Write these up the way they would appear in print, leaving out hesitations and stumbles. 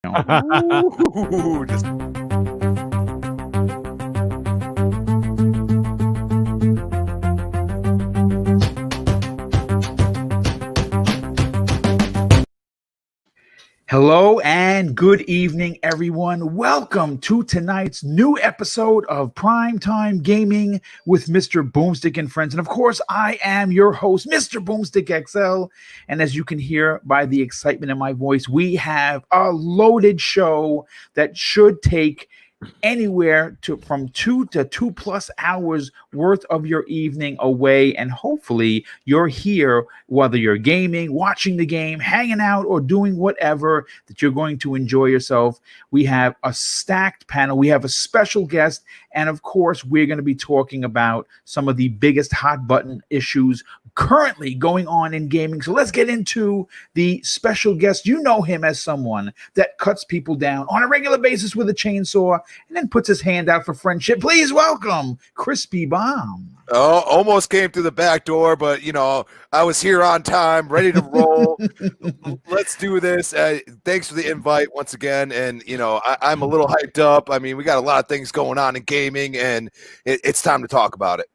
Ooh, Hello and good evening, everyone. Welcome to tonight's new episode of Primetime Gaming with Mr. Boomstick and Friends. And of course, I am your host, Mr. Boomstick XL. And as you can hear by the excitement in my voice, we have a loaded show that should take anywhere from 2 to 2+ hours worth of your evening away, and hopefully you're here whether you're gaming, watching the game, hanging out, or doing whatever, that you're going to enjoy yourself. We have a stacked panel, we have a special guest, and of course we're going to be talking about some of the biggest hot button issues currently going on in gaming. So let's get into the special guest. You know him as someone that cuts people down on a regular basis with a chainsaw and then puts his hand out for friendship. Please welcome Crispy Bomb. Oh, almost came through the back door, but I was here on time, ready to roll. Let's do this. Thanks for the invite once again. And I'm a little hyped up. I mean, we got a lot of things going on in gaming, and it's time to talk about it.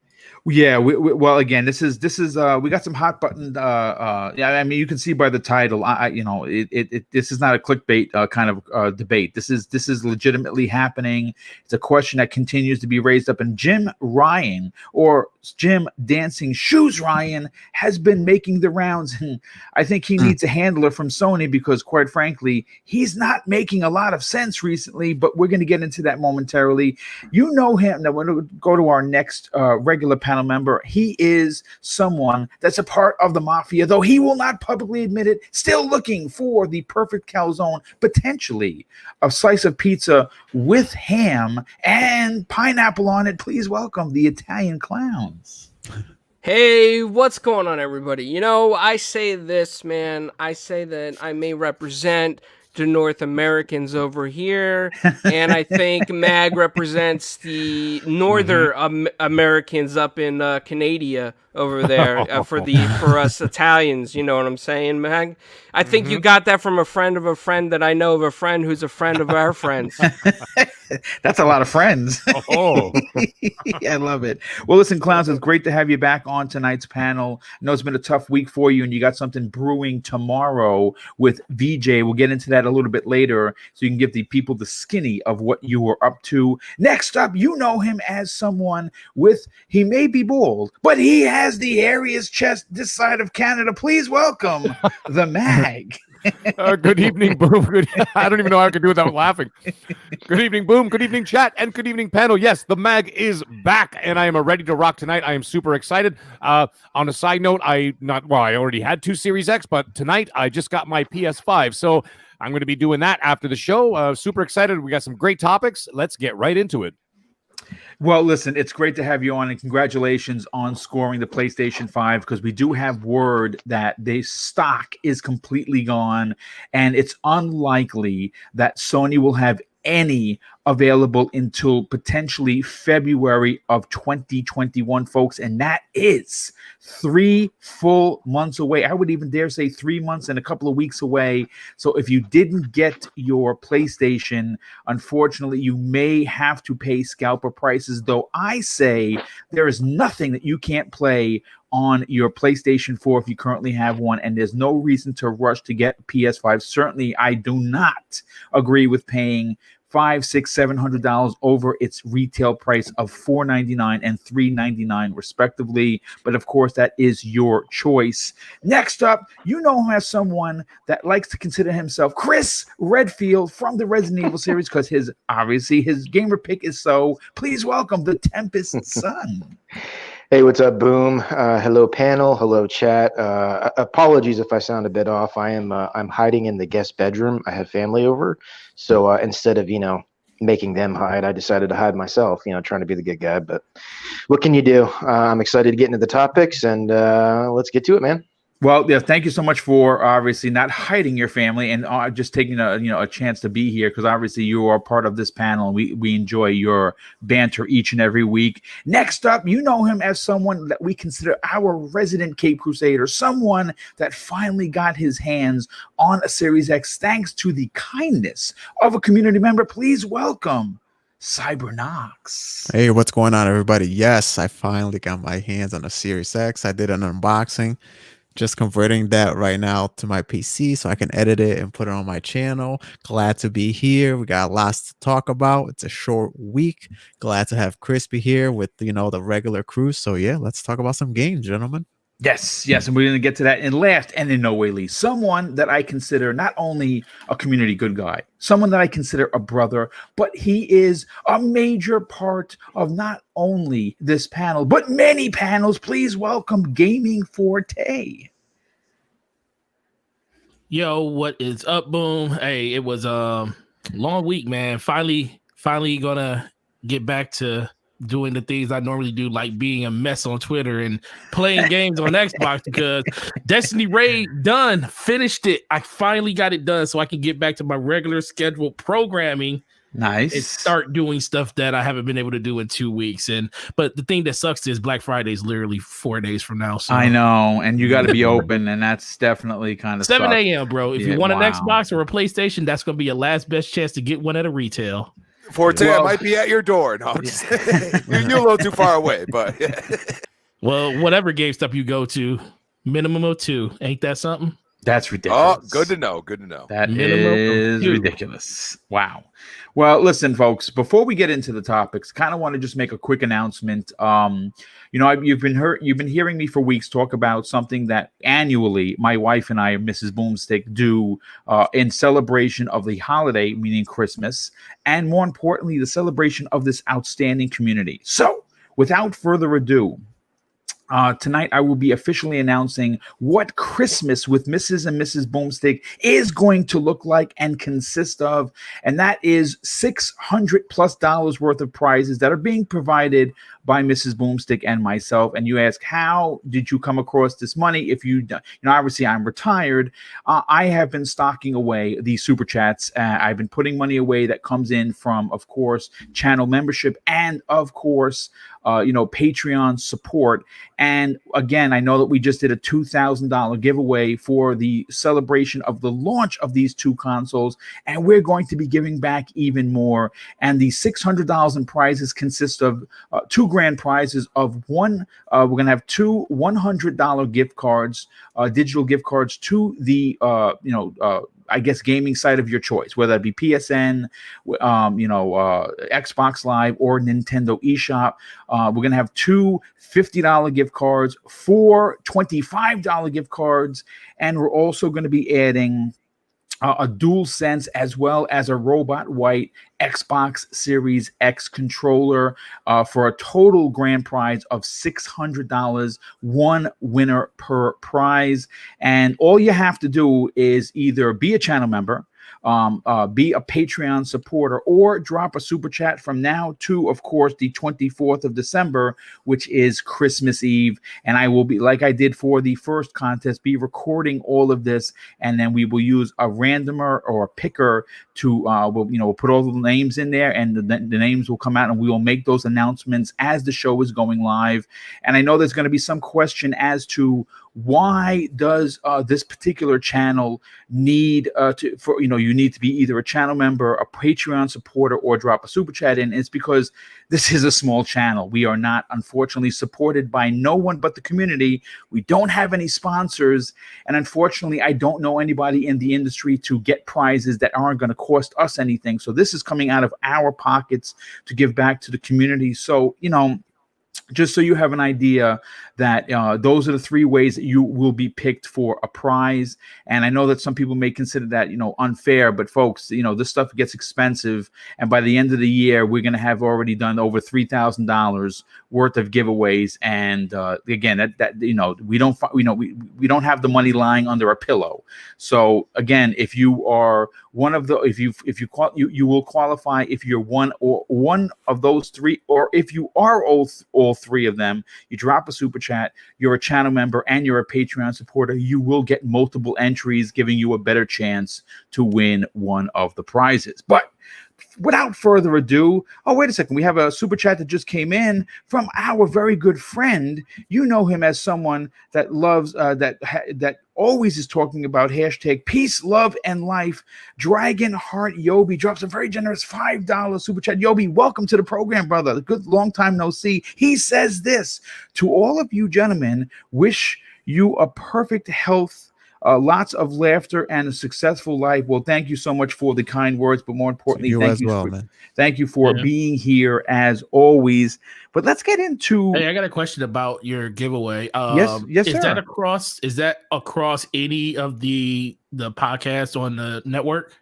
Yeah, well, again, this is we got some hot button. Yeah, I mean, you can see by the title. This is not a clickbait kind of debate. This is legitimately happening. It's a question that continues to be raised up, and Jim Ryan, or Jim Dancing Shoes Ryan, has been making the rounds, and I think he needs a handler from Sony because, quite frankly, he's not making a lot of sense recently. But we're going to get into that momentarily. You know him. Now we're going to go to our next regular panel member. He is someone that's a part of the mafia, though he will not publicly admit it, still looking for the perfect calzone, potentially a slice of pizza with ham and pineapple on it. Please welcome the Italian Clowns. Hey, what's going on, everybody? I say this, man. I say that I may represent the North Americans over here, and I think Mag represents the Northern Americans up in Canada over there for us Italians. You know what I'm saying, Mag? I think you got that from a friend of a friend that I know of a friend who's a friend of our friends. That's a lot of friends. Oh, I love it. Well, listen, Clowns, it's great to have you back on tonight's panel. I know it's been a tough week for you, and you got something brewing tomorrow with VJ. We'll get into that a little bit later so you can give the people the skinny of what you were up to. Next up, you know him as someone he may be bald, but he has the hairiest chest this side of Canada. Please welcome the Mag. good evening, Boom. I don't even know how I can do it without laughing. Good evening, Boom. Good evening, chat, and good evening, panel. Yes, the Mag is back, and I am ready to rock tonight. I am super excited. On a side note, I already had 2 Series X, but tonight I just got my PS5, so I'm going to be doing that after the show. Super excited. We got some great topics. Let's get right into it. Well, listen, it's great to have you on, and congratulations on scoring the PlayStation 5, because we do have word that the stock is completely gone, and it's unlikely that Sony will have any available until potentially February of 2021, folks, and that is 3 full months away. I would even dare say 3 months and a couple of weeks away. So if you didn't get your PlayStation, unfortunately, you may have to pay scalper prices, though I say there is nothing that you can't play on your PlayStation 4 if you currently have one, and there's no reason to rush to get PS5. Certainly, I do not agree with paying $500, $600, $700 over its retail price of $499 and $399 respectively. But of course, that is your choice. Next up, you know him as someone that likes to consider himself Chris Redfield from the Resident Evil series, because his gamer pick is so. Please welcome the Tempest Son. Hey, what's up, Boom? Hello, panel. Hello, chat. Apologies if I sound a bit off. I'm hiding in the guest bedroom. I have family over, so instead of making them hide, I decided to hide myself. Trying to be the good guy. But what can you do? I'm excited to get into the topics, and let's get to it, man. Well, yeah, thank you so much for obviously not hiding your family and just taking a chance to be here, because obviously you are part of this panel and we enjoy your banter each and every week. Next up, you know him as someone that we consider our resident Cape Crusader, someone that finally got his hands on a Series X thanks to the kindness of a community member. Please welcome Cybernox. Hey, what's going on, everybody? Yes, I finally got my hands on a Series X. I did an unboxing. Just converting that right now to my PC so I can edit it and put it on my channel. Glad to be here. We got lots to talk about. It's a short week. Glad to have Crispy here with, the regular crew. So yeah, let's talk about some games, gentlemen. Yes, and we're going to get to that. And last, and in no way least, someone that I consider not only a community good guy, someone that I consider a brother, but he is a major part of not only this panel, but many panels. Please welcome Gaming Forte. Yo, what is up, Boom? Hey, it was a long week, man. Finally gonna get back to doing the things I normally do, like being a mess on Twitter and playing games on Xbox, because Destiny Raid finished it. I finally got it done so I can get back to my regular scheduled programming. Nice. And start doing stuff that I haven't been able to do in 2 weeks. But the thing that sucks is Black Friday is literally 4 days from now. So I know, and you got to be open, and that's definitely kind of 7 a.m., bro. If you want an wow. Xbox or a PlayStation, that's going to be your last best chance to get one at a retail. Forte, I might be at your door. No, you're a little too far away, but well, whatever GameStop you go to, minimum of 2. Ain't that something? That's ridiculous. Oh, good to know. Good to know. That is ridiculous. Wow. Well, listen, folks, before we get into the topics, kind of want to just make a quick announcement. You've been hearing me for weeks talk about something that annually my wife and I, Mrs. Boomstick, do in celebration of the holiday, meaning Christmas, and more importantly, the celebration of this outstanding community. So, without further ado, tonight I will be officially announcing what Christmas with Mrs. and Mrs. Boomstick is going to look like and consist of, and that is $600+ worth of prizes that are being provided by Mrs. Boomstick and myself. And you ask, how did you come across this money? If obviously I'm retired. I have been stocking away these super chats. I've been putting money away that comes in from, of course, channel membership and, of course, Patreon support. And again, I know that we just did a $2,000 giveaway for the celebration of the launch of these two consoles, and we're going to be giving back even more. And the $600 in prizes consist of two grand prizes of one. We're going to have two $100 gift cards, digital gift cards to the gaming site of your choice, whether it be PSN, Xbox Live, or Nintendo eShop. We're going to have two $50 gift cards, four $25 gift cards, and we're also going to be adding a DualSense as well as a Robot White Xbox Series X controller for a total grand prize of $600, one winner per prize. And all you have to do is either be a channel member, be a Patreon supporter, or drop a super chat from now to, of course, the 24th of December, which is Christmas Eve. And I will be, like I did for the first contest, be recording all of this, and then we will use a randomer or a picker to, we'll put all the names in there, and the names will come out, and we will make those announcements as the show is going live. And I know there's going to be some question as to why does this particular channel need you need to be either a channel member, a Patreon supporter, or drop a super chat in. It's because this is a small channel. We are not, unfortunately, supported by no one but the community. We don't have any sponsors, and unfortunately, I don't know anybody in the industry to get prizes that aren't going to cost us anything. So this is coming out of our pockets to give back to the community. So, just so you have an idea that those are the three ways that you will be picked for a prize. And I know that some people may consider that, unfair, but folks, this stuff gets expensive. And by the end of the year, we're going to have already done over $3,000 worth of giveaways. And again, we don't have the money lying under a pillow. So again, if you are one of the you will qualify if you're one of those three, or if you are all three of them. You drop a super chat, you're a channel member, and you're a Patreon supporter. You will get multiple entries, giving you a better chance to win one of the prizes. But without further ado, oh, wait a second. We have a super chat that just came in from our very good friend. You know him as someone that loves, that always is talking about hashtag peace, love, and life. Dragon Heart Yobi drops a very generous $5 super chat. Yobi, welcome to the program, brother. Good long time no see. He says this: to all of you gentlemen, wish you a perfect health, lots of laughter, and a successful life. Well, thank you so much for the kind words, but more importantly, thank you for being here as always. But let's get into. Hey, I got a question about your giveaway. Yes, is sir. Is that across any of the podcasts on the network?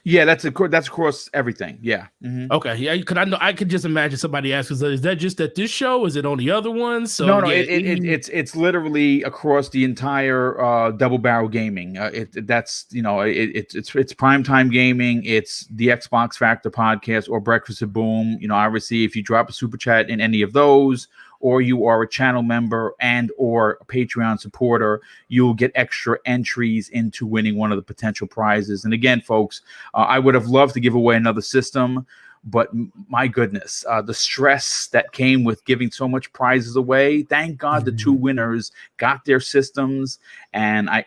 Yeah, that's across everything. Yeah. Mm-hmm. Okay. Yeah, because I could just imagine somebody asking, "Is that just at this show? Is it on the other ones?" So no, yeah, it's literally across the entire Double Barrel Gaming. It's primetime gaming. It's the Xbox Factor podcast or Breakfast of Boom. Obviously, if you drop a super chat in any of those, or you are a channel member and or a Patreon supporter, you'll get extra entries into winning one of the potential prizes. And again, folks, I would have loved to give away another system, but my goodness, the stress that came with giving so much prizes away. Thank God the two winners got their systems, and I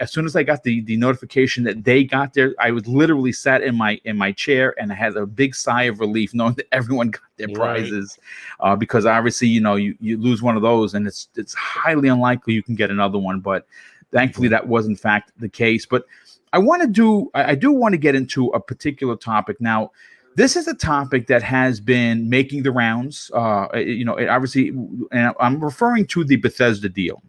as soon as I got the notification that they got their, I was literally sat in my chair and I had a big sigh of relief knowing that everyone got their prizes, because obviously you lose one of those and it's highly unlikely you can get another one. But thankfully that was in fact the case. But I do want to get into a particular topic now. This is a topic that has been making the rounds. Obviously, and I'm referring to the Bethesda deal.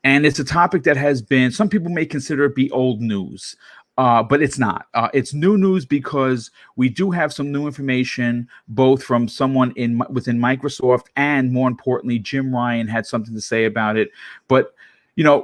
And it's a topic that has been, some people may consider it be old news, but it's not. It's new news because we do have some new information, both from someone within Microsoft, and more importantly, Jim Ryan had something to say about it. But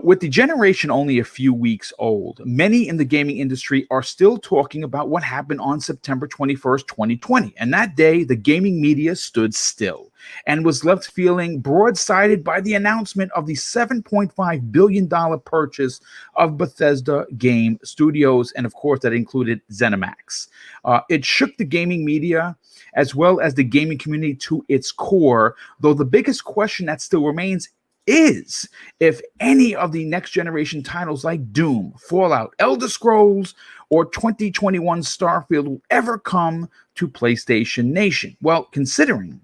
with the generation only a few weeks old, many in the gaming industry are still talking about what happened on September 21st, 2020. And that day, the gaming media stood still and was left feeling broadsided by the announcement of the $7.5 billion purchase of Bethesda Game Studios. And of course, that included ZeniMax. It shook the gaming media as well as the gaming community to its core, though the biggest question that still remains is if any of the next generation titles like Doom, Fallout, Elder Scrolls, or 2021 Starfield will ever come to PlayStation Nation. Well, considering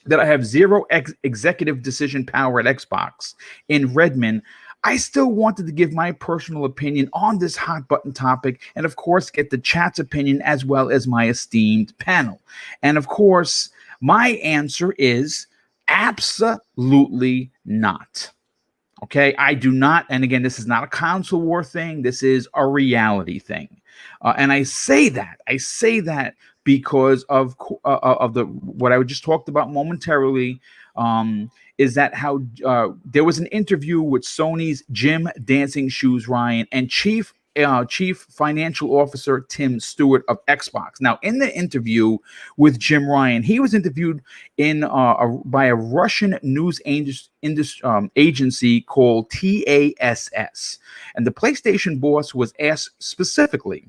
that I have zero executive decision power at Xbox in Redmond, I still wanted to give my personal opinion on this hot button topic, and of course get the chat's opinion as well as my esteemed panel. And of course, my answer is absolutely not. Okay, I do not. And again, this is not a console war thing. This is a reality thing. And I say that because of the what I just talked about momentarily. Is that how there was an interview with Sony's Jim Dancing Shoes Ryan and Chief Financial Officer Tim Stewart of Xbox. Now, in the interview with Jim Ryan, he was interviewed by a Russian news agency called TASS, and the PlayStation boss was asked specifically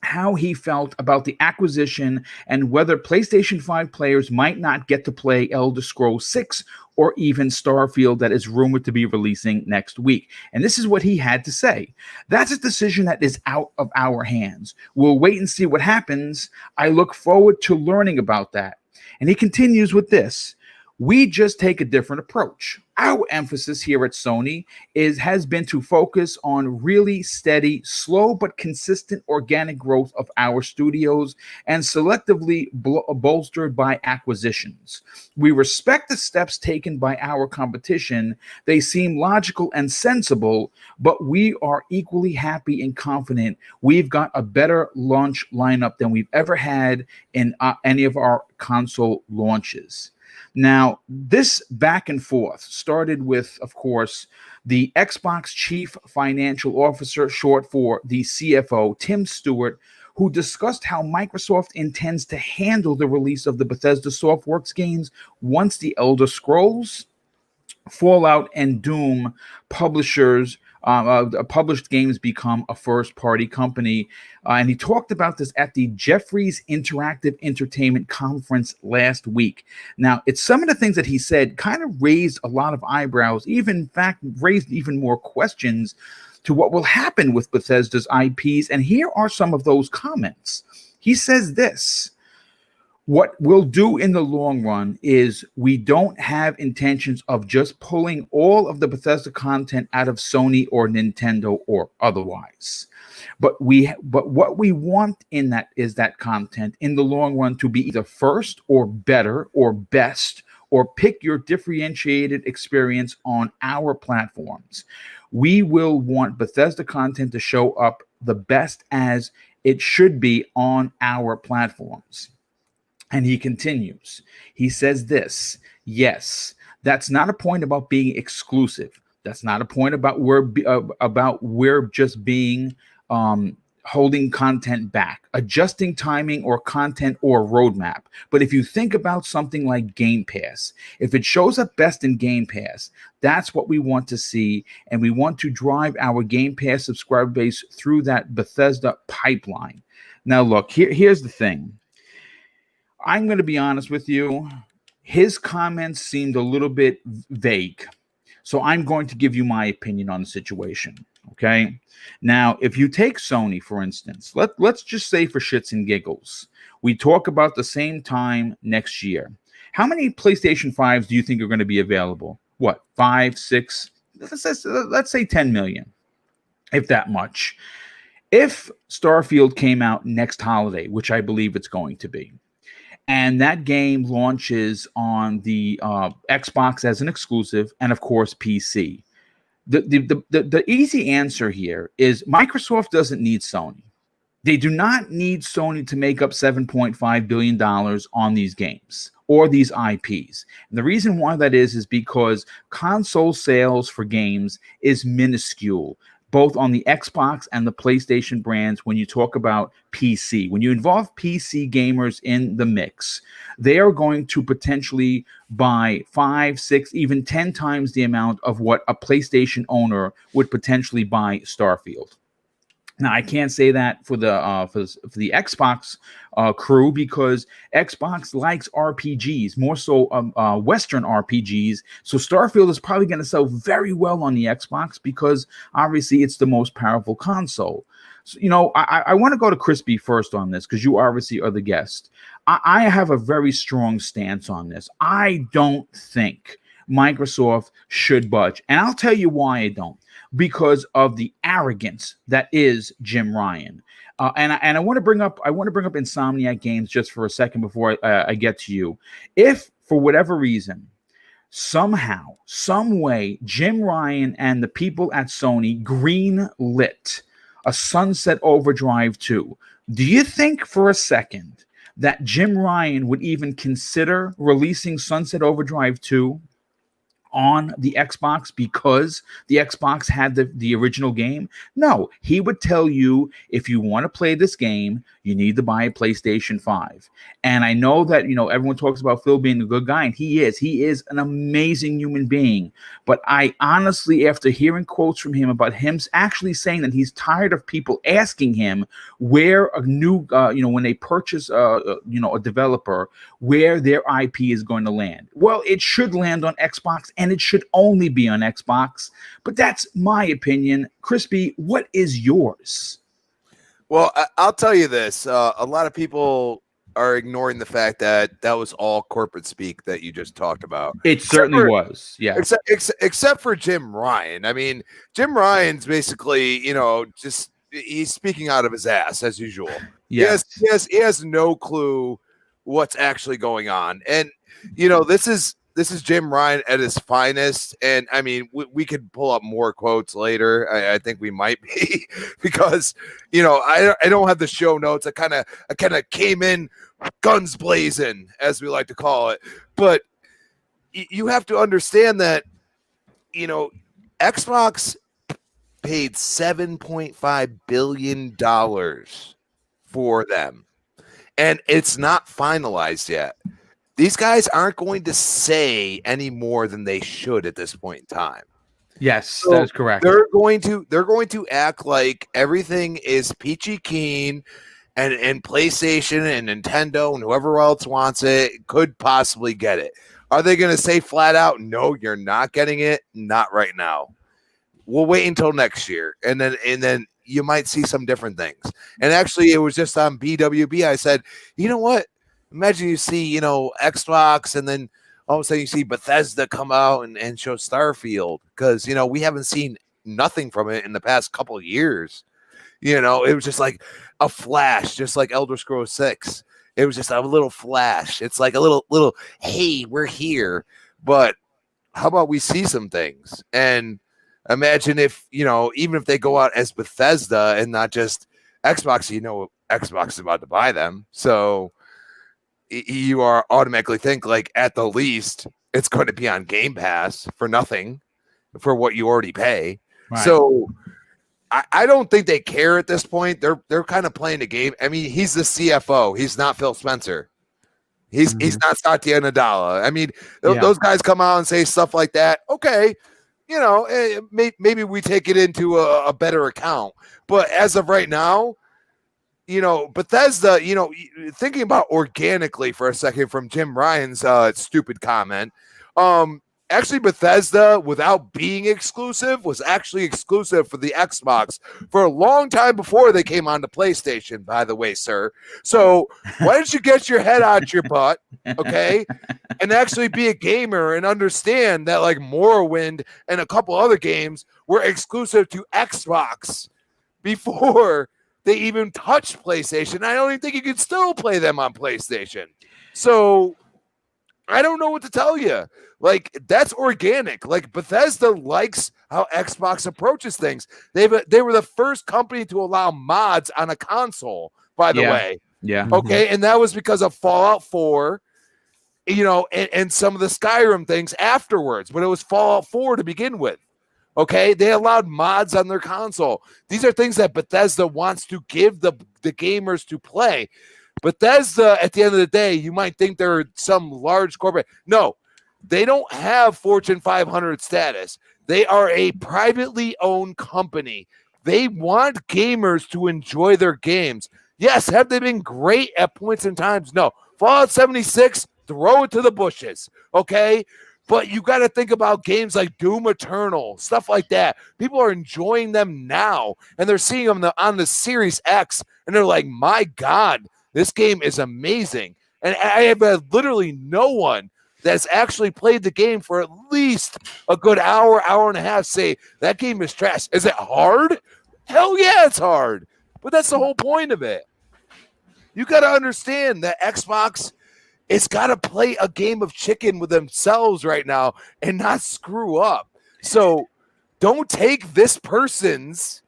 how he felt about the acquisition and whether PlayStation 5 players might not get to play Elder Scrolls 6 or even Starfield that is rumored to be releasing next week. And this is what he had to say. That's a decision that is out of our hands. We'll wait and see what happens. I look forward to learning about that. And he continues with this. We just take a different approach. Our emphasis here at Sony has been to focus on really steady, slow but consistent organic growth of our studios and selectively bolstered by acquisitions. We respect the steps taken by our competition. They seem logical and sensible, but we are equally happy and confident we've got a better launch lineup than we've ever had in any of our console launches. Now, this back and forth started with, of course, the Xbox Chief Financial Officer, short for the CFO, Tim Stewart, who discussed how Microsoft intends to handle the release of the Bethesda Softworks games once the Elder Scrolls, Fallout, and Doom published games become a first-party company. And he talked about this at the Jefferies Interactive Entertainment Conference last week. Now, it's some of the things that he said kind of raised a lot of eyebrows, even, in fact, raised even more questions to what will happen with Bethesda's IPs. And here are some of those comments. He says this: what we'll do in the long run is we don't have intentions of just pulling all of the Bethesda content out of Sony or Nintendo or otherwise. But what we want in that is that content in the long run to be either first or better or best, or pick your differentiated experience on our platforms. We will want Bethesda content to show up the best as it should be on our platforms. And he continues. He says this: yes, that's not a point about being exclusive. That's not a point about we're just being holding content back, adjusting timing or content or roadmap. But if you think about something like Game Pass, if it shows up best in Game Pass, that's what we want to see. And we want to drive our Game Pass subscriber base through that Bethesda pipeline. Now, look, here's the thing. I'm going to be honest with you. His comments seemed a little bit vague. So I'm going to give you my opinion on the situation. Okay. Now, if you take Sony, for instance, let's just say for shits and giggles, we talk about the same time next year. How many PlayStation 5s do you think are going to be available? What, 5, 6? Let's say 10 million, if that much. If Starfield came out next holiday, which I believe it's going to be, and that game launches on the Xbox as an exclusive, and of course PC. The easy answer here is Microsoft doesn't need Sony. They do not need Sony to make up $7.5 billion on these games or these IPs. And the reason why that is because console sales for games is minuscule, both on the Xbox and the PlayStation brands. When you talk about PC, when you involve PC gamers in the mix, they are going to potentially buy 5, 6, even 10 times the amount of what a PlayStation owner would potentially buy Starfield. Now, I can't say that for the Xbox crew, because Xbox likes RPGs, more so Western RPGs. So Starfield is probably going to sell very well on the Xbox because obviously it's the most powerful console. So, I want to go to Crispy first on this because you obviously are the guest. I have a very strong stance on this. I don't think Microsoft should budge, and I'll tell you why I don't. Because of the arrogance that is Jim Ryan, and I want to bring up Insomniac Games just for a second before I get to you. If for whatever reason, somehow, some way, Jim Ryan and the people at Sony green-lit a Sunset Overdrive 2, do you think for a second that Jim Ryan would even consider releasing Sunset Overdrive 2 on the Xbox because the Xbox had the original game? No, he would tell you, if you want to play this game, you need to buy a PlayStation 5. And I know that, everyone talks about Phil being a good guy, and he is an amazing human being. But I honestly, after hearing quotes from him about him actually saying that he's tired of people asking him where a new, when they purchase, a developer, where their IP is going to land. Well, it should land on Xbox, and it should only be on Xbox. But that's my opinion. Crispy, what is yours? Well, I'll tell you this. A lot of people are ignoring the fact that was all corporate speak that you just talked about. It certainly was, yeah. Except for Jim Ryan. I mean, Jim Ryan's basically, just he's speaking out of his ass as usual. Yes. He has no clue what's actually going on. And, this is Jim Ryan at his finest. And I mean, we could pull up more quotes later. I think we might be because, I don't have the show notes. I kind of came in guns blazing, as we like to call it. But, you have to understand that, Xbox paid $7.5 billion for them, and it's not finalized yet. These guys aren't going to say any more than they should at this point in time. Yes, So that is correct. They're going to act like everything is peachy keen, and PlayStation and Nintendo and whoever else wants it could possibly get it. Are they going to say flat out, no, you're not getting it? Not right now. We'll wait until next year, and then you might see some different things. And actually, it was just on BWB. I said, you know what? Imagine you see, Xbox, and then all of a sudden you see Bethesda come out and show Starfield, because we haven't seen nothing from it in the past couple of years. It was just like a flash, just like Elder Scrolls 6. It was just a little flash. It's like a little, hey, we're here. But how about we see some things? And imagine if, even if they go out as Bethesda and not just Xbox, Xbox is about to buy them. So you are automatically think like, at the least, it's going to be on Game Pass for nothing, for what you already pay. Right. So I don't think they care at this point. They're kind of playing the game. I mean, he's the CFO. He's not Phil Spencer. He's not Satya Nadella. I mean, those guys come out and say stuff like that. Okay, maybe we take it into a better account. But as of right now, Bethesda, thinking about organically for a second from Jim Ryan's stupid comment, actually Bethesda, without being exclusive, was actually exclusive for the Xbox for a long time before they came on to PlayStation, by the way, sir. So why don't you get your head out your butt, okay, and actually be a gamer and understand that, like, Morrowind and a couple other games were exclusive to Xbox before they even touched PlayStation. I don't even think you can still play them on PlayStation. So I don't know what to tell you. Like, that's organic. Like, Bethesda likes how Xbox approaches things. They were the first company to allow mods on a console, by the way. Yeah. Okay, and that was because of Fallout 4, and some of the Skyrim things afterwards, but it was Fallout 4 to begin with. Okay, they allowed mods on their console. These are things that Bethesda wants to give the gamers to play. Bethesda, at the end of the day, you might think they're some large corporate. No, they don't have Fortune 500 status. They are a privately owned company. They want gamers to enjoy their games. Yes, have they been great at points and times? No. Fallout 76, throw it to the bushes, okay? But you got to think about games like Doom Eternal, stuff like that. People are enjoying them now, and they're seeing them on the Series X, and they're like, my God, this game is amazing. And I have literally no one that's actually played the game for at least a good hour and a half say, that game is trash. Is it hard? Hell yeah, it's hard. But that's the whole point of it. You got to understand that Xbox, it's got to play a game of chicken with themselves right now and not screw up. So don't take this person's,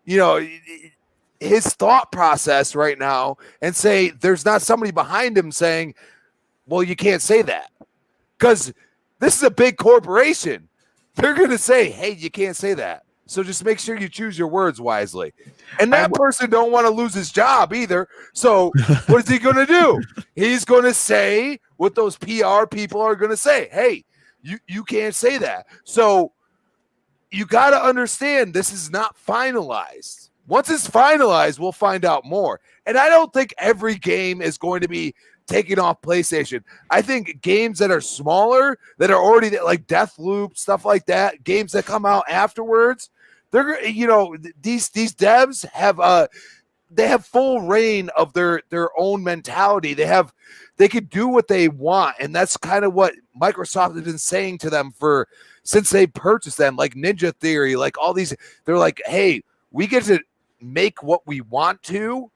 his thought process right now and say there's not somebody behind him saying, well, you can't say that. Because this is a big corporation. They're going to say, hey, you can't say that. So just make sure you choose your words wisely. And that person don't want to lose his job either. So what is he going to do? He's going to say what those PR people are going to say. Hey, you can't say that. So you got to understand this is not finalized. Once it's finalized, we'll find out more. And I don't think every game is going to be taking off PlayStation. I think games that are smaller, that are already like Deathloop, stuff like that, games that come out afterwards, they're, these devs have they have full reign of their own mentality. They can do what they want, and that's kind of what Microsoft has been saying to them since they purchased them, like Ninja Theory, like all these. They're like, hey, we get to make what we want to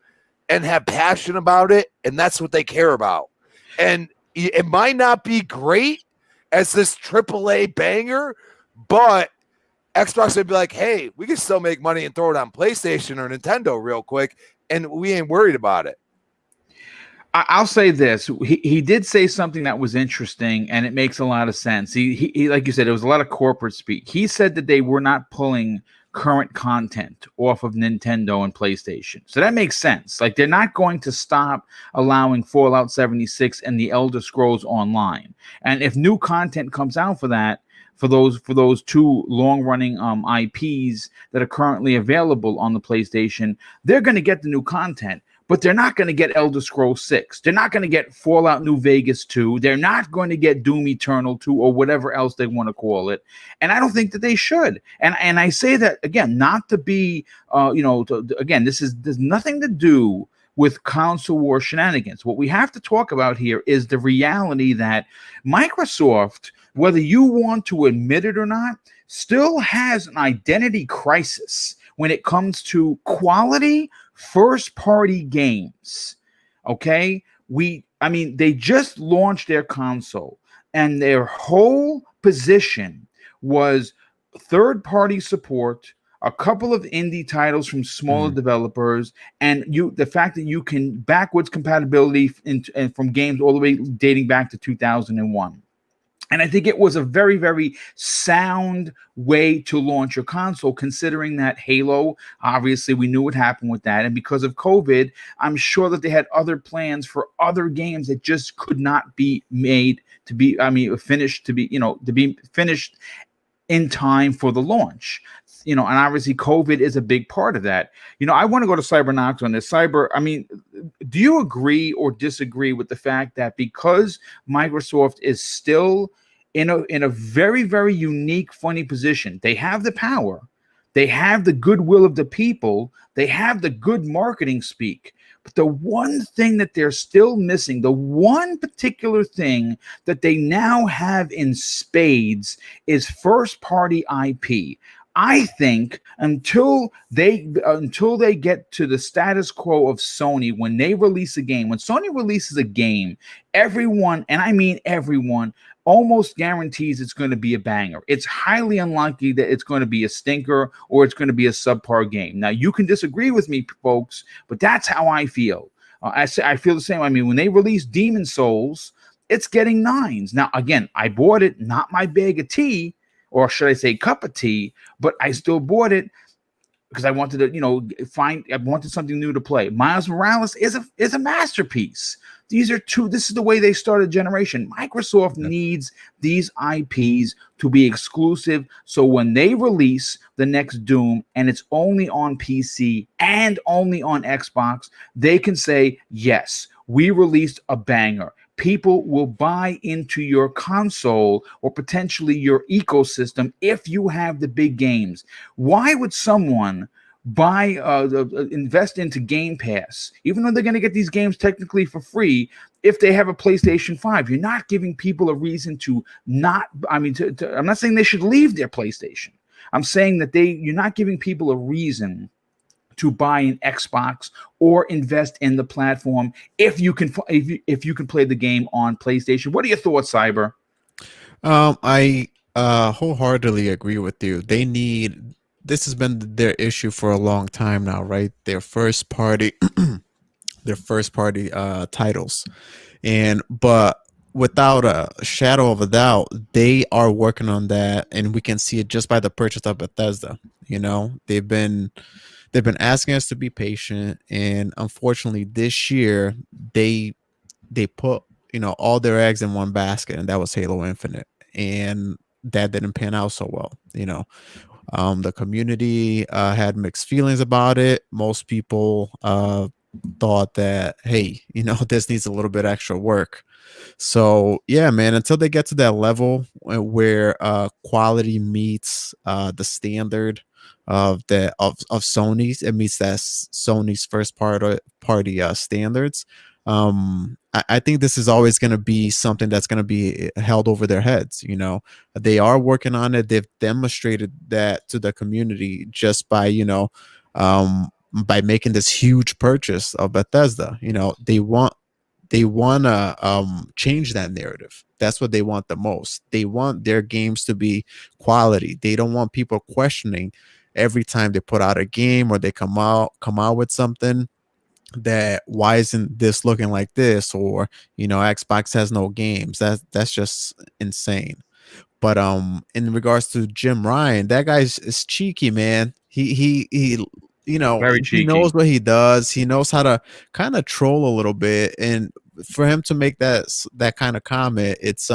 and have passion about it, and that's what they care about. And it might not be great as this AAA banger, but Xbox would be like, hey, we can still make money and throw it on PlayStation or Nintendo real quick, and we ain't worried about it. I'll say this. He did say something that was interesting, and it makes a lot of sense. He like you said, it was a lot of corporate speak. He said that they were not pulling current content off of Nintendo and PlayStation. So that makes sense. Like, they're not going to stop allowing Fallout 76 and the Elder Scrolls Online. And if new content comes out for that, for those two long-running IPs that are currently available on the PlayStation, they're going to get the new content. But they're not going to get Elder Scrolls 6. They're not going to get Fallout New Vegas 2. They're not going to get Doom Eternal 2 or whatever else they want to call it. And I don't think that they should. And I say that, again, not to be, again, there's nothing to do with console war shenanigans. What we have to talk about here is the reality that Microsoft, whether you want to admit it or not, still has an identity crisis when it comes to quality first-party games. Okay, they just launched their console, and their whole position was third-party support, a couple of indie titles from smaller developers, and the fact that you can backwards compatibility and from games all the way dating back to 2001. And I think it was a very, very sound way to launch your console, considering that Halo, obviously, we knew what happened with that. And because of COVID, I'm sure that they had other plans for other games that just could not be made to be, finished in time for the launch. And obviously COVID is a big part of that. I want to go to CyberKnox on this. Cyber, do you agree or disagree with the fact that because Microsoft is still in a very, very unique, funny position, they have the power, they have the goodwill of the people, they have the good marketing speak, but the one thing that they're still missing, the one particular thing that they now have in spades, is first-party IP. I think until they get to the status quo of Sony, when they release a game, when Sony releases a game, everyone, and I mean everyone, almost guarantees it's going to be a banger. It's highly unlikely that it's going to be a stinker or it's going to be a subpar game. Now, you can disagree with me, folks, but that's how I feel. I feel the same. When they released Demon Souls, it's getting 9s. Now, again, I bought it, not my bag of tea, or should I say cup of tea, but I still bought it because I wanted to, I wanted something new to play. Miles Morales is a masterpiece. This is the way they started a generation. Microsoft needs these IPs to be exclusive, so when they release the next Doom and it's only on PC and only on Xbox, they can say, yes, we released a banger. People will buy into your console or potentially your ecosystem if you have the big games. Why would someone invest into Game Pass, even though they're going to get these games technically for free, if they have a PlayStation 5? You're not giving people a reason to not, I'm not saying they should leave their PlayStation. I'm saying that you're not giving people a reason to buy an Xbox or invest in the platform if you can play the game on PlayStation. What are your thoughts, Cyber? I wholeheartely agree with you. This has been their issue for a long time now, right? Their first party titles. But without a shadow of a doubt, they are working on that, and we can see it just by the purchase of Bethesda. They've been asking us to be patient, and unfortunately this year they put all their eggs in one basket, and that was Halo Infinite, and that didn't pan out so well. The community had mixed feelings about it. Most people thought that, hey, this needs a little bit extra work. So yeah, man, until they get to that level where quality meets the standard of Sony's, it meets that Sony's first party standards. I think this is always going to be something that's going to be held over their heads. They are working on it. They've demonstrated that to the community just by making this huge purchase of Bethesda. They want to change that narrative. That's what they want the most. They want their games to be quality. They don't want people questioning every time they put out a game or they come out with something. that why isn't this looking like this, or Xbox has no games. That's just insane. But in regards to Jim Ryan, that guy's is cheeky, man. He Very he cheeky. knows what he does. He knows how to kind of troll a little bit, and for him to make that kind of comment, it's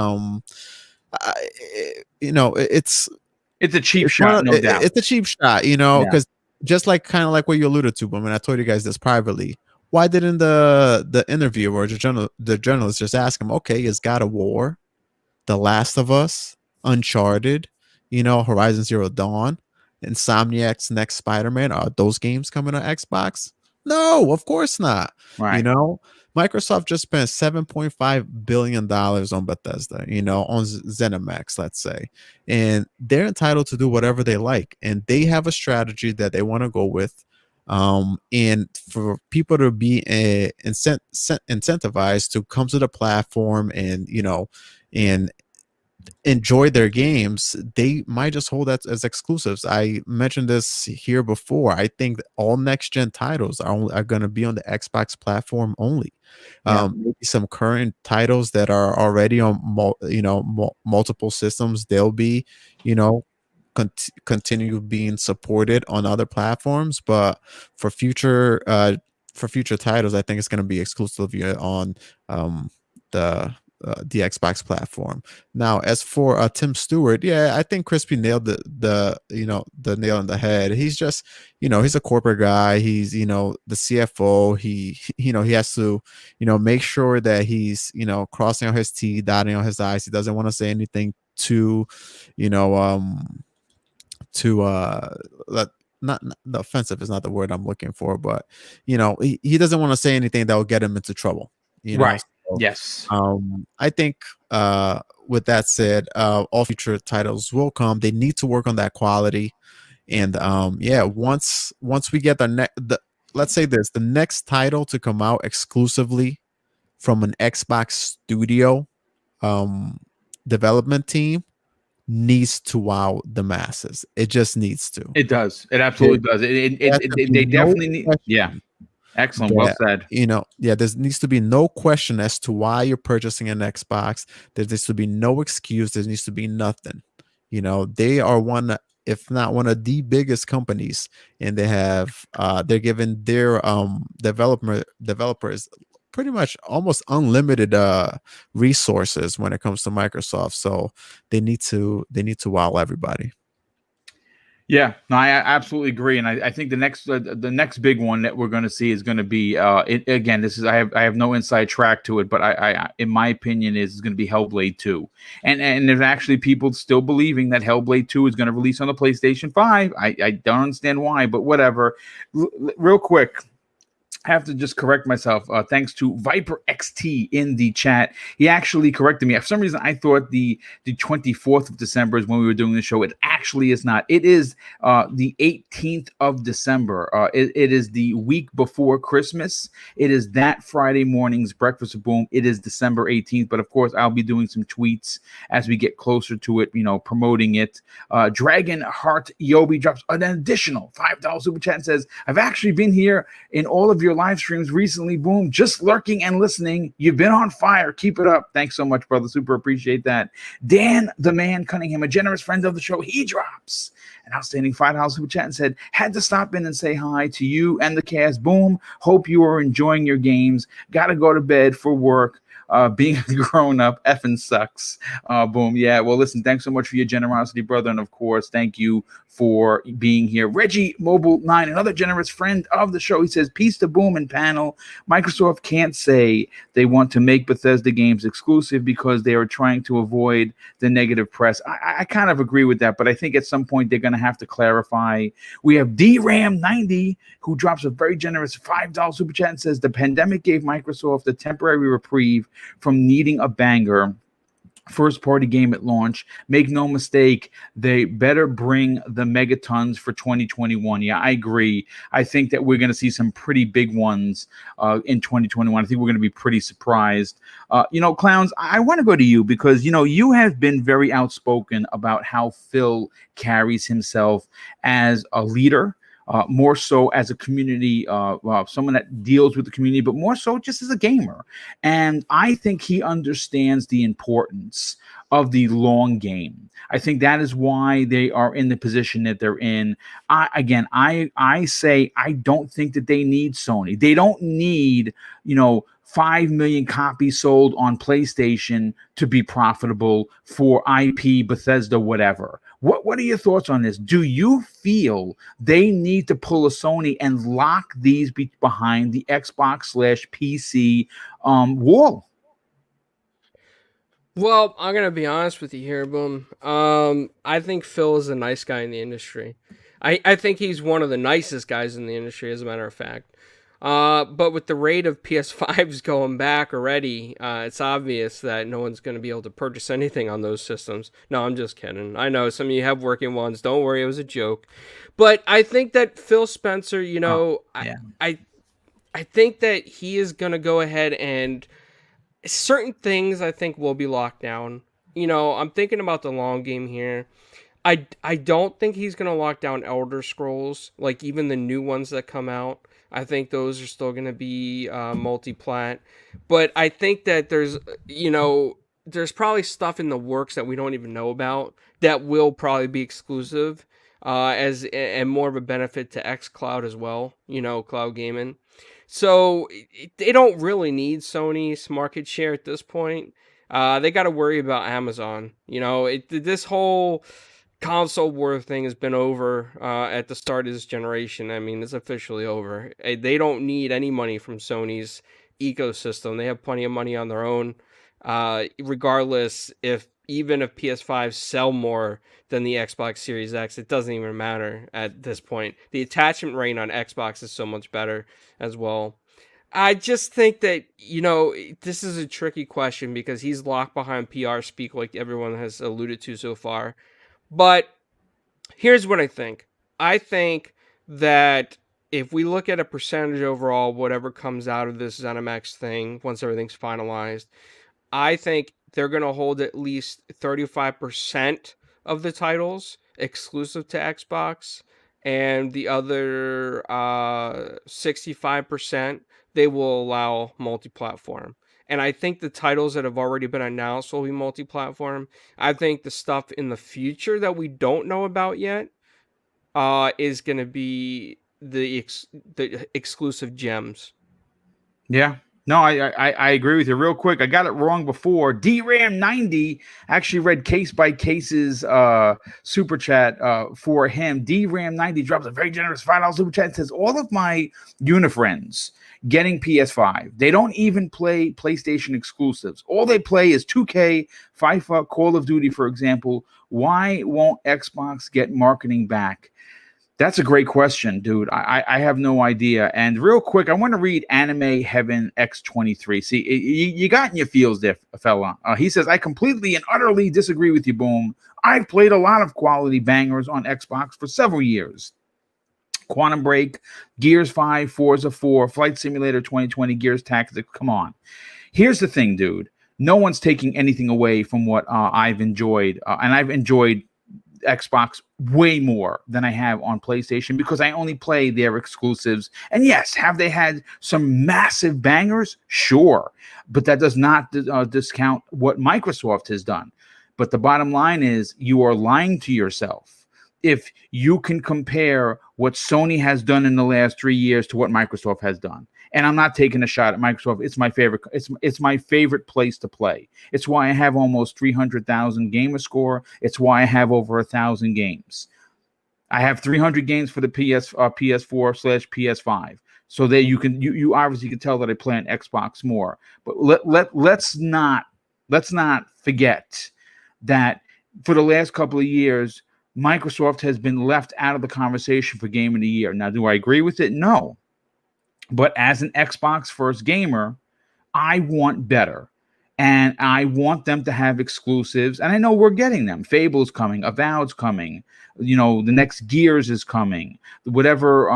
It's a cheap shot, no doubt. it's a cheap shot, Yeah. because just like kind of like what you alluded to, but when I told you guys this privately, why didn't the interviewer or the journalist just ask him, okay, is God of War, The Last of Us, Uncharted, Horizon Zero Dawn, Insomniac's next Spider-Man, are those games coming to Xbox? No, of course not. Right. Microsoft just spent $7.5 billion on Bethesda, on ZeniMax, let's say. And they're entitled to do whatever they like. And they have a strategy that they want to go with. And for people to be incentivized to come to the platform and, and enjoy their games, they might just hold that as exclusives. I mentioned this here before. I think that all next gen titles are going to be on the Xbox platform only. Maybe some current titles that are already on multiple systems, they'll be continue being supported on other platforms, but for future titles, I think it's going to be exclusively on the Xbox platform. Now, as for Tim Stewart, I think Crispy nailed the nail on the head. He's just, he's a corporate guy. He's, the CFO. He has to, make sure that he's, crossing on his T, dotting on his I's. He doesn't want to say anything too, not the offensive is not the word I'm looking for, but he doesn't want to say anything that will get him into trouble. Right. So, yes. I think with that said, all future titles will come. They need to work on that quality, and once we get let's say this, the next title to come out exclusively from an Xbox studio development team needs to wow the masses. It just needs to. It does. It absolutely does. They definitely need. Yeah. Excellent. Well said. There needs to be no question as to why you're purchasing an Xbox. There needs to be no excuse. There needs to be nothing. They are one, if not one of the biggest companies, and they have they're giving their developers pretty much almost unlimited resources when it comes to Microsoft. So they need to wow everybody. Yeah, no, I absolutely agree, and I think the next big one that we're going to see is going to be again. This is I have no inside track to it, but I in my opinion is going to be Hellblade 2, and there's actually people still believing that Hellblade 2 is going to release on the PlayStation 5. I don't understand why, but whatever. Real quick. I have to just correct myself. Thanks to Viper XT in the chat. He actually corrected me. For some reason, I thought the 24th of December is when we were doing the show. It actually is not. It is the 18th of December. It is the week before Christmas. It is that Friday morning's Breakfast of Boom. It is December 18th. But of course, I'll be doing some tweets as we get closer to it, promoting it. Dragon Heart Yobi drops an additional $5 super chat and says, I've actually been here in all of your live streams recently. Boom, just lurking and listening. You've been on fire. Keep it up. Thanks so much, brother. Super appreciate that. Dan the Man Cunningham, a generous friend of the show, he drops an outstanding $5 super chat and said, had to stop in and say hi to you and the cast. Boom, hope you are enjoying your games. Gotta go to bed for work. Being a grown-up effing sucks. Boom. Yeah, well, listen, thanks so much for your generosity, brother. And, of course, thank you for being here. Reggie Mobile 9, another generous friend of the show. He says, peace to Boom and panel. Microsoft can't say they want to make Bethesda games exclusive because they are trying to avoid the negative press. I kind of agree with that, but I think at some point they're going to have to clarify. We have DRAM90, who drops a very generous $5 super chat and says, the pandemic gave Microsoft a temporary reprieve from needing a banger first party game at launch. Make no mistake, they better bring the megatons for 2021. Yeah, I agree. I think that we're going to see some pretty big ones in 2021. I think we're going to be pretty surprised. Clowns, I want to go to you because, you have been very outspoken about how Phil carries himself as a leader. more so as a community, someone that deals with the community, but more so just as a gamer. And I think he understands the importance of the long game. I think that is why they are in the position that they're in. I say I don't think that they need Sony. They don't need, 5 million copies sold on PlayStation to be profitable for IP, Bethesda, whatever. What are your thoughts on this? Do you feel they need to pull a Sony and lock these behind the Xbox/PC wall? Well, I'm gonna be honest with you here, Boom. I think Phil is a nice guy in the industry. I think he's one of the nicest guys in the industry, as a matter of fact. But with the rate of PS5s going back already, it's obvious that no one's going to be able to purchase anything on those systems. No, I'm just kidding. I know some of you have working ones. Don't worry, it was a joke. But I think that Phil Spencer, I think that he is going to go ahead and certain things I think will be locked down. I'm thinking about the long game here. I don't think he's going to lock down Elder Scrolls, like even the new ones that come out. I think those are still going to be multi-plat. But I think that there's probably stuff in the works that we don't even know about that will probably be exclusive and more of a benefit to xCloud as well, cloud gaming. So they don't really need Sony's market share at this point. They got to worry about Amazon. This whole console war thing has been over at the start of this generation. I mean, it's officially over. They don't need any money from Sony's ecosystem. They have plenty of money on their own. Regardless, even if PS5 sell more than the Xbox Series X, it doesn't even matter at this point. The attachment rate on Xbox is so much better as well. I just think that, this is a tricky question because he's locked behind PR speak like everyone has alluded to so far. But here's what I think. I think that if we look at a percentage overall, whatever comes out of this ZeniMax thing, once everything's finalized, I think they're going to hold at least 35% of the titles exclusive to Xbox, and the other 65% they will allow multi-platform. And I think the titles that have already been announced will be multi-platform. I think the stuff in the future that we don't know about yet is going to be the exclusive gems. Yeah. No, I agree with you. Real quick, I got it wrong before. DRAM90 actually read Case by Case's super chat for him. DRAM90 drops a very generous $5 super chat and says, all of my Unifriends getting PS5. They don't even play PlayStation exclusives. All they play is 2K, FIFA, Call of Duty, for example. Why won't Xbox get marketing back? That's a great question, dude. I have no idea. And real quick, I want to read Anime Heaven X23. See, you got in your feels there, fella. He says, I completely and utterly disagree with you, Boom. I've played a lot of quality bangers on Xbox for several years. Quantum Break, Gears 5, Forza 4, Flight Simulator 2020, Gears Tactics. Come on. Here's the thing, dude. No one's taking anything away from what I've enjoyed. And I've enjoyed Xbox way more than I have on PlayStation because I only play their exclusives. And yes, have they had some massive bangers? Sure. But that does not discount what Microsoft has done. But the bottom line is you are lying to yourself if you can compare what Sony has done in the last 3 years to what Microsoft has done. And I'm not taking a shot at Microsoft. It's my favorite. It's my favorite place to play. It's why I have almost 300,000 gamer score. It's why I have over 1,000 games. I have 300 games for the PS4/PS5. So that you obviously can tell that I play on Xbox more. But let's not forget that for the last couple of years, Microsoft has been left out of the conversation for Game of the Year. Now, do I agree with it? No. But as an Xbox first gamer, I want better. And I want them to have exclusives. And I know we're getting them. Fable's coming. Avowed's coming. The next Gears is coming. Whatever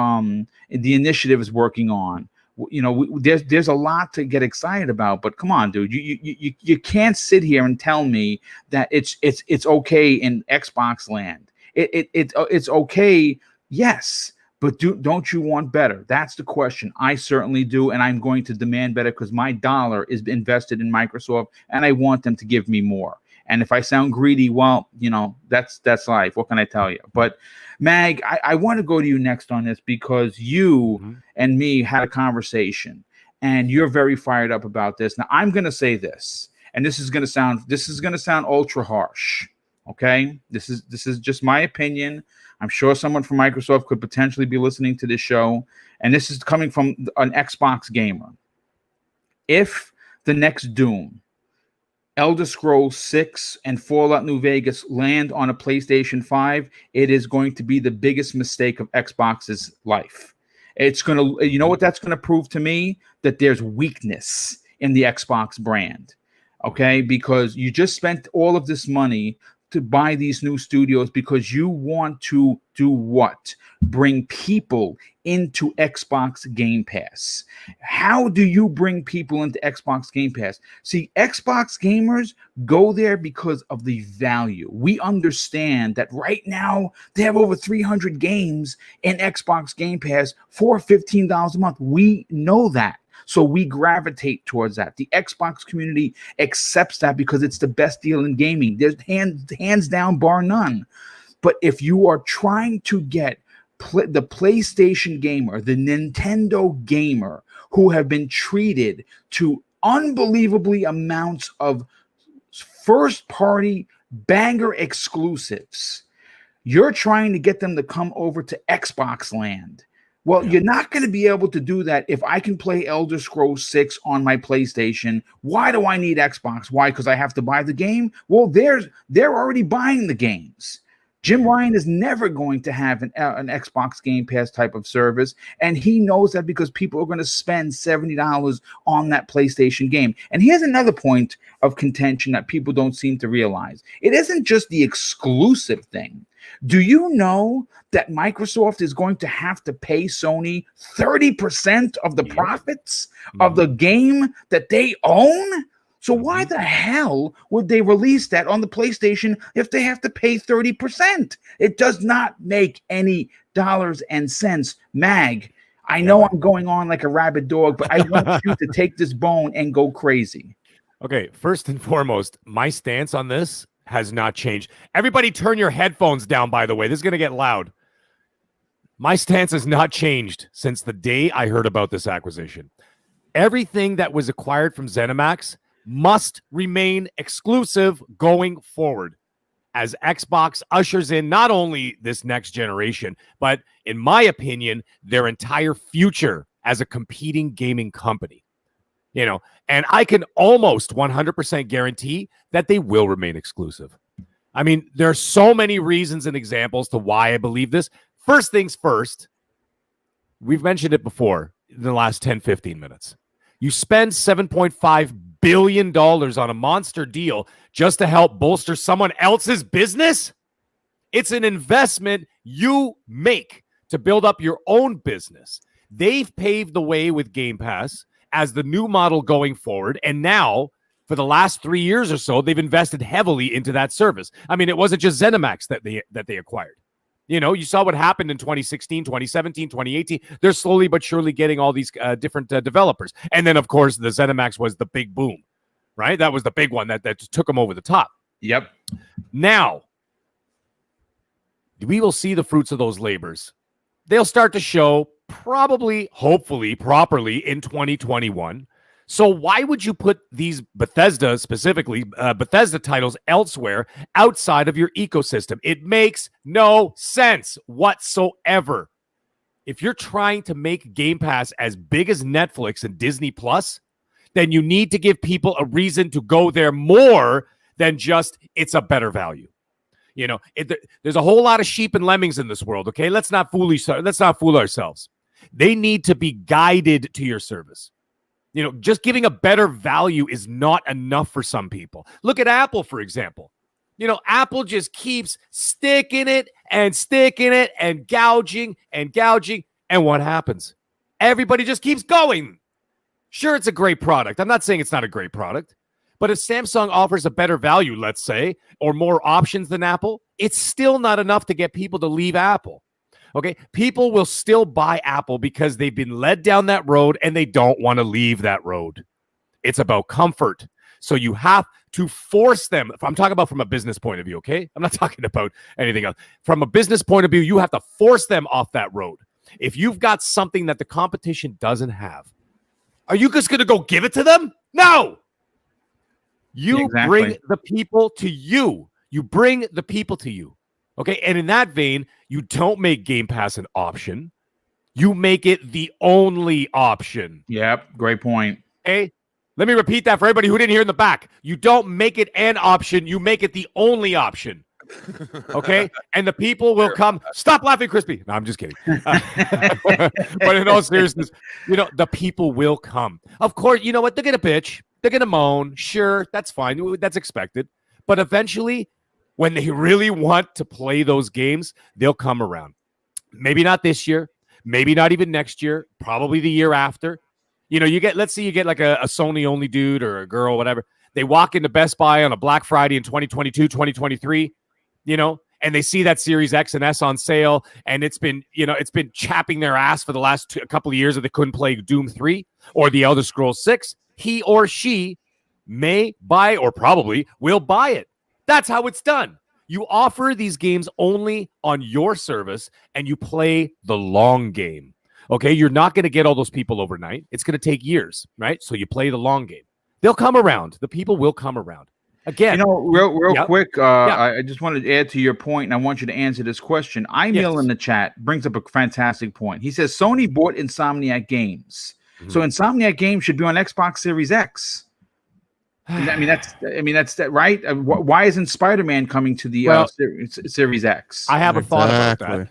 the initiative is working on. There's a lot to get excited about. But come on, dude. You can't sit here and tell me that it's okay in Xbox land. It's okay, yes. But don't you want better? That's the question. I certainly do, and I'm going to demand better because my dollar is invested in Microsoft, and I want them to give me more. And if I sound greedy, well, that's life. What can I tell you? But Mag, I want to go to you next on this because you and me had a conversation, and you're very fired up about this. Now, I'm going to say this, and this is going to sound ultra harsh. Okay, this is just my opinion. I'm sure someone from Microsoft could potentially be listening to this show, and this is coming from an Xbox gamer. If the next Doom, Elder Scrolls 6, and Fallout New Vegas land on a PlayStation 5, it is going to be the biggest mistake of Xbox's life. It's going to, you know what that's going to prove to me? That there's weakness in the Xbox brand. Okay, because you just spent all of this money to buy these new studios because you want to do what? Bring people into Xbox Game Pass. How do you bring people into Xbox Game Pass? See, Xbox gamers go there because of the value. We understand that right now they have over 300 games in Xbox Game Pass for $15 a month. We know that. So we gravitate towards that. The Xbox community accepts that because it's the best deal in gaming. There's hands down, bar none. But if you are trying to get the PlayStation gamer, the Nintendo gamer, who have been treated to unbelievably amounts of first-party banger exclusives, you're trying to get them to come over to Xbox land. Well, you're not going to be able to do that if I can play Elder Scrolls 6 on my PlayStation. Why do I need Xbox? Why? Because I have to buy the game? Well, they're already buying the games. Jim Ryan is never going to have an Xbox Game Pass type of service, and he knows that because people are going to spend $70 on that PlayStation game. And here's another point of contention that people don't seem to realize. It isn't just the exclusive thing. Do you know that Microsoft is going to have to pay Sony 30% of the profits of the game that they own? So why the hell would they release that on the PlayStation if they have to pay 30%? It does not make any dollars and cents. Mag, I know I'm going on like a rabid dog, but I want you to take this bone and go crazy. Okay, first and foremost, my stance on this has not changed. Everybody turn your headphones down, by the way. This is going to get loud. My stance has not changed since the day I heard about this acquisition. Everything that was acquired from ZeniMax must remain exclusive going forward as Xbox ushers in not only this next generation, but in my opinion, their entire future as a competing gaming company. And I can almost 100% guarantee that they will remain exclusive. I mean, there are so many reasons and examples to why I believe this. First things first, we've mentioned it before in the last 10, 15 minutes. You spend $7.5 billion on a monster deal just to help bolster someone else's business? It's an investment you make to build up your own business. They've paved the way with Game Pass as the new model going forward, and now for the last 3 years or so, they've invested heavily into that service. I mean, it wasn't just ZeniMax that they acquired. You saw what happened in 2016, 2017, 2018. They're slowly but surely getting all these different developers. And then, of course, the ZeniMax was the big boom, right? That was the big one that just took them over the top. Yep. Now, we will see the fruits of those labors. They'll start to show probably, hopefully, properly in 2021. So why would you put these Bethesda, specifically Bethesda titles elsewhere outside of your ecosystem? It makes no sense whatsoever. If you're trying to make Game Pass as big as Netflix and Disney Plus, then you need to give people a reason to go there more than just it's a better value. There's a whole lot of sheep and lemmings in this world, okay? Let's not fool ourselves. They need to be guided to your service. Just giving a better value is not enough for some people. Look at Apple, for example. Apple just keeps sticking it and gouging. And what happens? Everybody just keeps going. Sure, it's a great product. I'm not saying it's not a great product. But if Samsung offers a better value, let's say, or more options than Apple, it's still not enough to get people to leave Apple. Okay, people will still buy Apple because they've been led down that road and they don't want to leave that road. It's about comfort. So you have to force them. I'm talking about from a business point of view, okay? I'm not talking about anything else. From a business point of view, you have to force them off that road. If you've got something that the competition doesn't have, are you just going to go give it to them? No. You bring the people to you. You bring the people to you. Okay, and in that vein, you don't make Game Pass an option. You make it the only option. Yep, great point. Okay, let me repeat that for everybody who didn't hear in the back. You don't make it an option. You make it the only option. Okay, and the people will come. Stop laughing, Crispy. No, I'm just kidding. But in all seriousness, the people will come. Of course, you know what? They're going to bitch. They're going to moan. Sure, that's fine. That's expected. But eventually, when they really want to play those games, they'll come around. Maybe not this year, maybe not even next year, probably the year after. Let's say you get like a Sony only dude or a girl, whatever. They walk into Best Buy on a Black Friday in 2022, 2023, and they see that Series X and S on sale, and it's been chapping their ass for the last couple of years that they couldn't play Doom 3 or the Elder Scrolls 6. He or she may buy or probably will buy it. That's how it's done. You offer these games only on your service and you play the long game. Okay, you're not going to get all those people overnight. It's going to take years, right? So you play the long game. They'll come around. The people will come around. Again, real quick, I just wanted to add to your point, and I want you to answer this question. Emil in the chat brings up a fantastic point. He says Sony bought Insomniac Games. Mm-hmm. So Insomniac Games should be on Xbox Series X. That's right. Why isn't Spider-Man coming to the Series X? I have a thought about that.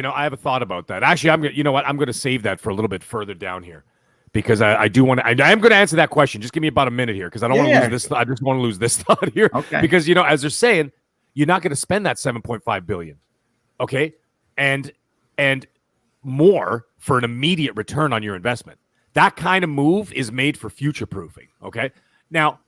I have a thought about that. Actually, I'm going to save that for a little bit further down here because I do want to. I am going to answer that question. Just give me about a minute here because I don't want to lose this. I just want to lose this thought here. Okay. Because as they're saying, you're not going to spend that $7.5 billion, okay, and more for an immediate return on your investment. That kind of move is made for future proofing. Okay, now.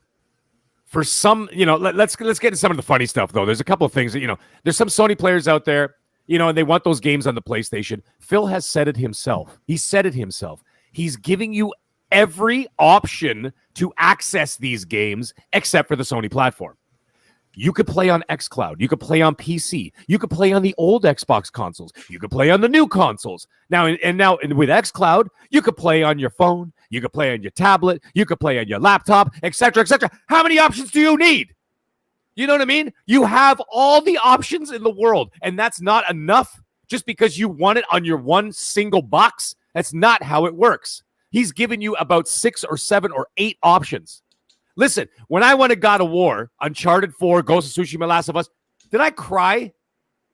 For some, let's get into some of the funny stuff, though. There's a couple of things that, there's some Sony players out there, and they want those games on the PlayStation. Phil has said it himself. He said it himself. He's giving you every option to access these games except for the Sony platform. You could play on xCloud. You could play on PC. You could play on the old Xbox consoles. You could play on the new consoles. Now with xCloud, you could play on your phone. You could play on your tablet. You could play on your laptop, etc., etc. How many options do you need? You know what I mean? You have all the options in the world, and that's not enough just because you want it on your one single box. That's not how it works. He's given you about 6 or 7 or 8 options. Listen, when I went to God of War, Uncharted 4, Ghost of Tsushima, Last of Us, did I cry?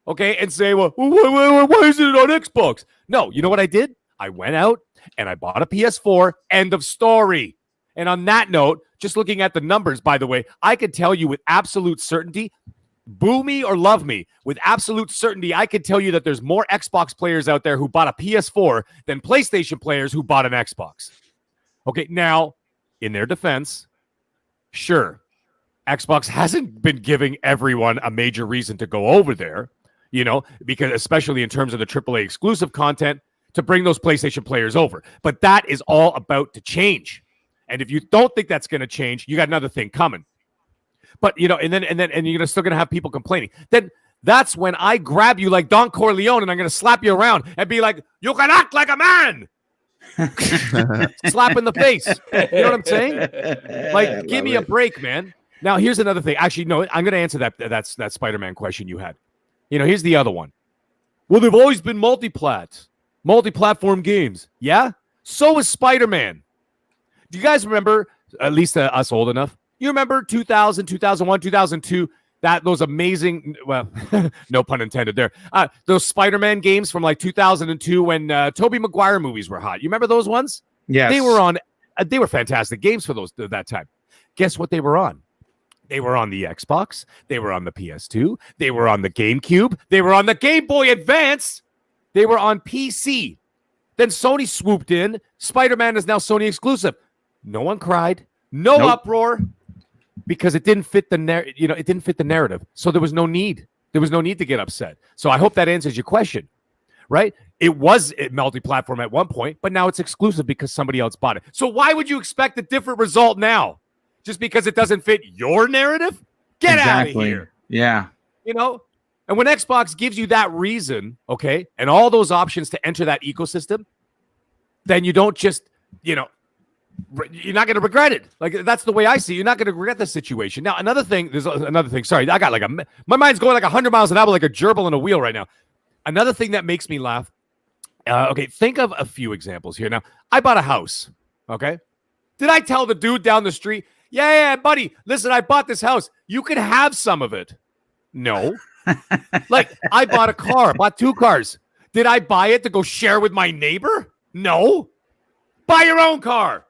Okay, and say, well, why is it on Xbox? No, you know what I did? I went out and I bought a PS4, end of story. And on that note, just looking at the numbers, by the way, I can tell you with absolute certainty, boo me or love me, with absolute certainty, I can tell you that there's more Xbox players out there who bought a PS4 than PlayStation players who bought an Xbox. Okay, now, in their defense, sure, Xbox hasn't been giving everyone a major reason to go over there, because especially in terms of the AAA exclusive content, to bring those PlayStation players over. But that is all about to change. And if you don't think that's going to change, you got another thing coming. But, and you're still going to have people complaining. Then that's when I grab you like Don Corleone and I'm going to slap you around and be like, you can act like a man. Slap in the face. You know what I'm saying? Like, give me a break, man. Now, here's another thing. Actually, no, I'm going to answer that Spider-Man question you had. Here's the other one. Well, they've always been multi-platform games. Yeah? So is Spider-Man. Do you guys remember, at least us old enough, you remember 2000, 2001, 2002, those amazing, well, no pun intended there, those Spider-Man games from like 2002 when Tobey Maguire movies were hot. You remember those ones? Yes. They were fantastic games for that time. Guess what they were on? They were on the Xbox. They were on the PS2. They were on the GameCube. They were on the Game Boy Advance. They were on PC. Then Sony swooped in. Spider-Man is now Sony exclusive. No one cried. No uproar. Because it didn't fit the narrative. So there was no need. There was no need to get upset. So I hope that answers your question. right? It was multi-platform at one point, but now it's exclusive because somebody else bought it. So why would you expect a different result now? Just because it doesn't fit your narrative? Get out of here. Yeah. You know? And when Xbox gives you that reason, okay, and all those options to enter that ecosystem, then you don't just, you know, you're not going to regret it. Like, that's the way I see it. You're not going to regret the situation. Now, there's another thing. Sorry, I got like my mind's going like 100 miles an hour, like a gerbil in a wheel right now. Another thing that makes me laugh. Okay, think of a few examples here. Now, I bought a house, okay? Did I tell the dude down the street, yeah, buddy, listen, I bought this house. You can have some of it. No. Like, I bought a car, bought 2 cars. Did I buy it to go share with my neighbor? No. Buy your own car.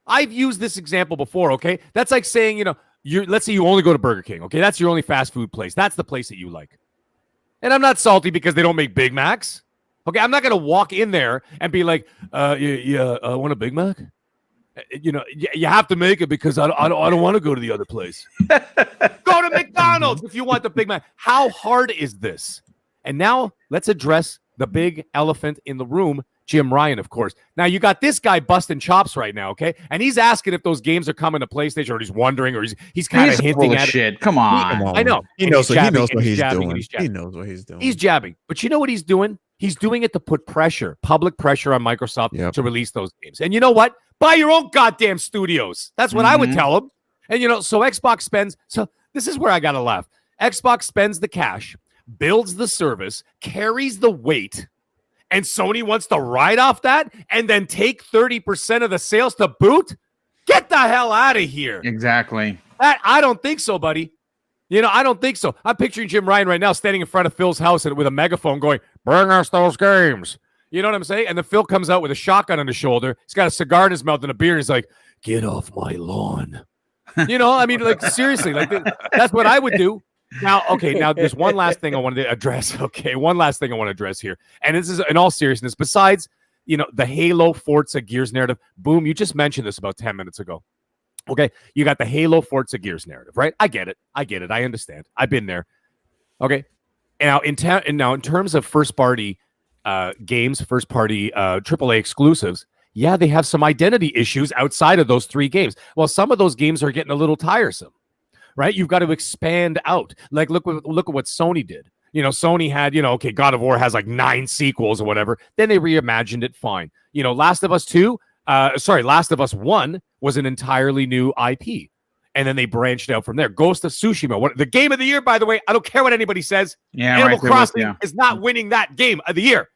I've used this example before, okay? That's like saying, you know, let's say you only go to Burger King, okay? That's your only fast food place. That's the place that you like. And I'm not salty because they don't make Big Macs. Okay, I'm not going to walk in there and be like, want a Big Mac? You know, you have to make it because I don't want to go to the other place. Go to McDonald's if you want the Big Mac. How hard is this? And now let's address the big elephant in the room, Jim Ryan, of course. Now, you got this guy busting chops right now, okay? And he's asking if those games are coming to PlayStation, or he's wondering, or he's kind of hinting at shit. Come on. I know. He knows what he's doing. He knows what he's doing. He's jabbing. But you know what he's doing? He's doing it to put pressure, public pressure on Microsoft to release those games. And you know what? Buy your own goddamn studios. That's what I would tell them. And, you know, so Xbox spends. So this is where I got to laugh. Xbox spends the cash, builds the service, carries the weight, and Sony wants to ride off that and then take 30% of the sales to boot? Get the hell out of here. Exactly. I don't think so, buddy. You know, I don't think so. I'm picturing Jim Ryan right now standing in front of Phil's house with a megaphone going, bring us those games. You know what I'm saying? And then Phil comes out with a shotgun on his shoulder. He's got a cigar in his mouth and a beer. And he's like, get off my lawn. You know, I mean, like, seriously, like, that's what I would do. Now, okay, now there's one last thing I wanted to address. Okay, one last thing I want to address here. And this is in all seriousness, besides, you know, the Halo, Forza, Gears narrative. Boom, you just mentioned this about 10 minutes ago. Okay, you got the Halo, Forza, Gears narrative, right? I get it. I understand. I've been there. Okay, now in terms of first-party games, first-party AAA exclusives, yeah, they have some identity issues outside of those 3 games. Well, some of those games are getting a little tiresome. Right, you've got to expand out. Like, look at what Sony did. You know, Sony had, you know, okay, God of War has like 9 sequels or whatever. Then they reimagined it. Fine. You know, Last of Us 1 was an entirely new IP, and then they branched out from there. Ghost of Tsushima, the game of the year, by the way. I don't care what anybody says. Yeah, Animal Crossing is not winning that game of the year.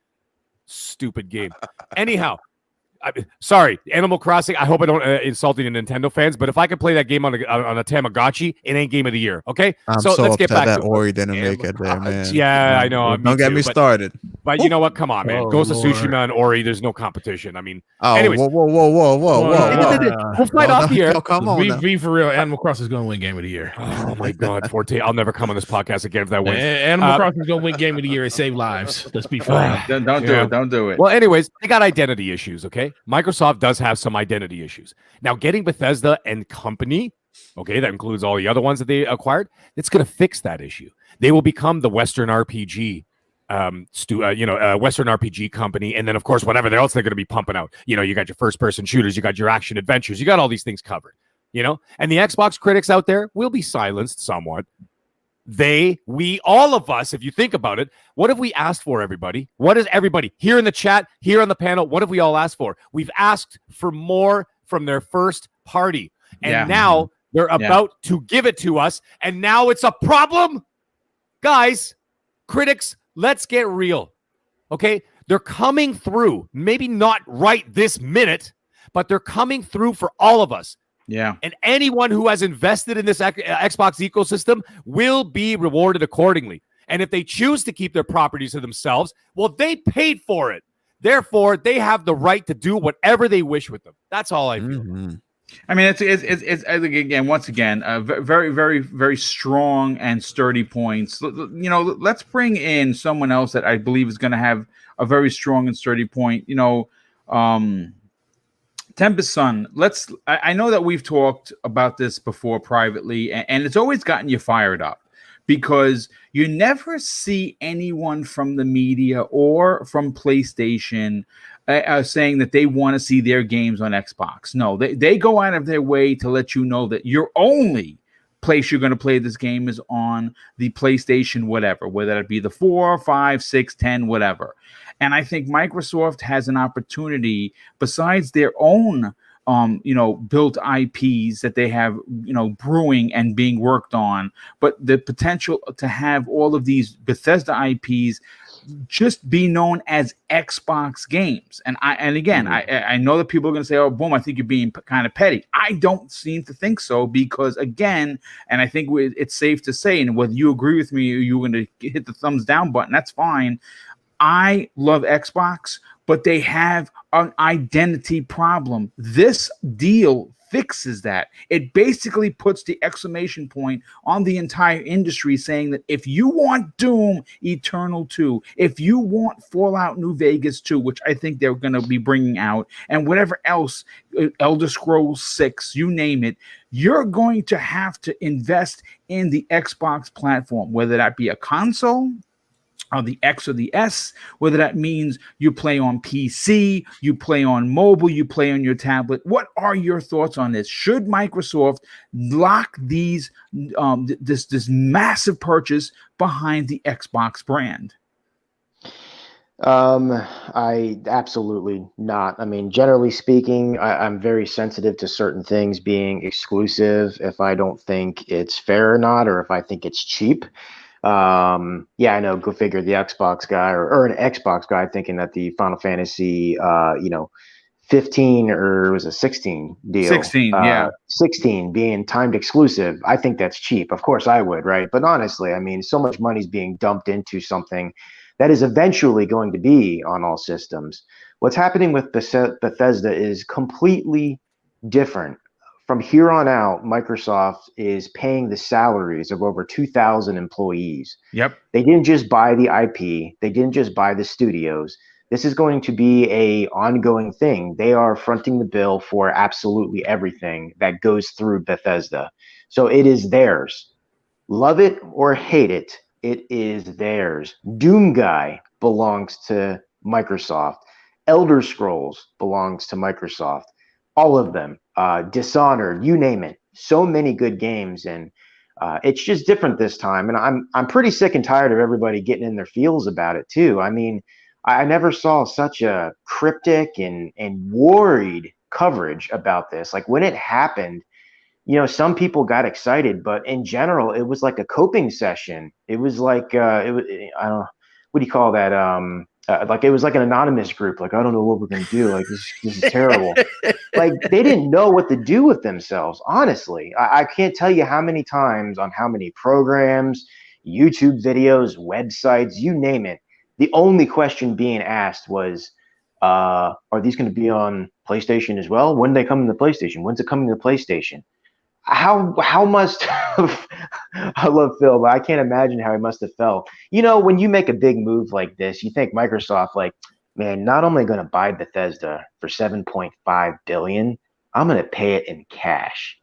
Stupid game. Anyhow. Sorry, Animal Crossing. I hope I don't insult any Nintendo fans, but if I could play that game on a Tamagotchi, it ain't game of the year. Okay, so let's get back to that Ori didn't make it there, man. Yeah, I know. Don't get me started. But you know what? Come on, man. Ghost of Tsushima and Ori, there's no competition. I mean, anyways. Whoa. We'll fight off here. Come on, be for real. Animal Crossing is going to win Game of the Year. Oh my God, Forte! I'll never come on this podcast again if that wins. Animal Crossing is going to win Game of the Year and save lives. Let's be fair. Don't do it. Well, anyways, they got identity issues. Okay, Microsoft does have some identity issues. Now, getting Bethesda and company, okay, that includes all the other ones that they acquired, it's going to fix that issue. They will become the Western RPG, Western RPG company, and then, of course, whatever else they're going to be pumping out. You know, you got your first-person shooters, you got your action adventures, you got all these things covered, you know? And the Xbox critics out there will be silenced somewhat. All of us, if you think about it, what have we asked for, everybody? What is everybody here in the chat, here on the panel? What have we all asked for? We've asked for more from their first party. And now they're about to give it to us. And now it's a problem. Guys, critics, let's get real. Okay? They're coming through. Maybe not right this minute, but they're coming through for all of us. Yeah. And anyone who has invested in this Xbox ecosystem will be rewarded accordingly. And if they choose to keep their properties to themselves, well, they paid for it. Therefore, they have the right to do whatever they wish with them. That's all I feel. Mm-hmm. I mean, it's again, once again, very, very, very strong and sturdy points. You know, let's bring in someone else that I believe is going to have a very strong and sturdy point. You know, Tempest Sun, I know that we've talked about this before privately, and it's always gotten you fired up. because you never see anyone from the media or from PlayStation saying that they want to see their games on Xbox. No, they go out of their way to let you know that your only place you're going to play this game is on the PlayStation, whatever, whether it be the 4, 5, 6, 10, whatever. And I think Microsoft has an opportunity, besides their own built IPs that they have, brewing and being worked on, but the potential to have all of these Bethesda IPs just be known as Xbox games. And I know that people are going to say, oh, boom, I think you're being kind of petty. I don't seem to think so, because again, and I think it's safe to say, and whether you agree with me or you're going to hit the thumbs down button, that's fine. I love Xbox, but they have an identity problem. This deal fixes that. It basically puts the exclamation point on the entire industry, saying that if you want Doom Eternal 2, if you want Fallout New Vegas 2, which I think they're going to be bringing out, and whatever else, Elder Scrolls 6, you name it, you're going to have to invest in the Xbox platform, whether that be a console, or the X or the S, whether that means you play on PC, you play on mobile, you play on your tablet. What are your thoughts on this? Should Microsoft lock these this massive purchase behind the Xbox brand? I absolutely not. I mean, generally speaking, I'm very sensitive to certain things being exclusive if I don't think it's fair or not, or if I think it's cheap. Yeah, I know, go figure, the Xbox guy or an Xbox guy thinking that the Final Fantasy 15 or was a 16 deal, 16 being timed exclusive, I think that's cheap. Of course I would, right? But honestly, I mean, so much money's being dumped into something that is eventually going to be on all systems. What's happening with Bethesda is completely different. From here on out, Microsoft is paying the salaries of over 2,000 employees. Yep. They didn't just buy the IP. They didn't just buy the studios. This is going to be an ongoing thing. They are fronting the bill for absolutely everything that goes through Bethesda. So it is theirs. Love it or hate it, it is theirs. Doom Guy belongs to Microsoft. Elder Scrolls belongs to Microsoft. All of them. Dishonored, you name it. So many good games, and it's just different this time. And I'm pretty sick and tired of everybody getting in their feels about it too. I mean, I never saw such a cryptic and worried coverage about this. Like when it happened, some people got excited, but in general, it was like a coping session. It was like I don't know, what do you call that? Like it was like an anonymous group. Like, I don't know what we're gonna do. Like this is terrible. Like they didn't know what to do with themselves. Honestly, I can't tell you how many times on how many programs, YouTube videos, websites, you name it. The only question being asked was, are these going to be on PlayStation as well? When they come to PlayStation? When's it coming to PlayStation? How must I love Phil, but I can't imagine how he must have felt. When you make a big move like this, you think Microsoft, like, man, not only going to buy Bethesda for $7.5 billion, I'm going to pay it in cash.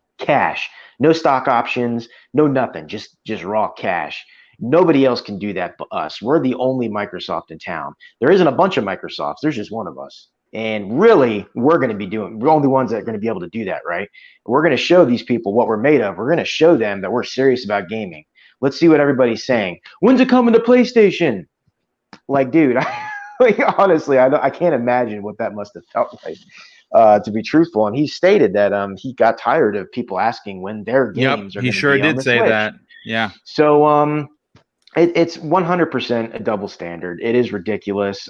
No stock options, no nothing, just raw cash. Nobody else can do that but us. We're the only Microsoft in town. There isn't a bunch of Microsofts. There's just one of us. And really, we're the only ones that are going to be able to do that, right? We're going to show these people what we're made of. We're going to show them that we're serious about gaming. Let's see what everybody's saying. When's it coming to PlayStation? Like, dude, honestly, I can't imagine what that must have felt like, to be truthful. And he stated that he got tired of people asking when their games are going to be on the Switch. He sure did say that. Yeah. So it's 100% a double standard. It is ridiculous.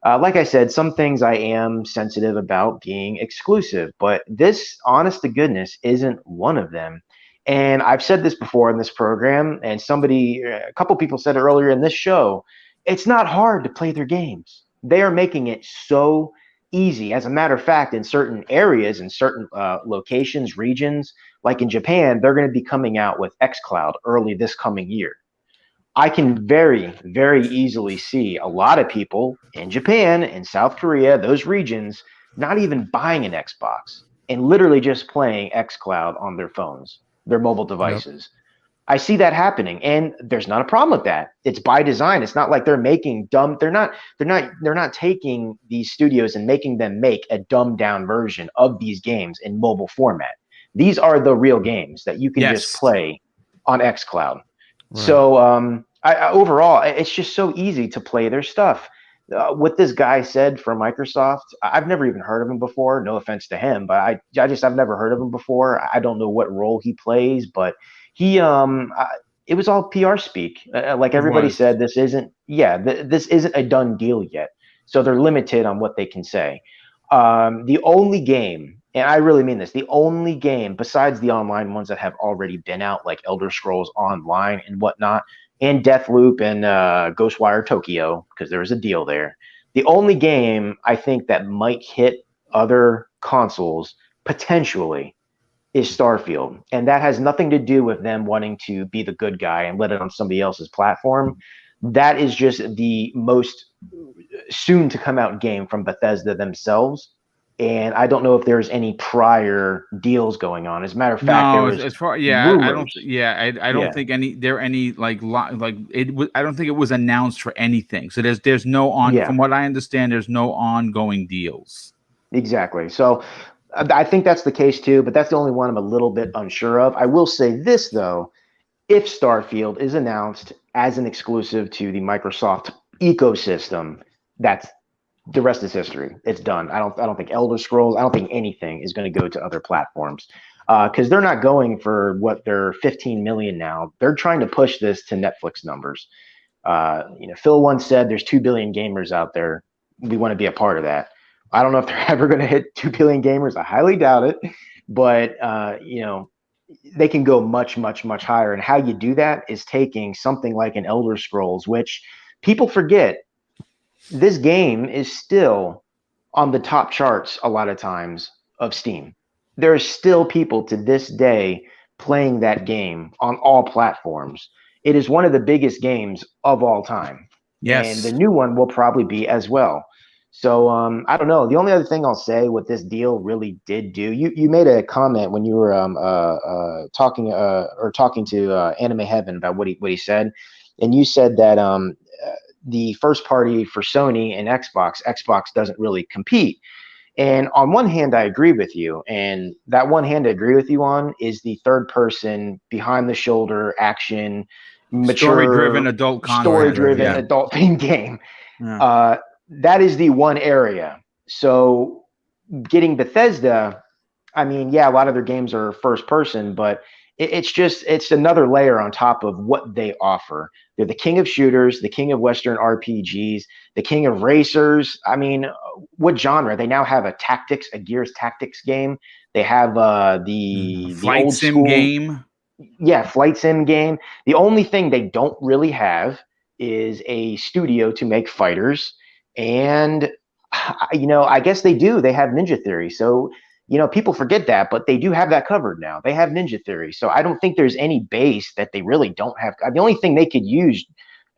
Like I said, some things I am sensitive about being exclusive, but this, honest to goodness, isn't one of them. And I've said this before in this program, and a couple people said it earlier in this show. It's not hard to play their games. They are making it so easy. As a matter of fact, in certain areas, in certain locations, regions, like in Japan, they're going to be coming out with xCloud early this coming year. I can very, very easily see a lot of people in Japan and South Korea, those regions, not even buying an Xbox and literally just playing xCloud on their phones, their mobile devices. I see that happening, and there's not a problem with that. It's by design. It's not like they're making dumb. They're not taking these studios and making them make a dumbed down version of these games in mobile format. These are the real games that you can just Yes. play on xCloud. Right. So overall, it's just so easy to play their stuff. What this guy said from Microsoft, I've never even heard of him before. No offense to him, but I've never heard of him before. I don't know what role he plays, but he it was all PR speak. Like everybody said, this isn't a done deal yet. So they're limited on what they can say. The only game, and I really mean this, the only game besides the online ones that have already been out, like Elder Scrolls Online and whatnot, and Deathloop and Ghostwire Tokyo, because there was a deal there. The only game I think that might hit other consoles potentially is Starfield. And that has nothing to do with them wanting to be the good guy and let it on somebody else's platform. That is just the most soon to come out game from Bethesda themselves. And I don't know if there's any prior deals going on. As a matter of fact, there was as far I don't I don't think any I don't think it was announced for anything. So there's no from what I understand, there's no ongoing deals. Exactly. So I think that's the case too, but that's the only one I'm a little bit unsure of. I will say this though, if Starfield is announced as an exclusive to the Microsoft ecosystem, that's the rest is history. It's done. I don't think Elder Scrolls, I don't think anything is going to go to other platforms because they're not going for what they're 15 million now. They're trying to push this to Netflix numbers. Phil once said there's 2 billion gamers out there. We want to be a part of that. I don't know if they're ever going to hit 2 billion gamers. I highly doubt it, but they can go much, much, much higher. And how you do that is taking something like an Elder Scrolls, which people forget. This game is still on the top charts a lot of times of Steam. There are still people to this day playing that game on all platforms. It is one of the biggest games of all time. Yes. And the new one will probably be as well. So I don't know. The only other thing I'll say what this deal really did do, you made a comment when you were talking to Anime Heaven about what he said, and you said that the first party for Sony and Xbox doesn't really compete. And on one hand, I agree with you. And that one hand I agree with you on is the third person, behind the shoulder action, mature, story-driven adult content. Story-driven adult themed game. Yeah. That is the one area. So getting Bethesda, I mean, yeah, a lot of their games are first person, but it's another layer on top of what they offer. They're the king of shooters, the king of Western RPGs, the king of racers. I mean, what genre? They now have a Gears tactics game. They have the flight old sim school game. Yeah, flight sim game. The only thing they don't really have is a studio to make fighters. And, I guess they do. They have Ninja Theory. So, people forget that, but they do have that covered now. They have Ninja Theory. So I don't think there's any base that they really don't have. The only thing they could use,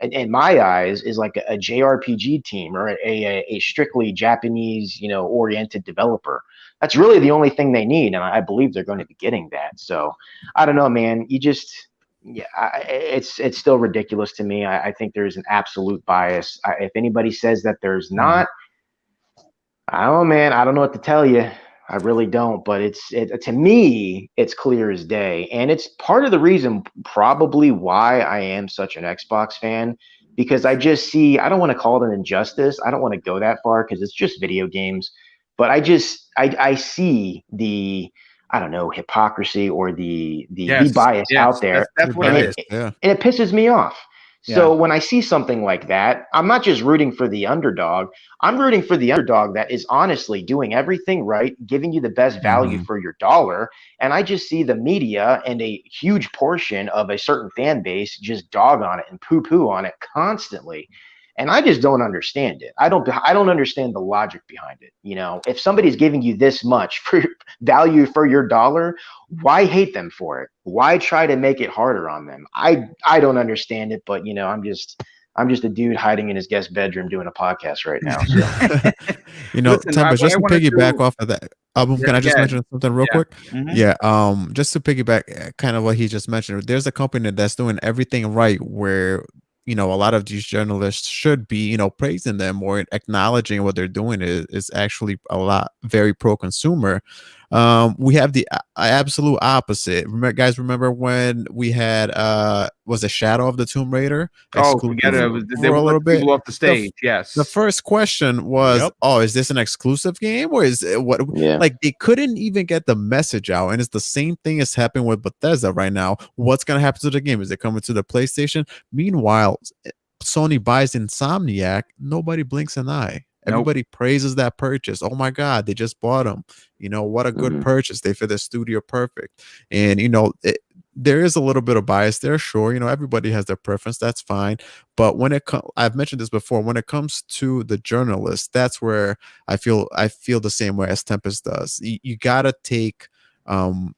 in my eyes, is like a JRPG team or a strictly Japanese, oriented developer. That's really the only thing they need. And I believe they're going to be getting that. So I don't know, man. It's still ridiculous to me. I think there's an absolute bias. If anybody says that there's not, I don't know, man. I don't know what to tell you. I really don't, but to me, it's clear as day. And it's part of the reason probably why I am such an Xbox fan, because I just see, I don't want to call it an injustice. I don't want to go that far because it's just video games, but I see the, I don't know, hypocrisy or the bias out there. That's what it is. And it pisses me off. So when I see something like that, I'm not just rooting for the underdog. I'm rooting for the underdog that is honestly doing everything right, giving you the best value for your dollar. And I just see the media and a huge portion of a certain fan base just dog on it and poo-poo on it constantly. And I just don't understand it. I don't understand the logic behind it. If somebody's giving you this much for value for your dollar, why hate them for it? Why try to make it harder on them? I don't understand it, but I'm just a dude hiding in his guest bedroom doing a podcast right now. So. You know, Listen, Temba, what just I to wanna piggyback do- off of that album, Yeah, can I just go mention something real Yeah. quick? Mhm. Yeah, just to piggyback kind of what he just mentioned, there's a company that's doing everything right where, you know, a lot of these journalists should be, you know, praising them or acknowledging what they're doing is actually a lot very pro-consumer. We have the absolute opposite. Guys, remember when we had was it Shadow of the Tomb Raider Oh, exclusive forget it. They for a won't little let bit? people off the The stage. Yes. The first question was, Yep. "Oh, is this an exclusive game or is it what?" Yeah. Like they couldn't even get the message out, and it's the same thing is happening with Bethesda right now. What's gonna happen to the game? Is it coming to the PlayStation? Meanwhile, Sony buys Insomniac. Nobody blinks an eye. Nope. Everybody praises that purchase. Oh my God, they just bought them. You know what a good Mhm. purchase. They fit the studio perfect, and you know there is a little bit of bias there. Sure, you know everybody has their preference. That's fine. But when it comes, I've mentioned this before. When it comes to the journalist, that's where I feel the same way as Tempest does. You gotta take.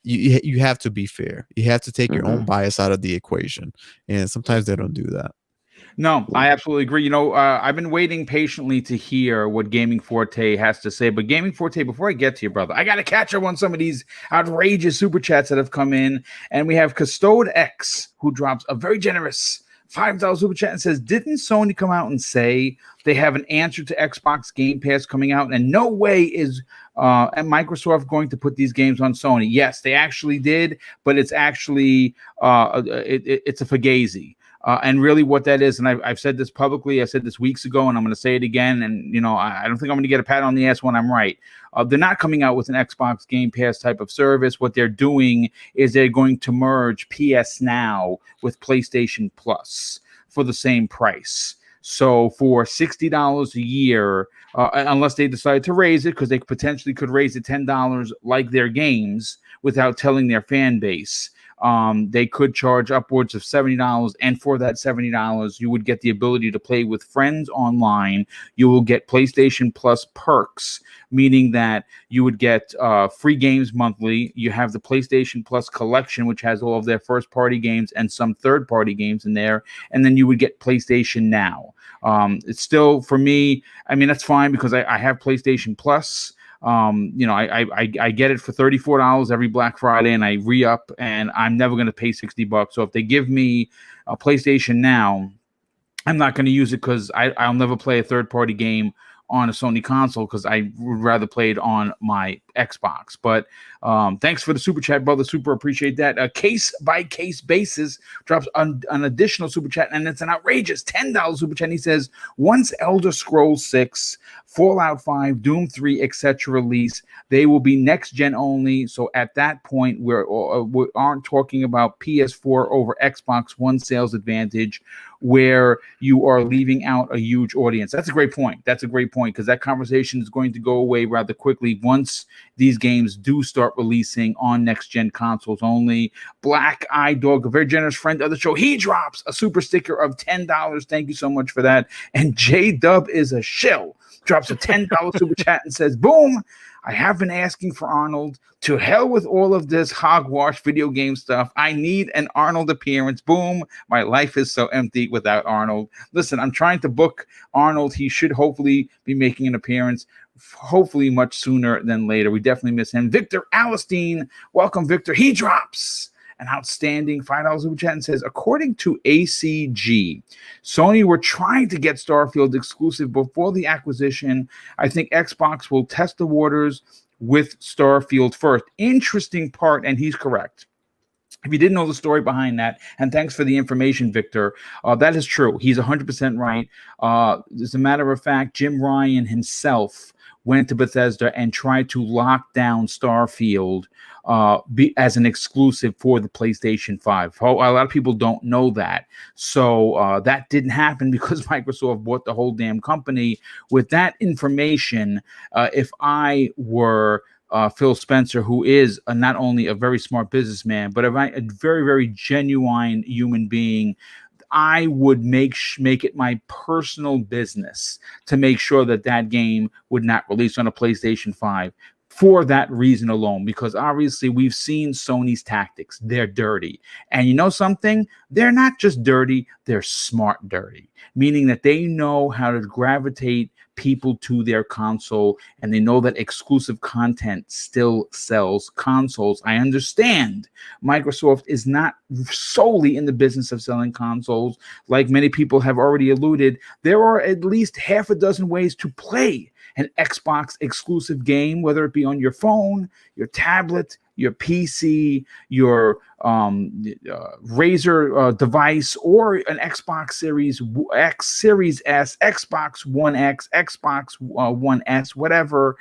You have to be fair. You have to take your own bias out of the equation, and sometimes they don't do that. No, I absolutely agree. You know, I've been waiting patiently to hear what Gaming Forte has to say. But Gaming Forte, before I get to you, brother, I got to catch up on some of these outrageous super chats that have come in. And we have Custode X, who drops a very generous $5 super chat and says, didn't Sony come out and say they have an answer to Xbox Game Pass coming out? And no way is Microsoft going to put these games on Sony. Yes, they actually did, but it's actually it's a fugazi. And really what that is, and I've said this publicly, I said this weeks ago, and I'm going to say it again, and, you know, I don't think I'm going to get a pat on the ass when I'm right. They're not coming out with an Xbox Game Pass type of service. What they're doing is they're going to merge PS Now with PlayStation Plus for the same price. So for $60 a year, unless they decide to raise it, because they potentially could raise it $10 like their games without telling their fan base. They could charge upwards of $70, and for that $70, you would get the ability to play with friends online. You will get PlayStation Plus perks, meaning that you would get free games monthly. You have the PlayStation Plus collection, which has all of their first-party games and some third-party games in there, and then you would get PlayStation Now. It's still, for me, I mean, that's fine because I have PlayStation Plus. You know, I get it for $34 every Black Friday, and I re-up, and I'm never going to pay $60. So if they give me a PlayStation Now, I'm not going to use it because I'll never play a third-party game on a Sony console because I would rather play it on my Xbox. But thanks for the super chat, brother. Super appreciate that. A case-by-case basis drops an additional super chat, and it's an outrageous $10 super chat. And he says, once Elder Scrolls 6, Fallout 5, Doom 3, etc. release, they will be next-gen only. So at that point, we aren't talking about PS4 over Xbox One sales advantage, where you are leaving out a huge audience. That's a great point. That's a great point, because that conversation is going to go away rather quickly once these games do start releasing on next-gen consoles only. Black Eye Dog, a very generous friend of the show, he drops a super sticker of $10. Thank you so much for that. And J-Dub is a shill, drops a $10 super chat and says, boom, I have been asking for Arnold. To hell with all of this hogwash video game stuff. I need an Arnold appearance. Boom. My life is so empty without Arnold. Listen, I'm trying to book Arnold. He should hopefully be making an appearance, hopefully much sooner than later. We definitely miss him. Victor Alistine. Welcome, Victor. He drops an outstanding $5 super chat and says, according to ACG, Sony were trying to get Starfield exclusive before the acquisition. I think Xbox will test the waters with Starfield first. Interesting part, and he's correct. If you didn't know the story behind that, and thanks for the information, Victor, that is true. He's 100% right. As a matter of fact, Jim Ryan himself went to Bethesda and tried to lock down Starfield as an exclusive for the PlayStation 5. A lot of people don't know that. So that didn't happen because Microsoft bought the whole damn company. With that information, if I were Phil Spencer, who is not only a very smart businessman, but a very, very genuine human being, I would make it my personal business to make sure that game would not release on a PlayStation 5. for that reason alone, because obviously we've seen Sony's tactics. They're dirty. And you know something? They're not just dirty, they're smart dirty, meaning that they know how to gravitate people to their console, and they know that exclusive content still sells consoles. I understand Microsoft is not solely in the business of selling consoles. Like many people have already alluded, there are at least half a dozen ways to play an Xbox exclusive game, whether it be on your phone, your tablet, your PC, your Razer device, or an Xbox Series X, Series S, Xbox One X, Xbox One S, whatever.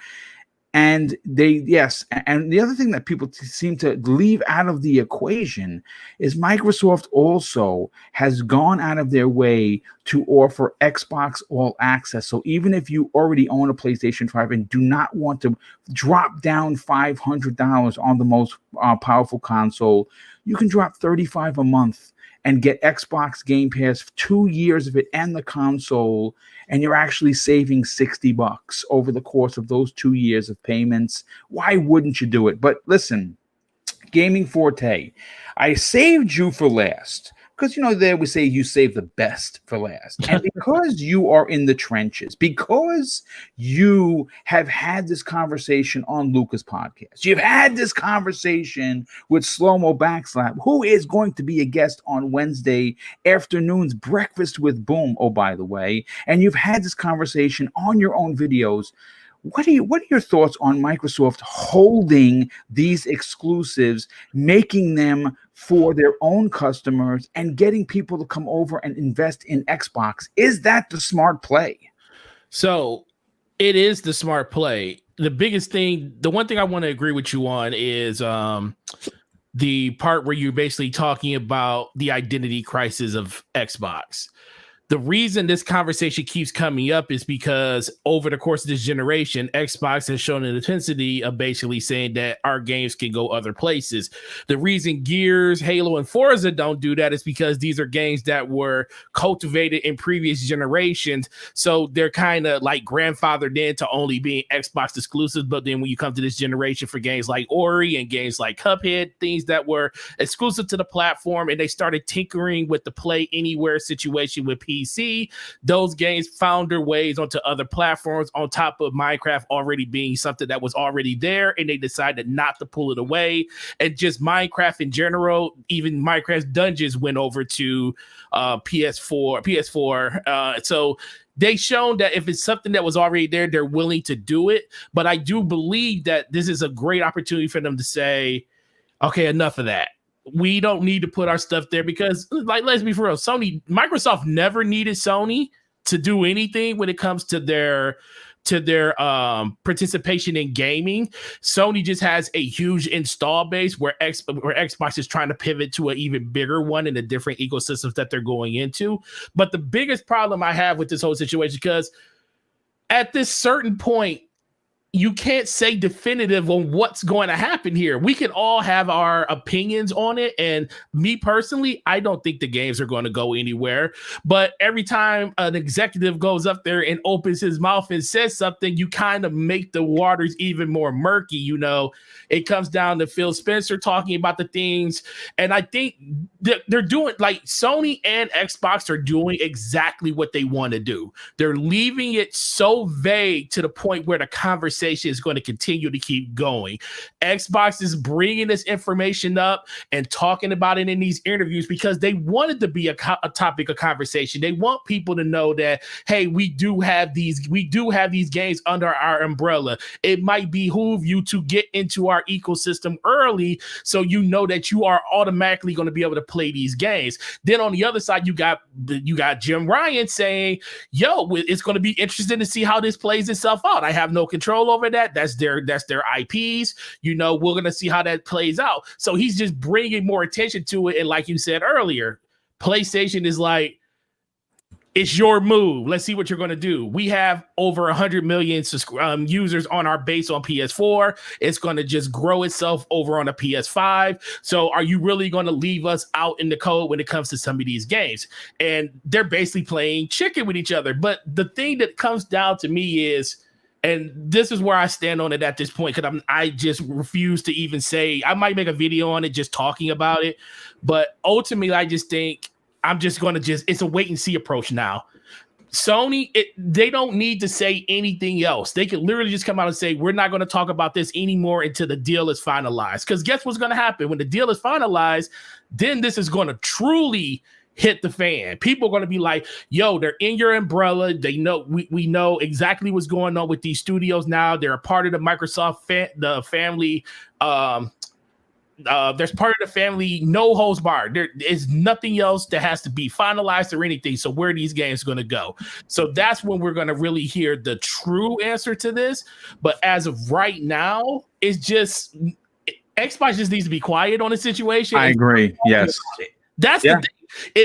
And and the other thing that people seem to leave out of the equation is Microsoft also has gone out of their way to offer Xbox All Access. So even if you already own a PlayStation 5 and do not want to drop down $500 on the most powerful console, you can drop $35 a month and get Xbox Game Pass, 2 years of it and the console, and you're actually saving $60 over the course of those 2 years of payments. Why wouldn't you do it? But listen, Gaming Forte, I saved you for last. Because, you know, they would say you save the best for last. And because you are in the trenches, because you have had this conversation on Luca's podcast, you've had this conversation with Slow-Mo Backslap, who is going to be a guest on Wednesday afternoon's Breakfast with Boom, oh, by the way, and you've had this conversation on your own videos. What are your thoughts on Microsoft holding these exclusives, making them for their own customers, and getting people to come over and invest in Xbox? Is that the smart play? So it is the smart play. The biggest thing, the one thing I want to agree with you on is the part where you're basically talking about the identity crisis of Xbox. The reason this conversation keeps coming up is because over the course of this generation, Xbox has shown an intensity of basically saying that our games can go other places. The reason Gears, Halo, and Forza don't do that is because these are games that were cultivated in previous generations. So they're kind of like grandfathered into only being Xbox exclusive. But then when you come to this generation for games like Ori and games like Cuphead, things that were exclusive to the platform, and they started tinkering with the Play Anywhere situation with PC, those games found their ways onto other platforms on top of Minecraft already being something that was already there, and they decided not to pull it away. And just Minecraft in general, even Minecraft's dungeons went over to PS4. So they've shown that if it's something that was already there, they're willing to do it. But I do believe that this is a great opportunity for them to say, okay, enough of that. We don't need to put our stuff there because, like, let's be for real, Microsoft never needed Sony to do anything when it comes to their participation in gaming. Sony just has a huge install base where Xbox is trying to pivot to an even bigger one in the different ecosystems that they're going into. But the biggest problem I have with this whole situation, because at this certain point, you can't say definitive on what's going to happen here. We can all have our opinions on it. And me personally, I don't think the games are going to go anywhere. But every time an executive goes up there and opens his mouth and says something, you kind of make the waters even more murky. You know, it comes down to Phil Spencer talking about the things. And I think they're doing, like, Sony and Xbox are doing exactly what they want to do. They're leaving it so vague to the point where the conversation is going to continue to keep going. Xbox is bringing this information up and talking about it in these interviews because they want it to be a topic of conversation. They want people to know that, hey, we do have these games under our umbrella. It might behoove you to get into our ecosystem early so you know that you are automatically going to be able to play these games. Then on the other side, you got Jim Ryan saying, yo, it's going to be interesting to see how this plays itself out. I have no control over that. That's their IPs. You know, we're going to see how that plays out. So he's just bringing more attention to it. And like you said earlier, PlayStation is like, it's your move. Let's see what you're going to do. We have over 100 million users on our base on PS4. It's going to just grow itself over on a PS5. So are you really going to leave us out in the cold when it comes to some of these games? And they're basically playing chicken with each other. But the thing that comes down to me is, And this is where I stand on it at this point, because I just refuse to even say. I might make a video on it just talking about it, but ultimately I just think I'm just going to it's a wait and see approach now. Sony, they don't need to say anything else. They could literally just come out and say, we're not going to talk about this anymore until the deal is finalized. Because guess what's going to happen? When the deal is finalized, then this is going to truly hit the fan. People are going to be like, yo, they're in your umbrella. They know, we know exactly what's going on with these studios now. They're a part of the Microsoft the family. There's part of the family, no holds barred. There is nothing else that has to be finalized or anything. So where are these games going to go? So that's when we're going to really hear the true answer to this. But as of right now, it's just Xbox just needs to be quiet on the situation. I agree. Yes. That's the thing.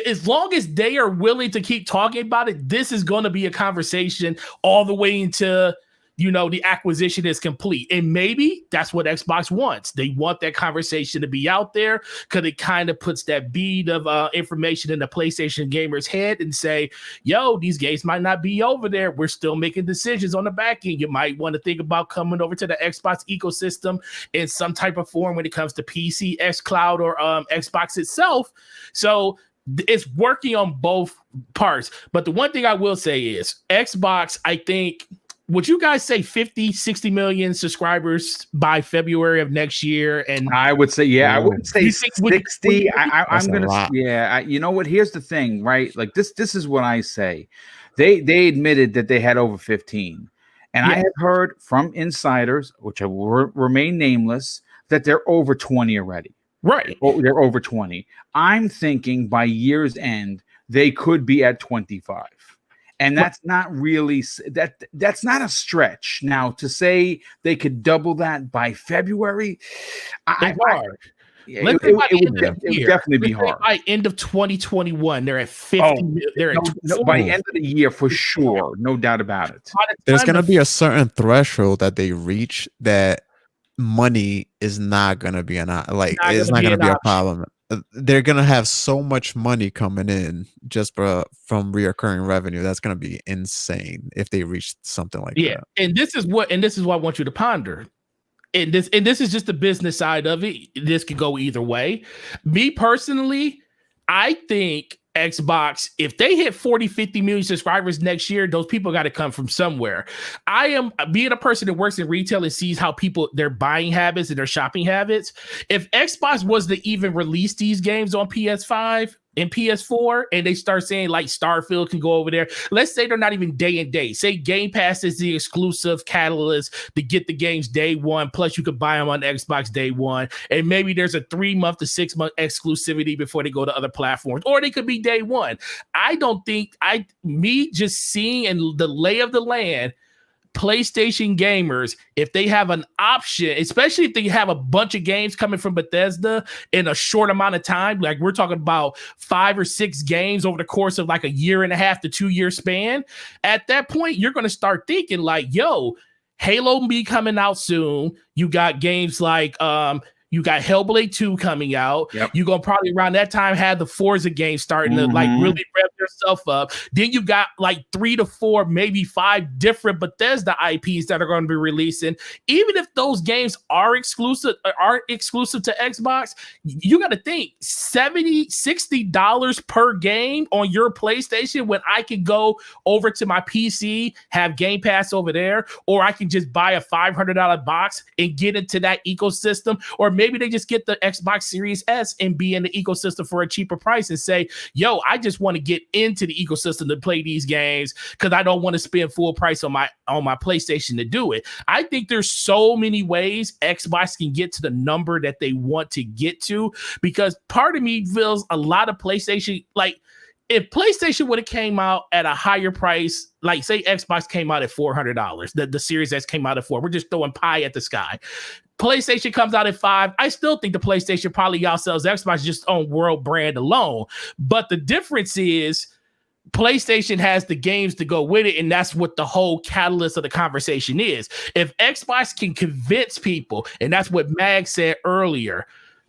As long as they are willing to keep talking about it, this is going to be a conversation all the way into, the acquisition is complete. And maybe that's what Xbox wants. They want that conversation to be out there because it kind of puts that bead of information in the PlayStation gamer's head and say, yo, these games might not be over there. We're still making decisions on the back end. You might want to think about coming over to the Xbox ecosystem in some type of form when it comes to PC, xCloud, or Xbox itself. So it's working on both parts. But the one thing I will say is Xbox, I think, would you guys say 50, 60 million subscribers by February of next year? And I would say, I wouldn't say 60. I'm going to, you know what? Here's the thing, right? Like this is what I say. They admitted that they had over 15. And I have heard from insiders, which will remain nameless, that they're over 20 already. Right. They're over 20. I'm thinking by year's end, they could be at 25. And that's not really that's not a stretch. Now to say they could double that by February, hard. It would definitely be hard. By end of 2021, they're at 50. They're at by the end of the year for sure, no doubt about it. There's gonna be a certain threshold that they reach that money is not gonna be it's not gonna be a problem. They're gonna have so much money coming in just from reoccurring revenue. That's gonna be insane if they reach something like that. And this is what I want you to ponder. And this is just the business side of it. This could go either way. Me personally, I think Xbox, if they hit 40, 50 million subscribers next year, those people got to come from somewhere. I am being a person that works in retail and sees how their buying habits and their shopping habits. If Xbox was to even release these games on PS5 and PS4, and they start saying like Starfield can go over there. Let's say they're not even day and day. Say Game Pass is the exclusive catalyst to get the games day one. Plus you could buy them on Xbox day one. And maybe there's a 3-month to 6-month exclusivity before they go to other platforms, or they could be day one. I don't think me just seeing and the lay of the land, PlayStation gamers, if they have an option, especially if they have a bunch of games coming from Bethesda in a short amount of time, like we're talking about 5 or 6 games over the course of like a 1.5 to 2 year span, at that point, you're going to start thinking like, yo, Halo be coming out soon. You got games like, you got Hellblade 2 coming out. Yep. You're going to probably around that time have the Forza game starting to like really rev yourself up. Then you got like 3 to 4, maybe 5 different Bethesda IPs that are going to be releasing. Even if those games aren't exclusive to Xbox, you got to think $70, $60 per game on your PlayStation when I can go over to my PC, have Game Pass over there, or I can just buy a $500 box and get into that ecosystem. Or maybe they just get the Xbox Series S and be in the ecosystem for a cheaper price and say, yo, I just want to get into the ecosystem to play these games because I don't want to spend full price on my PlayStation to do it. I think there's so many ways Xbox can get to the number that they want to get to, because part of me feels a lot of PlayStation, like if PlayStation would have came out at a higher price, like say Xbox came out at $400, the Series S came out at $400, we're just throwing pie at the sky. PlayStation comes out at $500. I still think the PlayStation probably outsells Xbox just on world brand alone. But the difference is PlayStation has the games to go with it, and that's what the whole catalyst of the conversation is. If Xbox can convince people, and that's what Mag said earlier,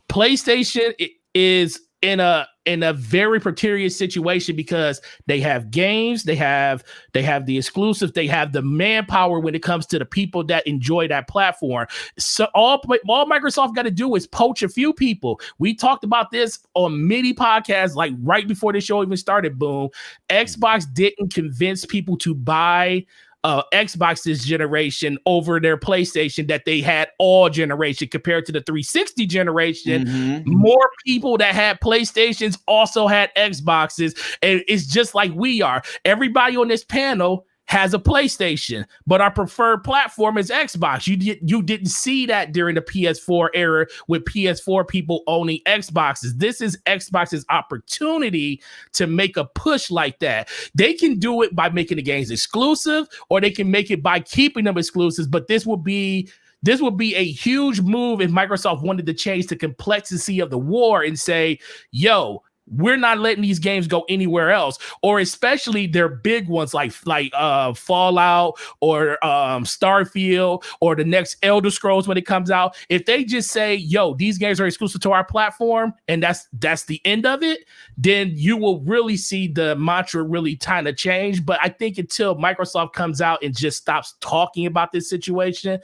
PlayStation is in a in a very precarious situation because they have games, they have the exclusives, they have the manpower when it comes to the people that enjoy that platform. So all Microsoft got to do is poach a few people. We talked about this on many podcasts, like right before the show even started. Boom, Xbox didn't convince people to buy Xbox this generation over their PlayStation that they had all generation compared to the 360 generation. More people that had PlayStations also had Xboxes, and it's just like we are. Everybody on this panel has a PlayStation, but our preferred platform is Xbox. You didn't see that during the PS4 era with PS4 people owning Xboxes. This is Xbox's opportunity to make a push like that. They can do it by making the games exclusive, or they can make it by keeping them exclusives, but this would be a huge move if Microsoft wanted to change the complexity of the war and say, yo, we're not letting these games go anywhere else, or especially their big ones like Fallout or Starfield or the next Elder Scrolls when it comes out. If they just say, yo, these games are exclusive to our platform, and that's the end of it, then you will really see the mantra really kind of change. But I think until Microsoft comes out and just stops talking about this situation,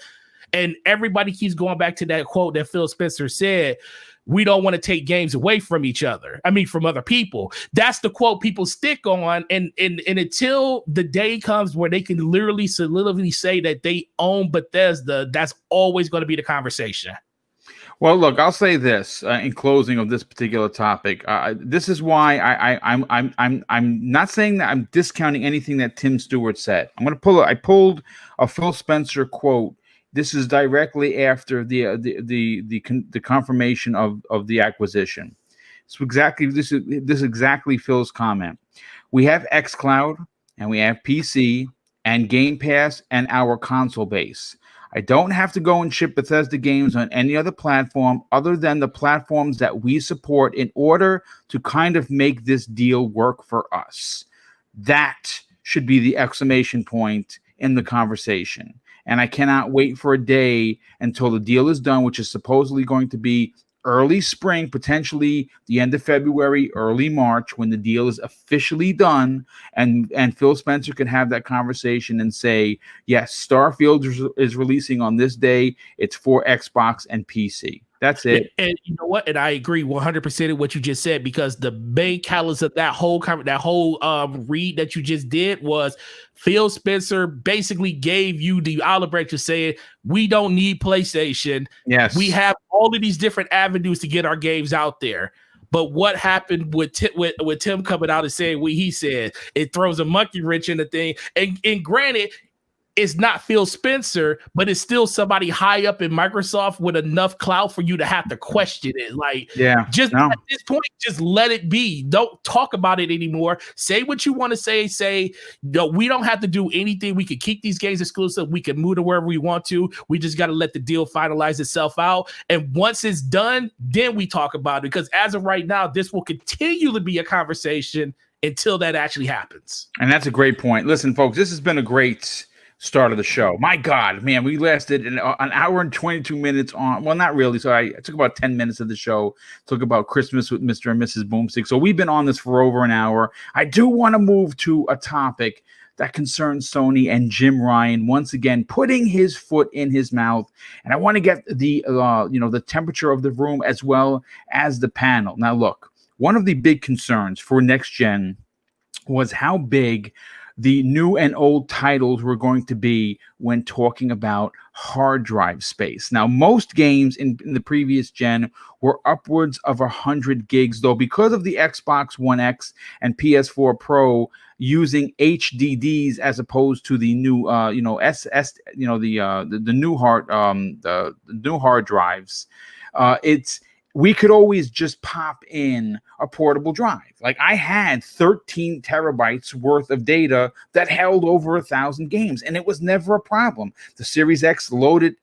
and everybody keeps going back to that quote that Phil Spencer said, we don't want to take games away from each other. I mean, from other people. That's the quote people stick on. And until the day comes where they can literally solidly say that they own Bethesda, that's always going to be the conversation. Well, look, I'll say this in closing of this particular topic. This is why I'm not saying that I'm discounting anything that Tim Stewart said. I pulled a Phil Spencer quote. This is directly after the confirmation of the acquisition. So this is exactly Phil's comment. We have xCloud and we have PC and Game Pass and our console base. I don't have to go and ship Bethesda games on any other platform other than the platforms that we support in order to kind of make this deal work for us. That should be the exclamation point in the conversation. And I cannot wait for a day until the deal is done, which is supposedly going to be early spring, potentially the end of February, early March, when the deal is officially done. And Phil Spencer can have that conversation and say, yes, Starfield is releasing on this day. It's for Xbox and PC. That's it. And you know what? And I agree 100% with what you just said, because the main catalyst of that whole read that you just did was Phil Spencer basically gave you the olive branch to say, we don't need PlayStation. Yes. We have all of these different avenues to get our games out there. But what happened with Tim coming out and saying what he said? It throws a monkey wrench in the thing. And granted, it's not Phil Spencer, but it's still somebody high up in Microsoft with enough clout for you to have to question it. Like, at this point, just let it be. Don't talk about it anymore. Say what you want to say. Say, no, we don't have to do anything. We can keep these games exclusive. We can move to wherever we want to. We just got to let the deal finalize itself out. And once it's done, then we talk about it. Because as of right now, this will continue to be a conversation until that actually happens. And that's a great point. Listen, folks, this has been a great start of the show. My God, man, we lasted an hour and 22 minutes on. Well, not really. So I took about 10 minutes of the show, talk about Christmas with Mr. and Mrs. Boomstick. So we've been on this for over an hour. I do want to move to a topic that concerns Sony and Jim Ryan once again putting his foot in his mouth. And I want to get the temperature of the room as well as the panel. Now, look, one of the big concerns for next gen was how big the new and old titles were going to be when talking about hard drive space. Now, most games in the previous gen were upwards of 100 gigs, though, because of the Xbox One X and PS4 Pro using HDDs as opposed to the new, the new hard drives. We could always just pop in a portable drive. Like, I had 13 terabytes worth of data that held over 1,000 games, and it was never a problem. The Series X loaded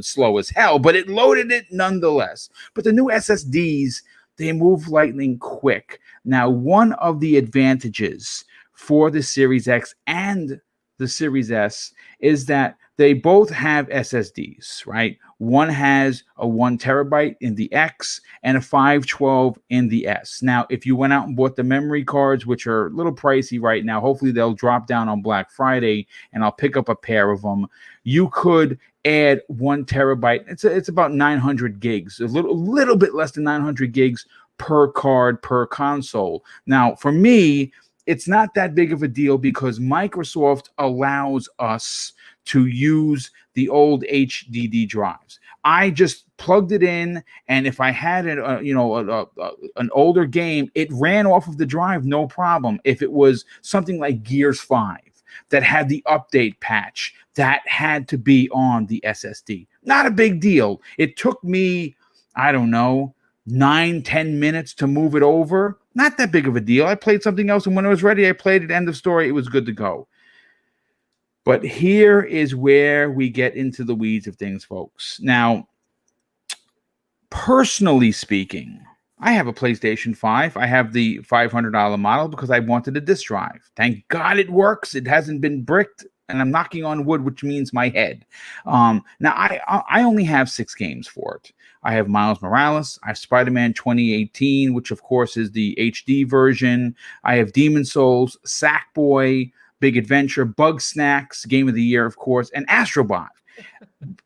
slow as hell, but it loaded it nonetheless. But the new SSDs, they move lightning quick. Now, one of the advantages for the Series X and the Series S is that they both have SSDs, right? One has a 1 terabyte in the X and a 512 in the S. Now, if you went out and bought the memory cards, which are a little pricey right now, hopefully they'll drop down on Black Friday and I'll pick up a pair of them. You could add 1 terabyte. It's about 900 gigs, a little bit less than 900 gigs per card per console. Now, for me, it's not that big of a deal because Microsoft allows us to use the old HDD drives. I just plugged it in, and if I had an older game, it ran off of the drive, no problem. If it was something like Gears 5 that had the update patch, that had to be on the SSD. Not a big deal. It took me, I don't know, 9-10 minutes to move it over. Not that big of a deal. I played something else, and when it was ready, I played it. End of story. It was good to go. But here is where we get into the weeds of things, folks. Now, personally speaking, I have a PlayStation 5. I have the $500 model because I wanted a disk drive. Thank God it works. It hasn't been bricked, and I'm knocking on wood, which means my head. Now, I only have 6 games for it. I have Miles Morales. I have Spider-Man 2018, which, of course, is the HD version. I have Demon's Souls, Sackboy, Big Adventure, Bug Snacks, Game of the Year, of course, and Astrobot.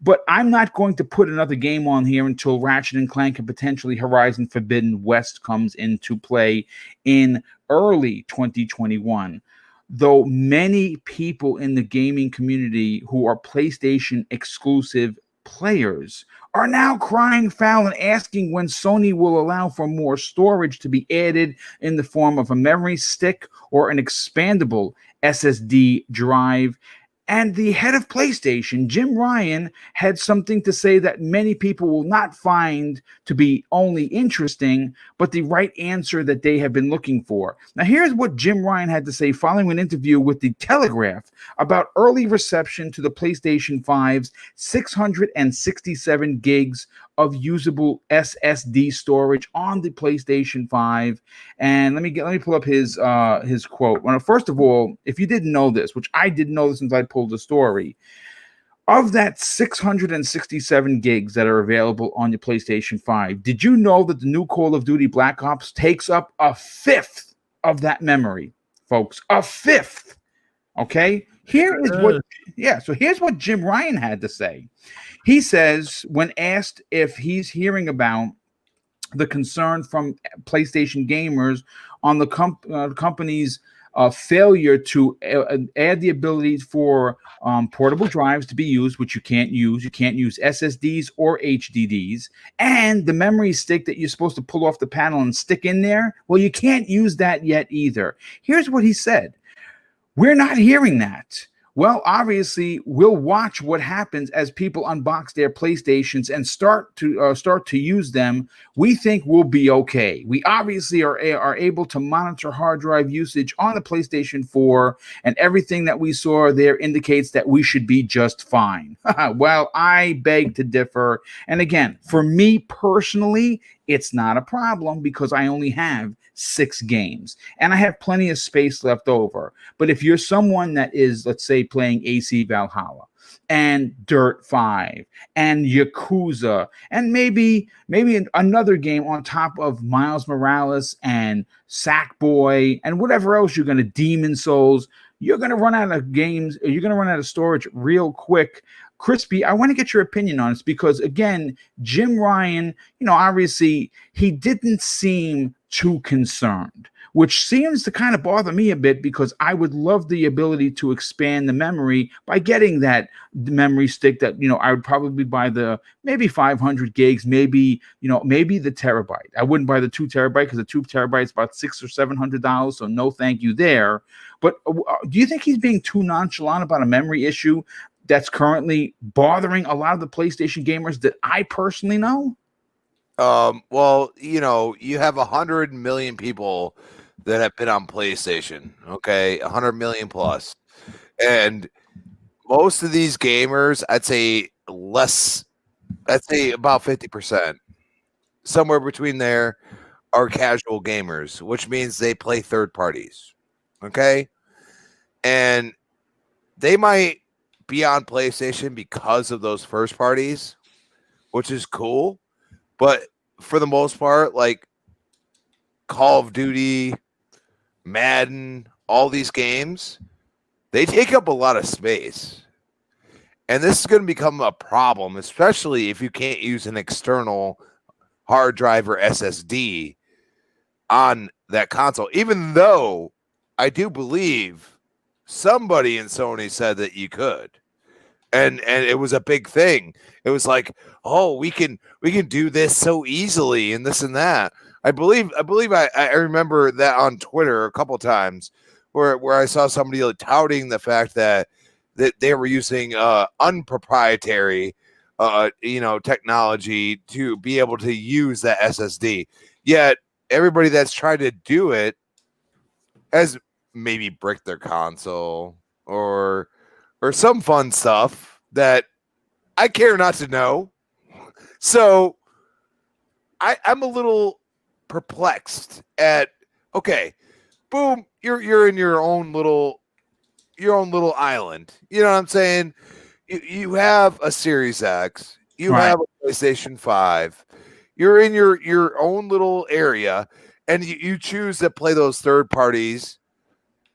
But I'm not going to put another game on here until Ratchet and Clank and potentially Horizon Forbidden West comes into play in early 2021. Though many people in the gaming community who are PlayStation exclusive players are now crying foul and asking when Sony will allow for more storage to be added in the form of a memory stick or an expandable SSD drive. And the head of PlayStation, Jim Ryan, had something to say that many people will not find to be only interesting, but the right answer that they have been looking for. Now, here's what Jim Ryan had to say following an interview with The Telegraph about early reception to the PlayStation 5's 667 gigs of usable SSD storage on the PlayStation 5. And let me pull up his quote. Well, first of all, if you didn't know this, which I didn't know this until I pulled the story, of that 667 gigs that are available on your PlayStation 5, did you know that the new Call of Duty Black Ops takes up a fifth of that memory, folks? A fifth. Okay? So here's what Jim Ryan had to say. He says, when asked if he's hearing about the concern from PlayStation gamers on the company's failure to add the ability for portable drives to be used, which you can't use. You can't use SSDs or HDDs. And the memory stick that you're supposed to pull off the panel and stick in there, well, you can't use that yet either. Here's what he said. We're not hearing that. Well, obviously, we'll watch what happens as people unbox their PlayStations and start to use them. We think we'll be okay. We obviously are able to monitor hard drive usage on the PlayStation 4, and everything that we saw there indicates that we should be just fine. Well, I beg to differ. And again, for me personally, it's not a problem because I only have 6 games and I have plenty of space left over. But if you're someone that is, let's say, playing AC Valhalla and Dirt 5 and Yakuza and maybe another game on top of Miles Morales and Sackboy and whatever else you're going to, Demon Souls, you're going to run out of games. You're going to run out of storage real quick. Crispy, I want to get your opinion on this because, again, Jim Ryan, obviously he didn't seem too concerned, which seems to kind of bother me a bit because I would love the ability to expand the memory by getting that memory stick that, I would probably buy the maybe 500 gigs, maybe the terabyte. I wouldn't buy the 2 terabyte because the 2 terabyte is about $600 or $700. So no, thank you there. But do you think he's being too nonchalant about a memory issue that's currently bothering a lot of the PlayStation gamers that I personally know? Well, you have 100 million people that have been on PlayStation, okay? 100 million plus. And most of these gamers, I'd say about 50%, somewhere between there, are casual gamers, which means they play third parties, okay? And they might be on PlayStation because of those first parties, which is cool. But for the most part, like Call of Duty, Madden, all these games, they take up a lot of space. And this is going to become a problem, especially if you can't use an external hard drive or SSD on that console, even though I do believe somebody in Sony said that you could. And it was a big thing. It was like, oh, we can do this so easily and this and that. I believe I remember that on Twitter a couple times where I saw somebody like touting the fact that they were using unproprietary technology to be able to use that SSD. Yet everybody that's tried to do it has maybe bricked their console or some fun stuff that I care not to know. So I'm a little perplexed at, okay, boom, you're in your own little island. You know what I'm saying? You have a Series X, you have a PlayStation 5, you're in your own little area, and you choose to play those third parties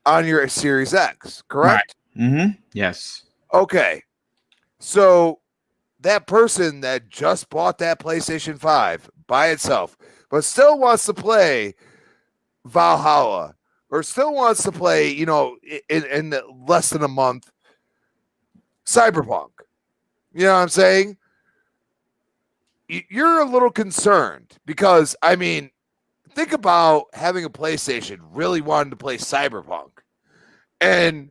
on your Series X, correct? Right. Mm-hmm. Yes. Okay. So that person that just bought that PlayStation 5 by itself, but still wants to play Valhalla, or still wants to play, in less than a month, Cyberpunk. You know what I'm saying? You're a little concerned because, I mean, think about having a PlayStation, really wanting to play Cyberpunk. And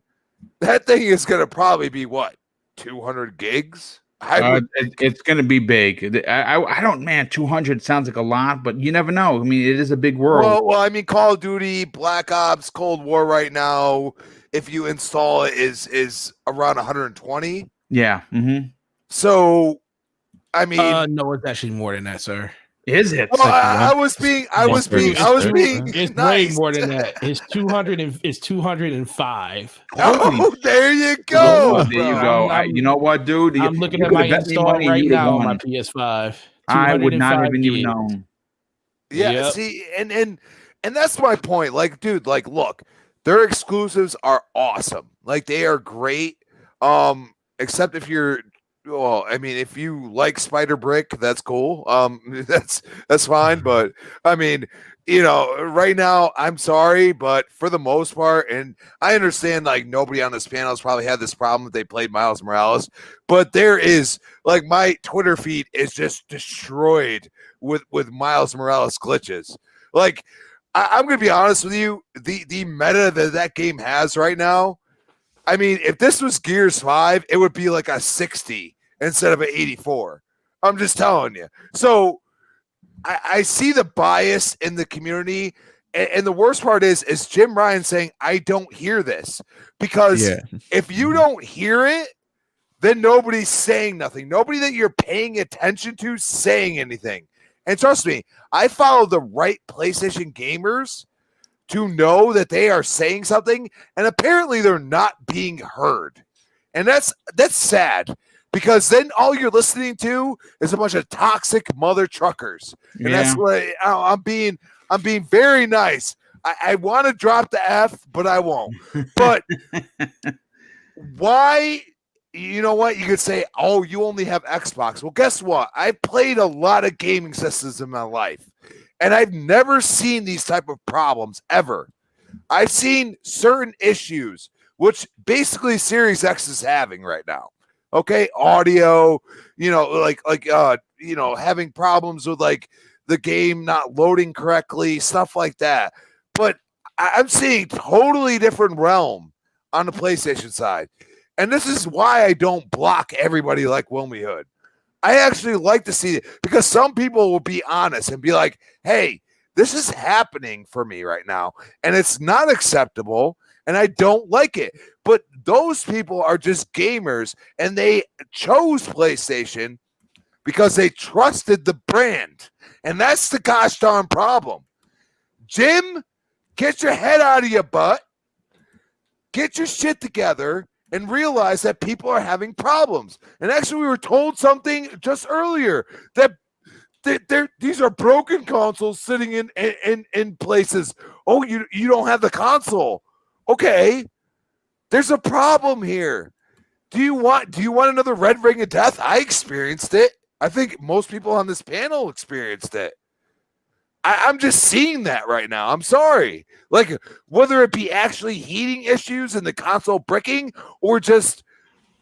that thing is going to probably be, what, 200 gigs? It's going to be big. I don't, man, 200 sounds like a lot, but you never know. I mean, it is a big world. Well, I mean, Call of Duty, Black Ops, Cold War right now, if you install it, is around 120. Yeah. Mm-hmm. So, I mean, no, it's actually more than that, sir. Is it? Well, I was being It's nice. way more than that. It's 200 and it's 205. Oh, there you go. There you go. You know what, dude? I'm looking at my install right now on my PS5. I would not have even known. Yeah, Yep. see, and that's my point. Like, dude, like, look, their exclusives are awesome. Like, they are great. Except if you're, well, I mean, if you like Spider Brick, that's cool. That's fine. But I mean, right now, I'm sorry, but for the most part, and I understand, like, nobody on this panel has probably had this problem if they played Miles Morales, but there is, like, my Twitter feed is just destroyed with Miles Morales glitches. Like, I'm gonna be honest with you, the meta that game has right now. I mean, if this was Gears 5, it would be like a 60 instead of an 84. I'm just telling you. So I see the bias in the community. And the worst part is Jim Ryan saying, I don't hear this. Because if you don't hear it, then nobody's saying nothing. Nobody that you're paying attention to saying anything. And trust me, I follow the right PlayStation gamers to know that they are saying something, and apparently they're not being heard. And that's sad, because then all you're listening to is a bunch of toxic mother truckers. And that's what I'm being very nice. I want to drop the F, but I won't. But why? You know what? You could say, oh, you only have Xbox. Well, guess what? I played a lot of gaming systems in my life. And I've never seen these type of problems ever. I've seen certain issues, which basically Series X is having right now. Okay, audio, having problems with like the game not loading correctly, stuff like that. But I'm seeing totally different realm on the PlayStation side. And this is why I don't block everybody like Wilmy Hood. I actually like to see it, because some people will be honest and be like, hey, this is happening for me right now, and it's not acceptable, and I don't like it. But those people are just gamers, and they chose PlayStation because they trusted the brand, and that's the gosh darn problem. Jim, get your head out of your butt, get your shit together, and realize that people are having problems. And actually, we were told something just earlier that these are broken consoles sitting in places. Oh, you don't have the console. Okay, there's a problem here. Do you want another Red Ring of Death? I experienced it. I think most people on this panel experienced it. I'm just seeing that right now. I'm sorry. Like, whether it be actually heating issues in the console bricking or just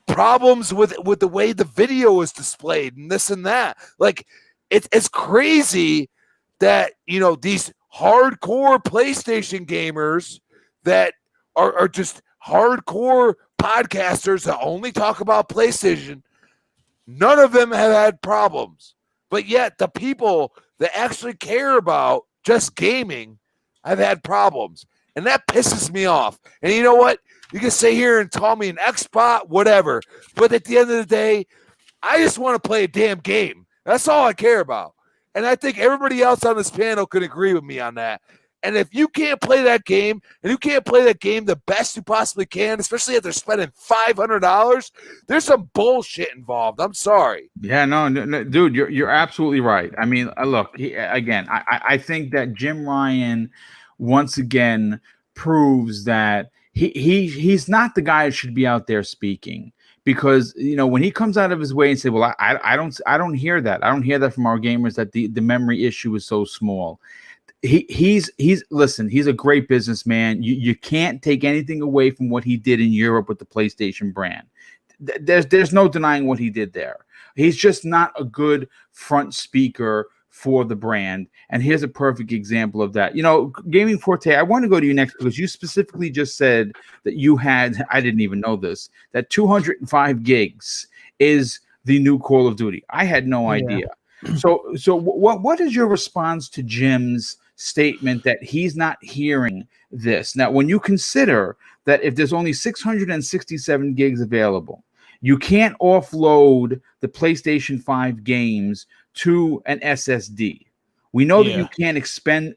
problems with the way the video is displayed and this and that. Like, it's crazy that, these hardcore PlayStation gamers that are just hardcore podcasters that only talk about PlayStation, none of them have had problems. But yet the people that actually care about just gaming have had problems. And that pisses me off. And you know what? You can sit here and call me an Xbot, whatever. But at the end of the day, I just want to play a damn game. That's all I care about. And I think everybody else on this panel could agree with me on that. And if you can't play that game, and you can't play that game the best you possibly can, especially if they're spending $500, there's some bullshit involved. I'm sorry. Yeah, no, dude, you're absolutely right. I mean, look, I think that Jim Ryan once again proves that he's not the guy that should be out there speaking. Because when he comes out of his way and say, "Well, I don't hear that. I don't hear that from our gamers that the memory issue is so small." He's a great businessman. You can't take anything away from what he did in Europe with the PlayStation brand. There's no denying what he did there. He's just not a good front speaker for the brand. And here's a perfect example of that. Gaming Forte, I want to go to you next because you specifically just said that you had, I didn't even know this, that 205 gigs is the new Call of Duty. I had no idea. So what is your response to Jim's statement that he's not hearing this? Now, when you consider that if there's only 667 gigs available, you can't offload the PlayStation 5 games to an SSD. We know that you can't expand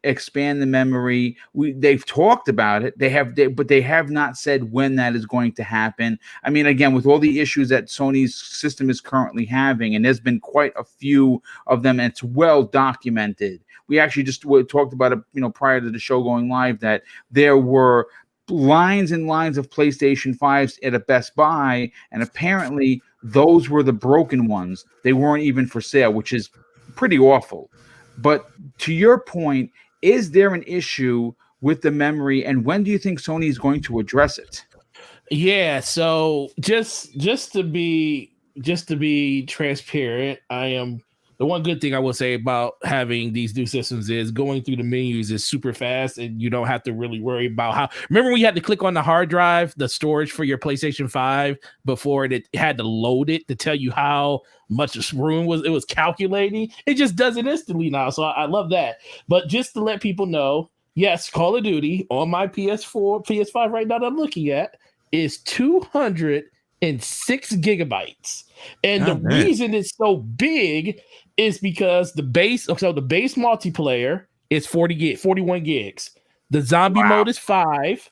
the memory. They've talked about it. But they have not said when that is going to happen. I mean, again, with all the issues that Sony's system is currently having, and there's been quite a few of them, and it's well documented. We actually just talked about it, prior to the show going live, that there were lines and lines of PlayStation 5s at a Best Buy, and apparently those were the broken ones. They weren't even for sale, which is pretty awful. But to your point, is there an issue with the memory, and when do you think Sony is going to address it? Yeah, so just to be transparent, the one good thing I will say about having these new systems is going through the menus is super fast, and you don't have to really worry about how. Remember when you had to click on the hard drive, the storage for your PlayStation 5 before it had to load it to tell you how much room it was calculating? It just does it instantly now, so I love that. But just to let people know, yes, Call of Duty on my PS4, PS5 right now that I'm looking at is 206 gigabytes. And the reason it's so big is because the base multiplayer is 41 gigs. The zombie mode is 5.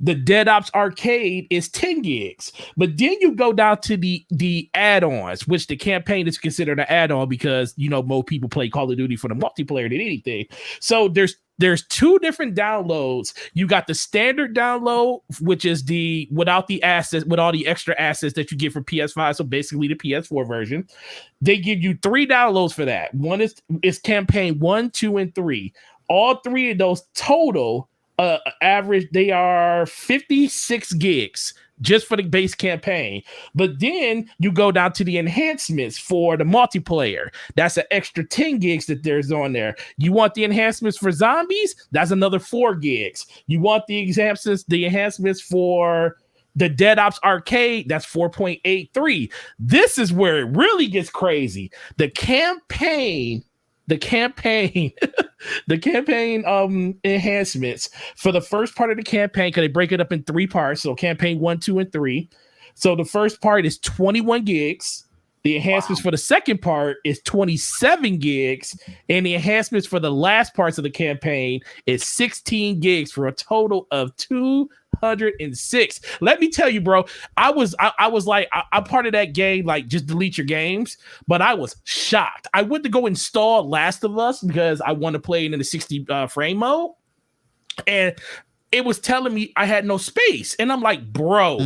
The Dead Ops Arcade is 10 gigs. But then you go down to the add-ons, which the campaign is considered an add-on because, more people play Call of Duty for the multiplayer than anything. So there's two different downloads. You got the standard download, which is without the assets, with all the extra assets that you get for PS5. So basically the PS4 version. They give you 3 downloads for that. One is campaign 1, 2, and 3. All 3 of those total average, they are 56 gigs just for the base campaign. But then you go down to the enhancements for the multiplayer. That's an extra 10 gigs that there's on there. You want the enhancements for zombies? That's another 4 gigs. You want the enhancements for the Dead Ops Arcade? That's 4.83. This is where it really gets crazy. The campaign enhancements for the first part of the campaign, because they break it up in 3 parts. So campaign 1, 2, and 3. So the first part is 21 gigs. The enhancements for the second part is 27 gigs. And the enhancements for the last parts of the campaign is 16 gigs for a total of 2 106. Let me tell you, bro, I was like, I'm part of that game, like just delete your games, but I was shocked. I went to go install Last of Us because I want to play it in the 60 frame mode, and it was telling me I had no space, and I'm like, bro,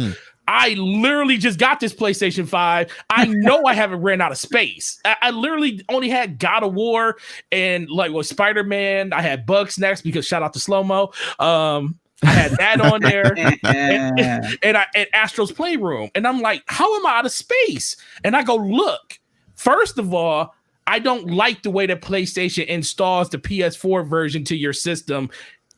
I literally just got this PlayStation 5. I know I haven't ran out of space. I literally only had God of War and like Spider-Man. I had Bug Snacks because shout out to Slow Mo. I had that on there and Astro's Playroom. And I'm like, how am I out of space? And I go, look, first of all, I don't like the way that PlayStation installs the PS4 version to your system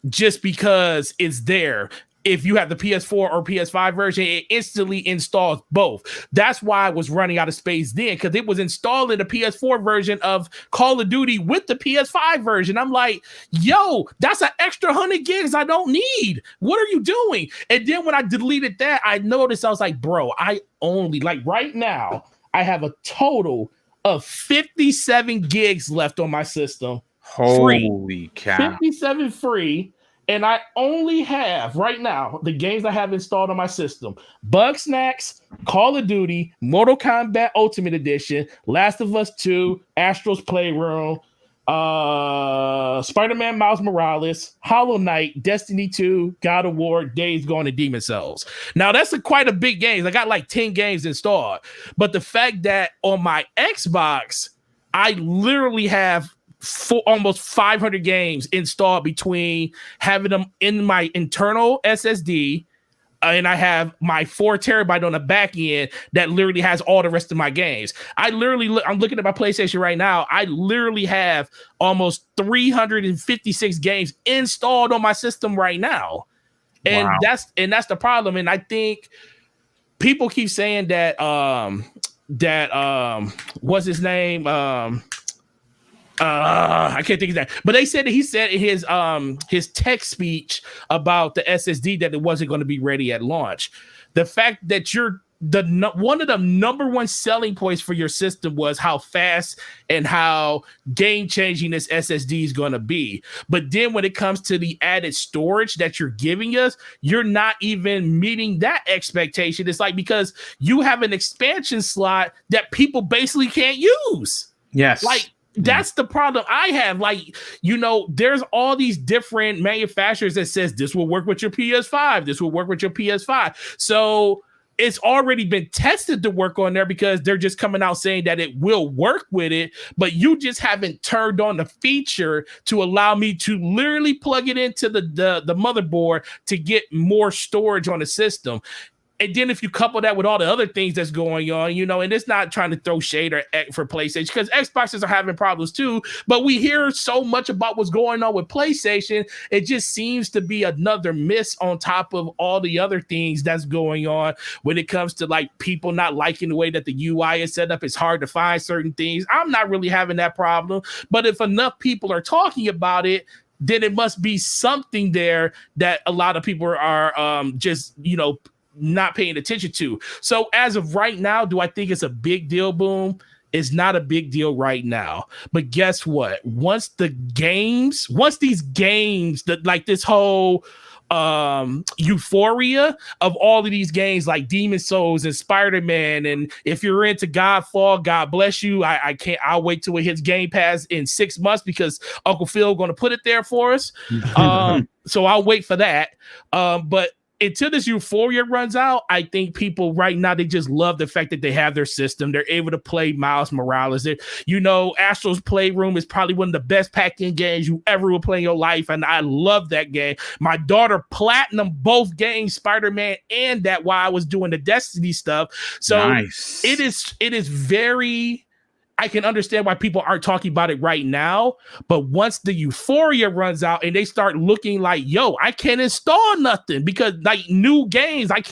just because it's there. If you have the PS4 or PS5 version, it instantly installs both. That's why I was running out of space then, because it was installing the PS4 version of Call of Duty with the PS5 version. I'm like, yo, that's an extra 100 gigs I don't need. What are you doing? And then when I deleted that, I noticed, I was like, bro, I only, like right now, I have a total of 57 gigs left on my system. Holy cow. 57 free. And I only have right now the games I have installed on my system: Bug Snacks, Call of Duty, Mortal Kombat Ultimate Edition, Last of Us 2, Astro's Playroom, Spider-Man Miles Morales, Hollow Knight, Destiny 2, God of War, Days Gone, and Demon Souls. Now that's quite a big game. I got like 10 games installed. But the fact that on my Xbox, I literally have almost 500 games installed between having them in my internal SSD, and I have my 4 terabyte on the back end that literally has all the rest of my games. I'm looking at my PlayStation right now. I literally have almost 356 games installed on my system right now. And Wow. that's the problem. And I think people keep saying that what's his name? I can't think of that, but they said that he said in his tech speech about the SSD that it wasn't going to be ready at launch. The fact that one of the number one selling points for your system was how fast and how game changing this SSD is going to be. But then when it comes to the added storage that you're giving us, you're not even meeting that expectation. It's like, because you have an expansion slot that people basically can't use. Yes. Like, that's the problem I have. Like, there's all these different manufacturers that says this will work with your PS5. This will work with your PS5. So it's already been tested to work on there because they're just coming out saying that it will work with it, but you just haven't turned on the feature to allow me to literally plug it into the motherboard to get more storage on the system. And then if you couple that with all the other things that's going on, and it's not trying to throw shade for PlayStation, because Xboxes are having problems too, but we hear so much about what's going on with PlayStation. It just seems to be another miss on top of all the other things that's going on when it comes to like people not liking the way that the UI is set up. It's hard to find certain things. I'm not really having that problem, but if enough people are talking about it, then it must be something there that a lot of people are just, not paying attention to. So as of right now, do I think it's a big deal? Boom. It's not a big deal right now. But guess what? Once these games, like this whole euphoria of all of these games like Demon Souls and Spider-Man, and if you're into Godfall, God bless you. I'll wait till it hits Game Pass in 6 months because Uncle Phil going to put it there for us. So I'll wait for that. But until this euphoria runs out, I think people right now, they just love the fact that they have their system. They're able to play Miles Morales. Astro's Playroom is probably one of the best packed-in games you ever will play in your life, and I love that game. My daughter platinum both games, Spider-Man and that, while I was doing the Destiny stuff. So nice. It is very... I can understand why people aren't talking about it right now, but once the euphoria runs out and they start looking like, yo, I can't install nothing because like new games, I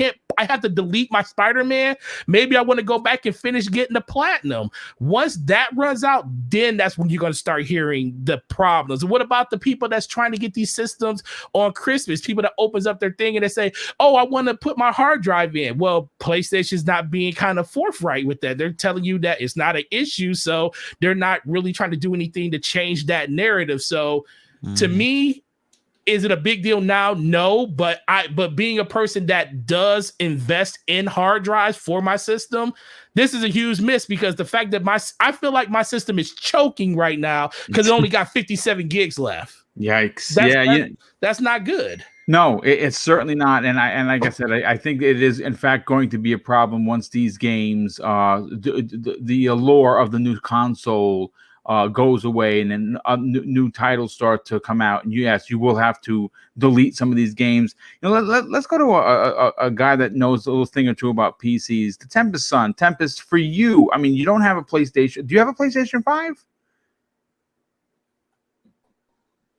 have to delete my Spider-Man. Maybe I want to go back and finish getting the platinum. Once that runs out, then that's when you're going to start hearing the problems. What about the people that's trying to get these systems on Christmas? People that opens up their thing and they say, oh, I want to put my hard drive in. Well, PlayStation's not being kind of forthright with that. They're telling you that it's not an issue. So they're not really trying to do anything to change that narrative. So to me, Is it a big deal now? No, but being a person that does invest in hard drives for my system, this is a huge miss, because the fact that I feel like my system is choking right now because it only got 57 gigs left. Yikes! That's not good. No, it's certainly not. And like I said, I think it is in fact going to be a problem once these games, the allure of the new console goes away, and then new titles start to come out. And yes, you will have to delete some of these games. Let's go to a guy that knows a little thing or two about PCs. The Tempest son. Tempest, for you, I mean, you don't have a PlayStation. Do you have a PlayStation 5?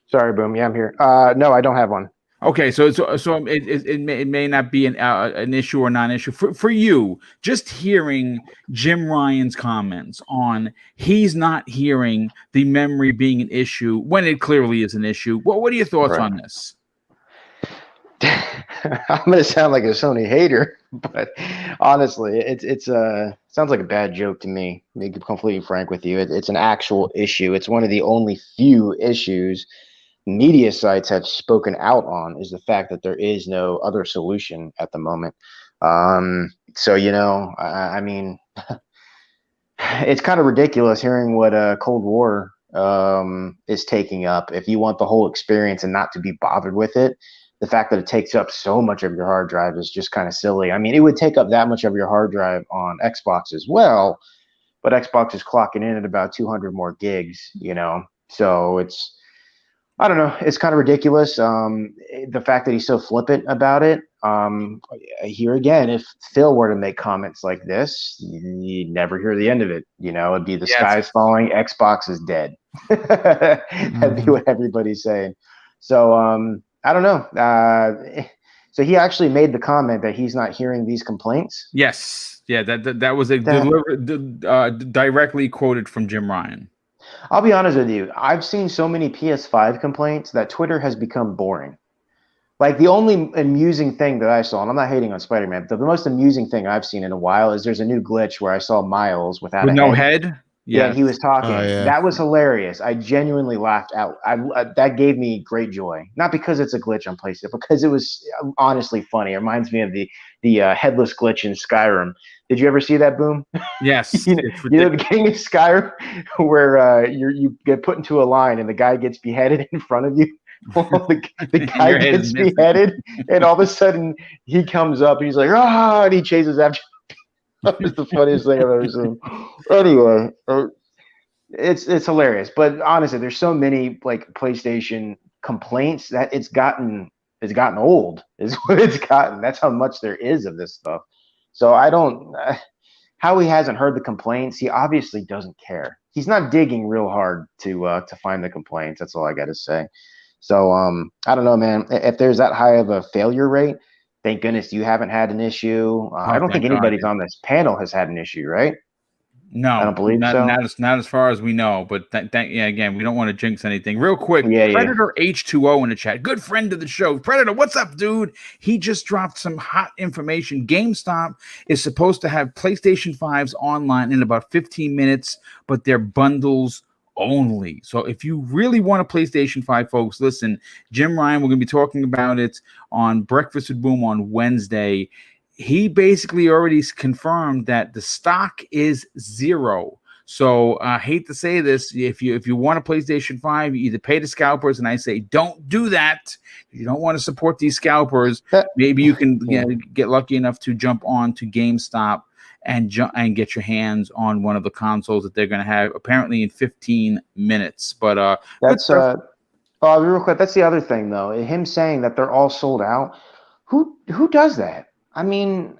Sorry, Boom. Yeah, I'm here. No, I don't have one. Okay, so it may not be an issue or non-issue for you. Just hearing Jim Ryan's comments on he's not hearing the memory being an issue when it clearly is an issue. What are your thoughts on this? I'm going to sound like a Sony hater, but honestly, it's sounds like a bad joke to me. To be completely frank with you, it's an actual issue. It's one of the only few issues media sites have spoken out on, is the fact that there is no other solution at the moment. So, I mean, it's kind of ridiculous hearing what Cold War is taking up. If you want the whole experience and not to be bothered with it, the fact that it takes up so much of your hard drive is just kind of silly. I mean, it would take up that much of your hard drive on Xbox as well, but Xbox is clocking in at about 200 more gigs, so it's, I don't know. It's kind of ridiculous. The fact that he's so flippant about it. Here again, if Phil were to make comments like this, you'd never hear the end of it. It'd be the sky's falling. Xbox is dead. That'd be what everybody's saying. So I don't know. So he actually made the comment that he's not hearing these complaints. Yes. Yeah. That was directly quoted from Jim Ryan. I'll be honest with you. I've seen so many PS5 complaints that Twitter has become boring. Like, the only amusing thing that I saw, and I'm not hating on Spider-Man, but the most amusing thing I've seen in a while is there's a new glitch where I saw Miles with no head. Yeah, and he was talking. Oh, yeah. That was hilarious. I genuinely laughed out. That gave me great joy. Not because it's a glitch on PlayStation, because it was honestly funny. It reminds me of the headless glitch in Skyrim. Did you ever see that, Boom? Yes. The beginning of Skyrim where you get put into a line and the guy gets beheaded in front of you. Well, the guy gets beheaded, and all of a sudden he comes up and he's like, and he chases after. That was the funniest thing I've ever seen. Anyway, it's hilarious. But honestly, there's so many like PlayStation complaints that it's gotten old. Is what it's gotten. That's how much there is of this stuff. So I don't. How he hasn't heard the complaints? He obviously doesn't care. He's not digging real hard to find the complaints. That's all I got to say. So I don't know, man. If there's that high of a failure rate, thank goodness you haven't had an issue. I don't think anybody's on this panel has had an issue, right? No, I don't believe so. Not as far as we know. But again, we don't want to jinx anything. Real quick, Yeah. Predator H2O in the chat. Good friend of the show. Predator, what's up, dude? He just dropped some hot information. GameStop is supposed to have PlayStation 5s online in about 15 minutes, but they're bundles only. So if you really want a PlayStation 5, folks, listen, Jim Ryan, we're going to be talking about it on Breakfast with Boom on Wednesday. He basically already confirmed that the stock is zero. So I hate to say this, if you want a PlayStation 5, you either pay the scalpers, and I say don't do that. If you don't want to support these scalpers, maybe you can get lucky enough to jump on to GameStop and get your hands on one of the consoles that they're going to have apparently in 15 minutes. But that's real quick. That's the other thing, though. Him saying that they're all sold out. Who does that? I mean,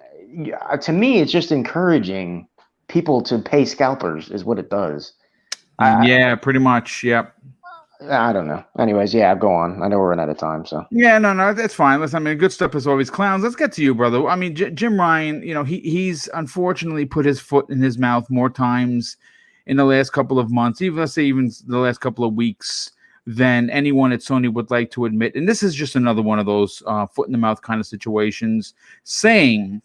to me, it's just encouraging people to pay scalpers is what it does. Pretty much. Yep. I don't know. Anyways, yeah, go on. I know we're running out of time, so. Yeah, no, that's fine. Listen, I mean, good stuff as always. Clowns, let's get to you, brother. I mean, Jim Ryan, he's unfortunately put his foot in his mouth more times in the last couple of months, even the last couple of weeks, than anyone at Sony would like to admit. And this is just another one of those foot in the mouth kind of situations, saying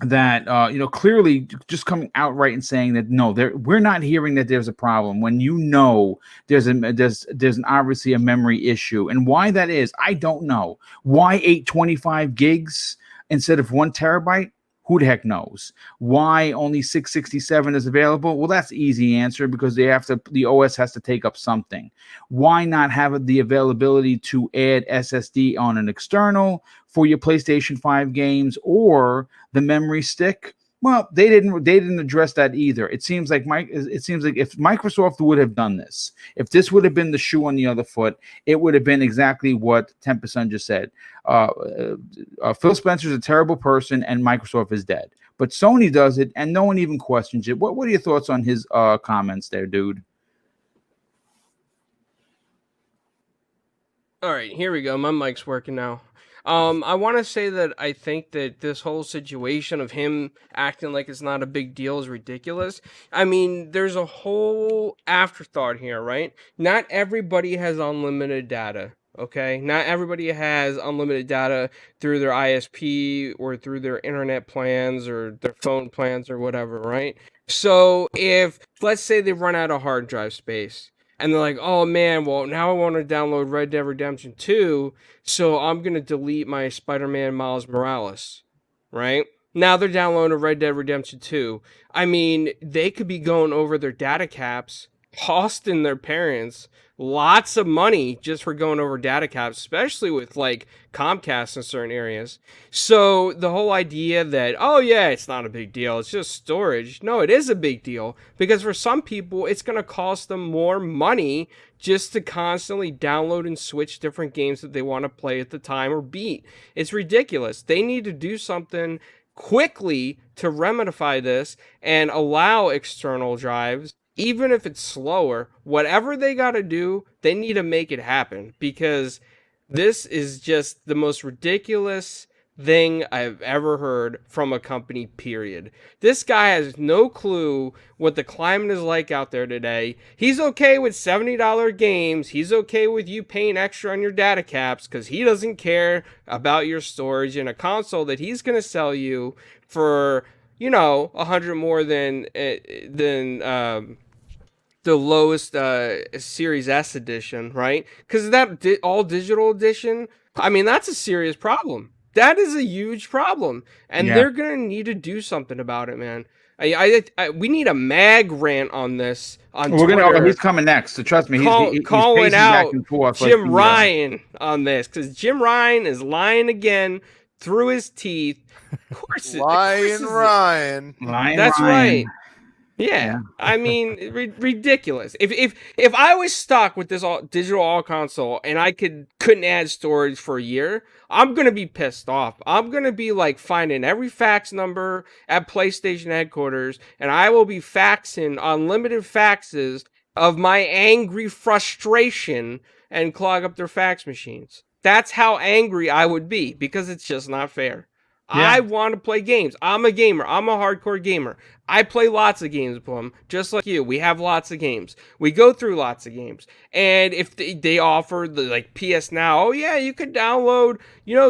that clearly just coming outright and saying that no, we're not hearing that there's a problem when there's an obviously a memory issue, and why that is, I don't know. Why 825 gigs instead of 1 terabyte? Who the heck knows? Why only 667 is available? Well, that's the easy answer, because the OS has to take up something. Why not have the availability to add SSD on an external for your PlayStation 5 games or the memory stick? Well, they didn't address that either. It seems like if Microsoft would have done this, if this would have been the shoe on the other foot, it would have been exactly what Tempest just said. Phil Spencer's a terrible person, and Microsoft is dead. But Sony does it, and no one even questions it. What are your thoughts on his comments there, dude? All right, here we go. My mic's working now. I want to say that I think that this whole situation of him acting like it's not a big deal is ridiculous. I mean, there's a whole afterthought here, right? Not everybody has unlimited data, okay? Not everybody has unlimited data through their ISP or through their internet plans or their phone plans or whatever, right? So if, let's say they run out of hard drive space, and they're like, oh man, well, now I want to download Red Dead Redemption 2, so I'm going to delete my Spider-Man Miles Morales, right? Now they're downloading Red Dead Redemption 2. I mean, they could be going over their data caps, costing their parents lots of money just for going over data caps, especially with like Comcast in certain areas. So the whole idea that, oh yeah, it's not a big deal, it's just storage. No, it is a big deal, because for some people it's going to cost them more money just to constantly download and switch different games that they want to play at the time or beat. It's ridiculous. They need to do something quickly to remedify this and allow external drives. Even if it's slower, whatever they got to do, they need to make it happen, because this is just the most ridiculous thing I've ever heard from a company, period. This guy has no clue what the climate is like out there today. He's okay with $70 games. He's okay with you paying extra on your data caps, because he doesn't care about your storage in a console that he's going to sell you for, 100 more than the lowest Series S edition, right? Because that all digital edition, I mean, that's a serious problem. That is a huge problem, and they're gonna need to do something about it, man. We need a mag rant on this on Twitter. He's coming next, so trust me. He's calling out back and forth Jim Ryan on this, because Jim Ryan is lying again through his teeth. Of course, Ryan. That's right. Yeah, I mean, ridiculous. If I was stuck with this digital all console and I couldn't add storage for a year, I'm gonna be pissed off. I'm gonna be like finding every fax number at PlayStation headquarters, and I will be faxing unlimited faxes of my angry frustration and clog up their fax machines. That's how angry I would be, because it's just not fair. Yeah. I want to play games. I'm a gamer. I'm a hardcore gamer. I play lots of games, Plum, just like you. We have lots of games. We go through lots of games. And if they offer the like PS Now, oh yeah, you could download,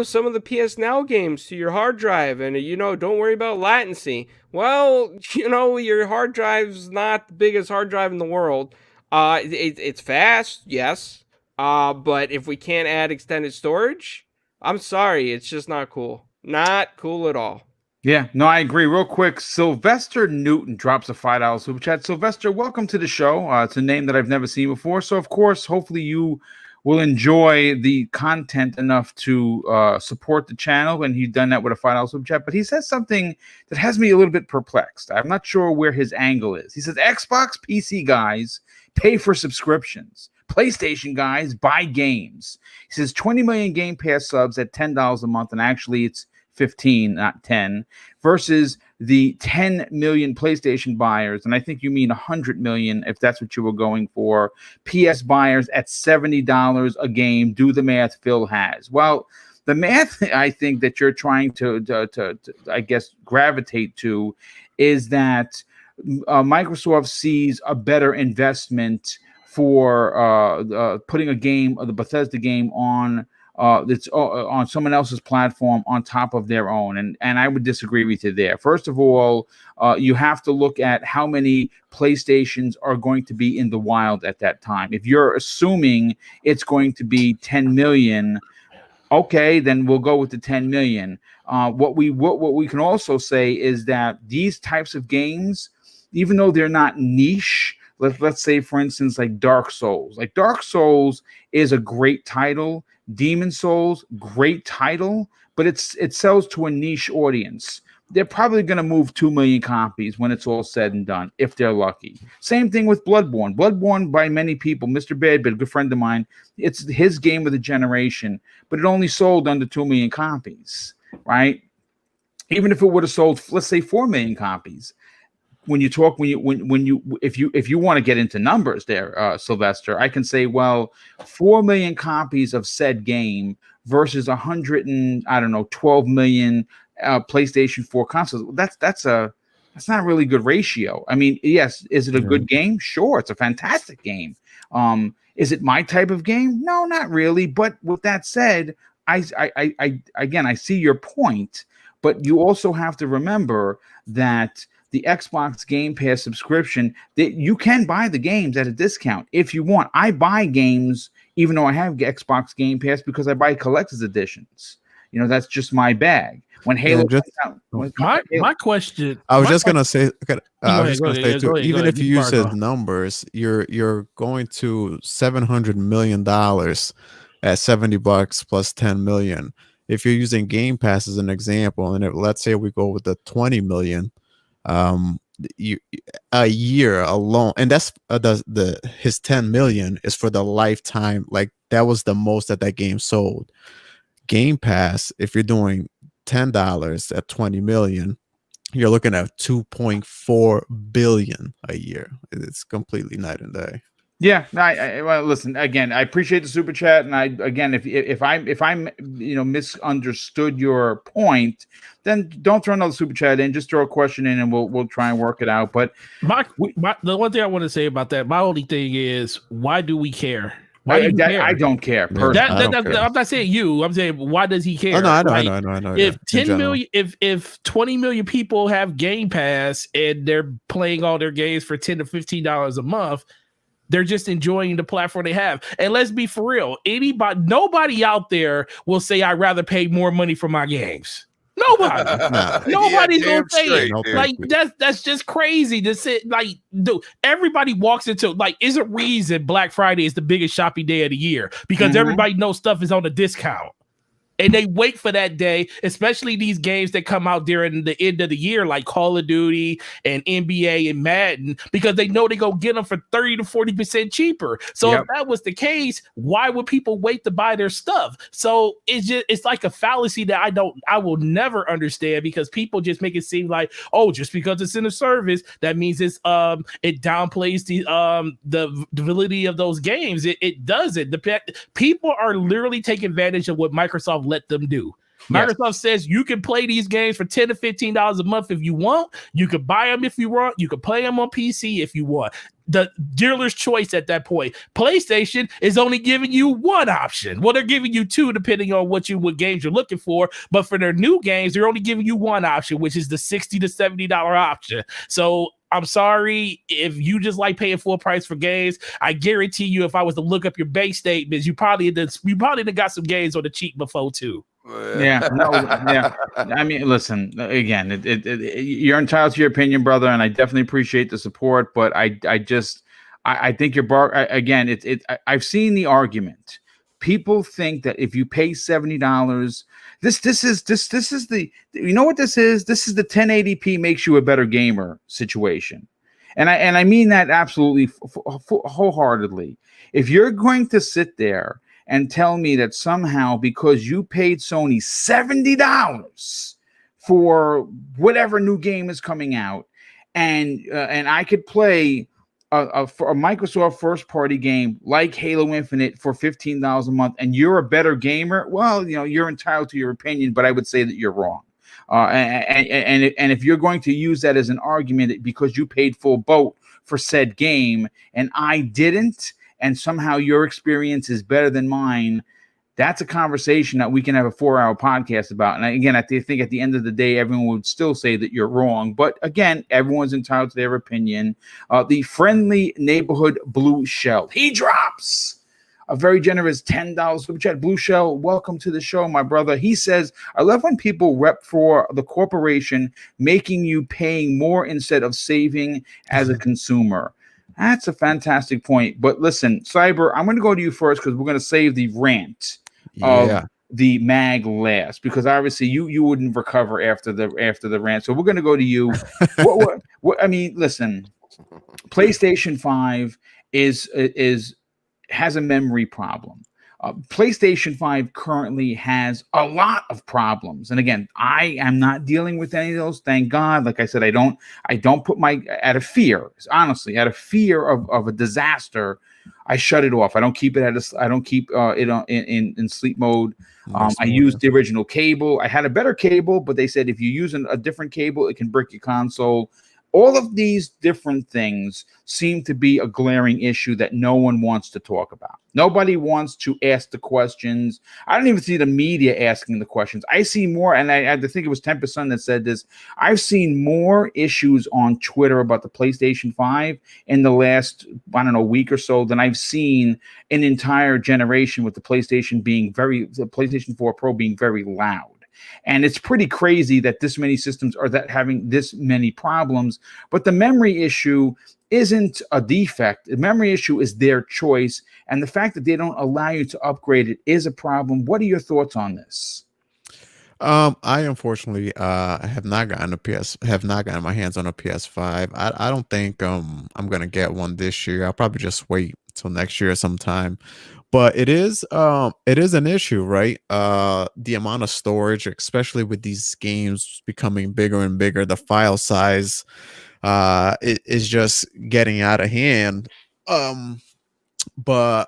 some of the PS Now games to your hard drive, and don't worry about latency. Well, your hard drive's not the biggest hard drive in the world. It's fast, yes. But if we can't add extended storage, I'm sorry, it's just not cool. Not cool at all. Yeah, no, I agree. Real quick, Sylvester Newton drops a $5 super chat. Sylvester, welcome to the show. It's a name that I've never seen before. So, of course, hopefully you will enjoy the content enough to support the channel. And he's done that with a $5 super chat. But he says something that has me a little bit perplexed. I'm not sure where his angle is. He says, Xbox PC guys pay for subscriptions. PlayStation guys buy games. He says 20 million Game Pass subs at $10 a month. And actually, it's 15, not 10, versus the 10 million PlayStation buyers. And I think you mean 100 million if that's what you were going for. PS buyers at $70 a game. Do the math Phil has. Well, the math I think that you're trying to I guess, gravitate to is that Microsoft sees a better investment for putting a game, the Bethesda game, on that's on someone else's platform on top of their own. And I would disagree with you there. First of all, you have to look at how many PlayStations are going to be in the wild at that time. If you're assuming it's going to be 10 million, okay, then we'll go with the 10 million. What we can also say is that these types of games, even though they're not niche, let's say, for instance, like Dark Souls. Like Dark Souls is a great title. Demon Souls, great title, but it sells to a niche audience. They're probably going to move 2 million copies when it's all said and done, if they're lucky. Same thing with Bloodborne. Bloodborne, by many people, Mr. Badbit, a good friend of mine, it's his game of the generation, but it only sold under 2 million copies, right? Even if it would have sold, let's say, 4 million copies. If you want to get into numbers there, Sylvester, I can say, well, 4 million copies of said game versus 12 million PlayStation 4 consoles. That's not a really good ratio. I mean, yes, is it a good game? Sure, it's a fantastic game. Is it my type of game? No, not really. But with that said, I see your point, but you also have to remember that the Xbox Game Pass subscription, that you can buy the games at a discount if you want. I buy games even though I have Xbox Game Pass because I buy collector's editions. You know, that's just my bag. When Halo comes out, my question. I was just gonna say. Even if you use his his numbers, you're going to $700 million at $70 plus 10 million. If you're using Game Pass as an example, and let's say we go with the 20 million. A year alone, and that's his 10 million is for the lifetime. Like that was the most that game sold. Game Pass, if you're doing $10 at 20 million, you're looking at 2.4 billion a year. It's completely night and day. Yeah, well, listen. Again, I appreciate the super chat, and if I'm misunderstood your point, then don't throw another super chat in. Just throw a question in, and we'll try and work it out. But the one thing I want to say about that, my only thing is, why do we care? I don't care. Personally. I'm not saying you. I'm saying, why does he care? Oh, no, I know. If 10 million, if 20 million people have Game Pass and they're playing all their games for $10 to $15 a month. They're just enjoying the platform they have. And let's be for real. Nobody out there will say, I'd rather pay more money for my games. Nobody. Nobody's gonna say it. Like that's just crazy to sit. Like, dude, everybody walks into is a reason Black Friday is the biggest shopping day of the year because everybody knows stuff is on a discount. And they wait for that day, especially these games that come out during the end of the year, like Call of Duty and NBA and Madden, because they know they go get them for 30 to 40% cheaper. So if that was the case, why would people wait to buy their stuff? So it's like a fallacy that I will never understand because people just make it seem like, oh, just because it's in a service, that means it downplays the validity of those games. It doesn't. People are literally taking advantage of what Microsoft let them do. Microsoft says you can play these games for $10 to $15 a month if you want. You can buy them if you want. You can play them on PC if you want. The dealer's choice at that point. PlayStation is only giving you one option. Well, they're giving you two depending on what games you're looking for. But for their new games, they're only giving you one option, which is the $60 to $70 option. So I'm sorry if you just like paying full price for games. I guarantee you, if I was to look up your bank statements, you probably got some games on the cheap before too. I mean, listen, again, you're entitled to your opinion, brother, and I definitely appreciate the support. But I think I've seen the argument. People think that if you pay $70, this is the, you know what this is? This is the 1080p makes you a better gamer situation. And I mean that absolutely wholeheartedly. If you're going to sit there and tell me that somehow because you paid Sony $70 for whatever new game is coming out, and I could play a Microsoft first party game like Halo Infinite for $15 a month, and you're a better gamer, well, you're entitled to your opinion, but I would say that you're wrong. And if you're going to use that as an argument because you paid full boat for said game and I didn't, and somehow your experience is better than mine, That's a conversation that we can have a 4-hour podcast about. And again, I think at the end of the day, everyone would still say that you're wrong. But again, everyone's entitled to their opinion. The friendly neighborhood Blue Shell, he drops a very generous $10 super chat. Blue Shell, welcome to the show, my brother. He says, I love when people rep for the corporation making you paying more instead of saving as a consumer. That's a fantastic point. But listen, Cyber, I'm going to go to you first because we're going to save the rant of the mag last, because obviously you wouldn't recover after the rant. So we're going to go to you. what I mean, listen, PlayStation 5 has a memory problem. PlayStation 5 currently has a lot of problems. And again, I am not dealing with any of those. Thank God. Like I said, I don't put out of fear, honestly, out of fear of a disaster, I shut it off. I don't keep it it on in sleep mode. I used the original cable. I had a better cable, but they said if you use a different cable, it can break your console. All of these different things seem to be a glaring issue that no one wants to talk about. Nobody wants to ask the questions. I don't even see the media asking the questions. I see more, and I think it was 10% that said this. I've seen more issues on Twitter about the PlayStation 5 in the last, week or so than I've seen an entire generation with the PlayStation 4 Pro being very loud. And it's pretty crazy that this many systems are having this many problems. But the memory issue isn't a defect. The memory issue is their choice. And the fact that they don't allow you to upgrade it is a problem. What are your thoughts on this? I unfortunately have not gotten my hands on a PS5. I don't think I'm gonna get one this year. I'll probably just wait till next year sometime. But it is an issue, right? The amount of storage, especially with these games becoming bigger and bigger, the file size is just getting out of hand. But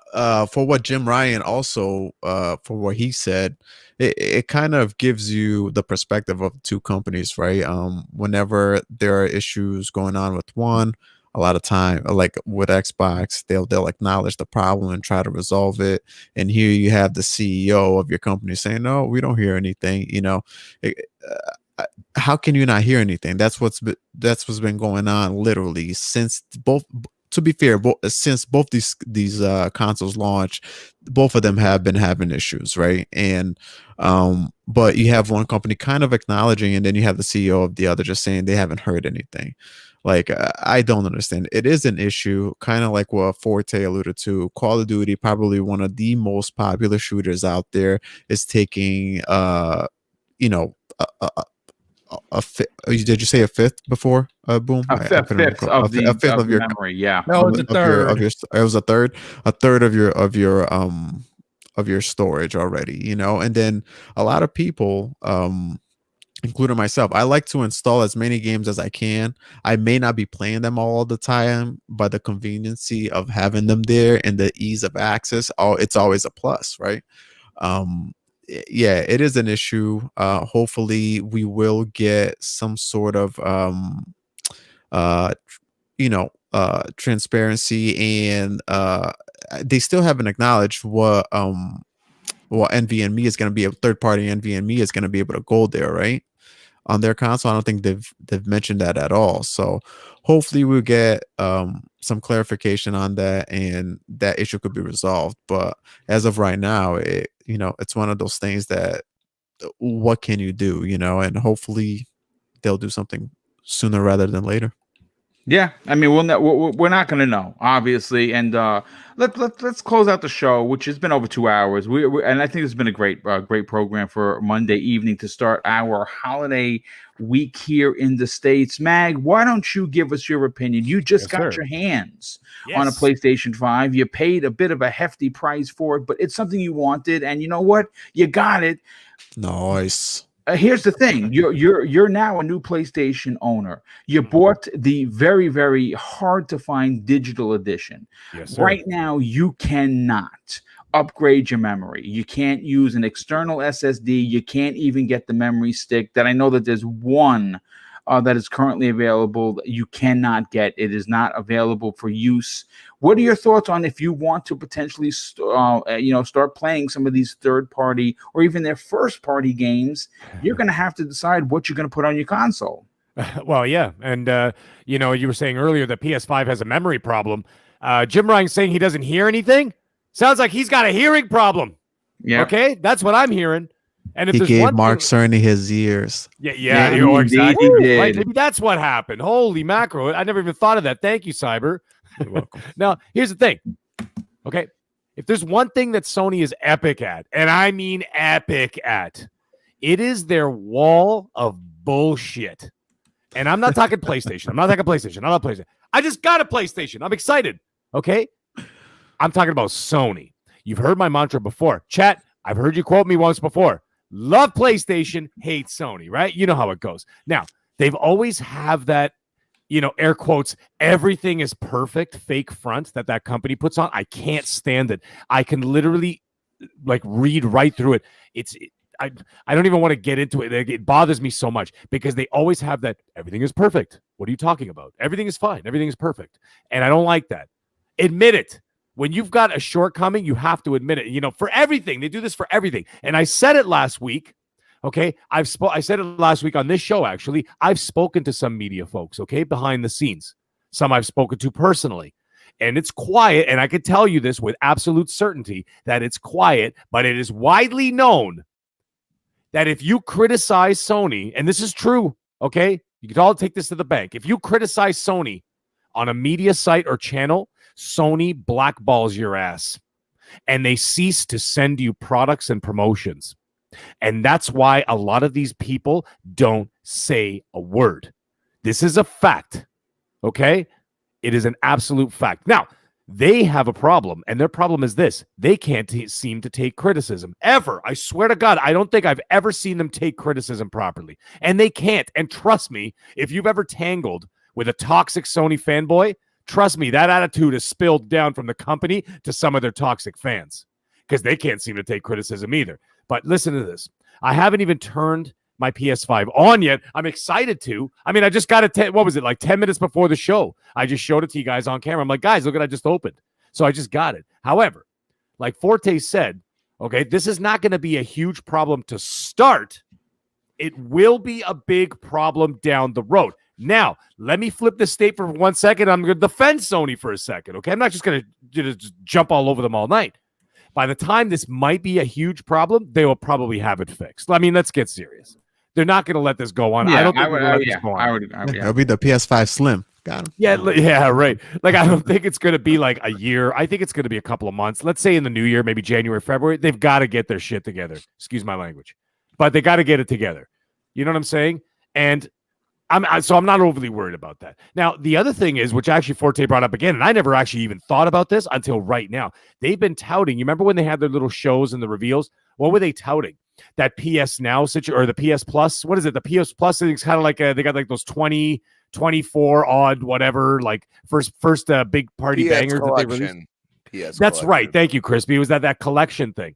for what Jim Ryan also for what he said, it kind of gives you the perspective of two companies, right? Whenever there are issues going on with one, a lot of time, like with Xbox, they'll acknowledge the problem and try to resolve it. And here you have the CEO of your company saying, "No, we don't hear anything." How can you not hear anything? That's what's been going on literally since both. To be fair, since both these consoles launched, both of them have been having issues, right? And but you have one company kind of acknowledging, and then you have the CEO of the other just saying they haven't heard anything. Like, I don't understand. It is an issue, kind of like what Forte alluded to. Call of Duty, probably one of the most popular shooters out there, is taking did you say a fifth before? Boom. A fifth of your memory. Yeah. No, it's a third. It was a third of your storage already. And then a lot of people, including myself, I like to install as many games as I can. I may not be playing them all the time, but the conveniency of having them there and the ease of access, it's always a plus, right? Yeah, it is an issue. Hopefully we will get some sort of transparency, and they still haven't acknowledged what NVMe is going to be. A third party NVMe is going to be able to go there, right, on their console. I don't think they've mentioned that at all. So hopefully we'll get some clarification on that, and that issue could be resolved. But as of right now, it's one of those things that what can you do, and hopefully they'll do something sooner rather than later. Yeah, I mean, we're not going to know, obviously, and let's close out the show, which has been over 2 hours. And I think it's been a great program for Monday evening to start our holiday week here in the States. Mag, why don't you give us your opinion? You just got your hands on a PlayStation 5. You paid a bit of a hefty price for it, but it's something you wanted, and you know what? You got it. Nice. Here's the thing: you're now a new PlayStation owner. You bought the very, very hard to find digital edition. Yes, sir. Right now, you cannot upgrade your memory. You can't use an external SSD. You can't even get the memory stick. That I know that there's one that is currently available that you cannot get. It is not available for use. What are your thoughts on if you want to potentially, start playing some of these third-party or even their first-party games? You're going to have to decide what you're going to put on your console. Well, yeah, and you were saying earlier that PS5 has a memory problem. Jim Ryan's saying he doesn't hear anything. Sounds like he's got a hearing problem. Yeah. Okay, that's what I'm hearing. And if he there's gave one Mark thing... Cerny his ears. Yeah, exactly. Right, maybe that's what happened. Holy macro! I never even thought of that. Thank you, Cyber. You're welcome. Now, here's the thing. Okay, if there's one thing that Sony is epic at, and I mean epic at, it is their wall of bullshit. And I'm not talking PlayStation. I'm not PlayStation. I just got a PlayStation. I'm excited. Okay? I'm talking about Sony. You've heard my mantra before. Chat, I've heard you quote me once before. Love PlayStation, hate Sony, right? You know how it goes. Now, they've always have that, air quotes, everything is perfect fake front that company puts on. I can't stand it. I can literally read right through it. I don't even want to get into it. It bothers me so much because they always have that everything is perfect. What are you talking about? Everything is fine. Everything is perfect. And I don't like that. Admit it. When you've got a shortcoming, you have to admit it. For everything. They do this for everything. And I said it last week. Okay. I said it last week on this show, actually. I've spoken to some media folks, okay, behind the scenes. Some I've spoken to personally. And it's quiet. And I can tell you this with absolute certainty that it's quiet, but it is widely known that if you criticize Sony, and this is true, okay? You can all take this to the bank. If you criticize Sony on a media site or channel, Sony blackballs your ass. And they cease to send you products and promotions. And that's why a lot of these people don't say a word. This is a fact, okay? It is an absolute fact. Now, they have a problem, and their problem is this. They can't seem to take criticism, ever. I swear to God, I don't think I've ever seen them take criticism properly. And they can't. And trust me, if you've ever tangled with a toxic Sony fanboy, trust me, that attitude is spilled down from the company to some of their toxic fans because they can't seem to take criticism either. But listen to this. I haven't even turned my PS5 on yet. I'm excited to. I mean, I just got it. 10 minutes before the show? I just showed it to you guys on camera. I'm like, guys, look what I just opened. So I just got it. However, like Forte said, okay, this is not going to be a huge problem to start. It will be a big problem down the road. Now, let me flip the state for 1 second. I'm going to defend Sony for a second, okay? I'm not just going to just jump all over them all night. By the time this might be a huge problem, they will probably have it fixed. I mean, let's get serious. They're not going to let this go on. Yeah, I don't think they're going to let this go on. It'll be the PS5 Slim. Got him. Yeah, right. Like, I don't think it's going to be like a year. I think it's going to be a couple of months. Let's say in the new year, maybe January, February. They've got to get their shit together. Excuse my language. But they got to get it together. You know what I'm saying? And I'm not overly worried about that. Now, the other thing is, which actually Forte brought up again, and I never actually even thought about this until right now. They've been touting. You remember when they had their little shows and the reveals? What were they touting? That PS Now or the PS Plus? What is it? The PS Plus is kind of like they got like those 20, 24 odd whatever, like first big party PS bangers collection. that they released. PS That's collection. right. Thank you, Crispy. It was that collection thing.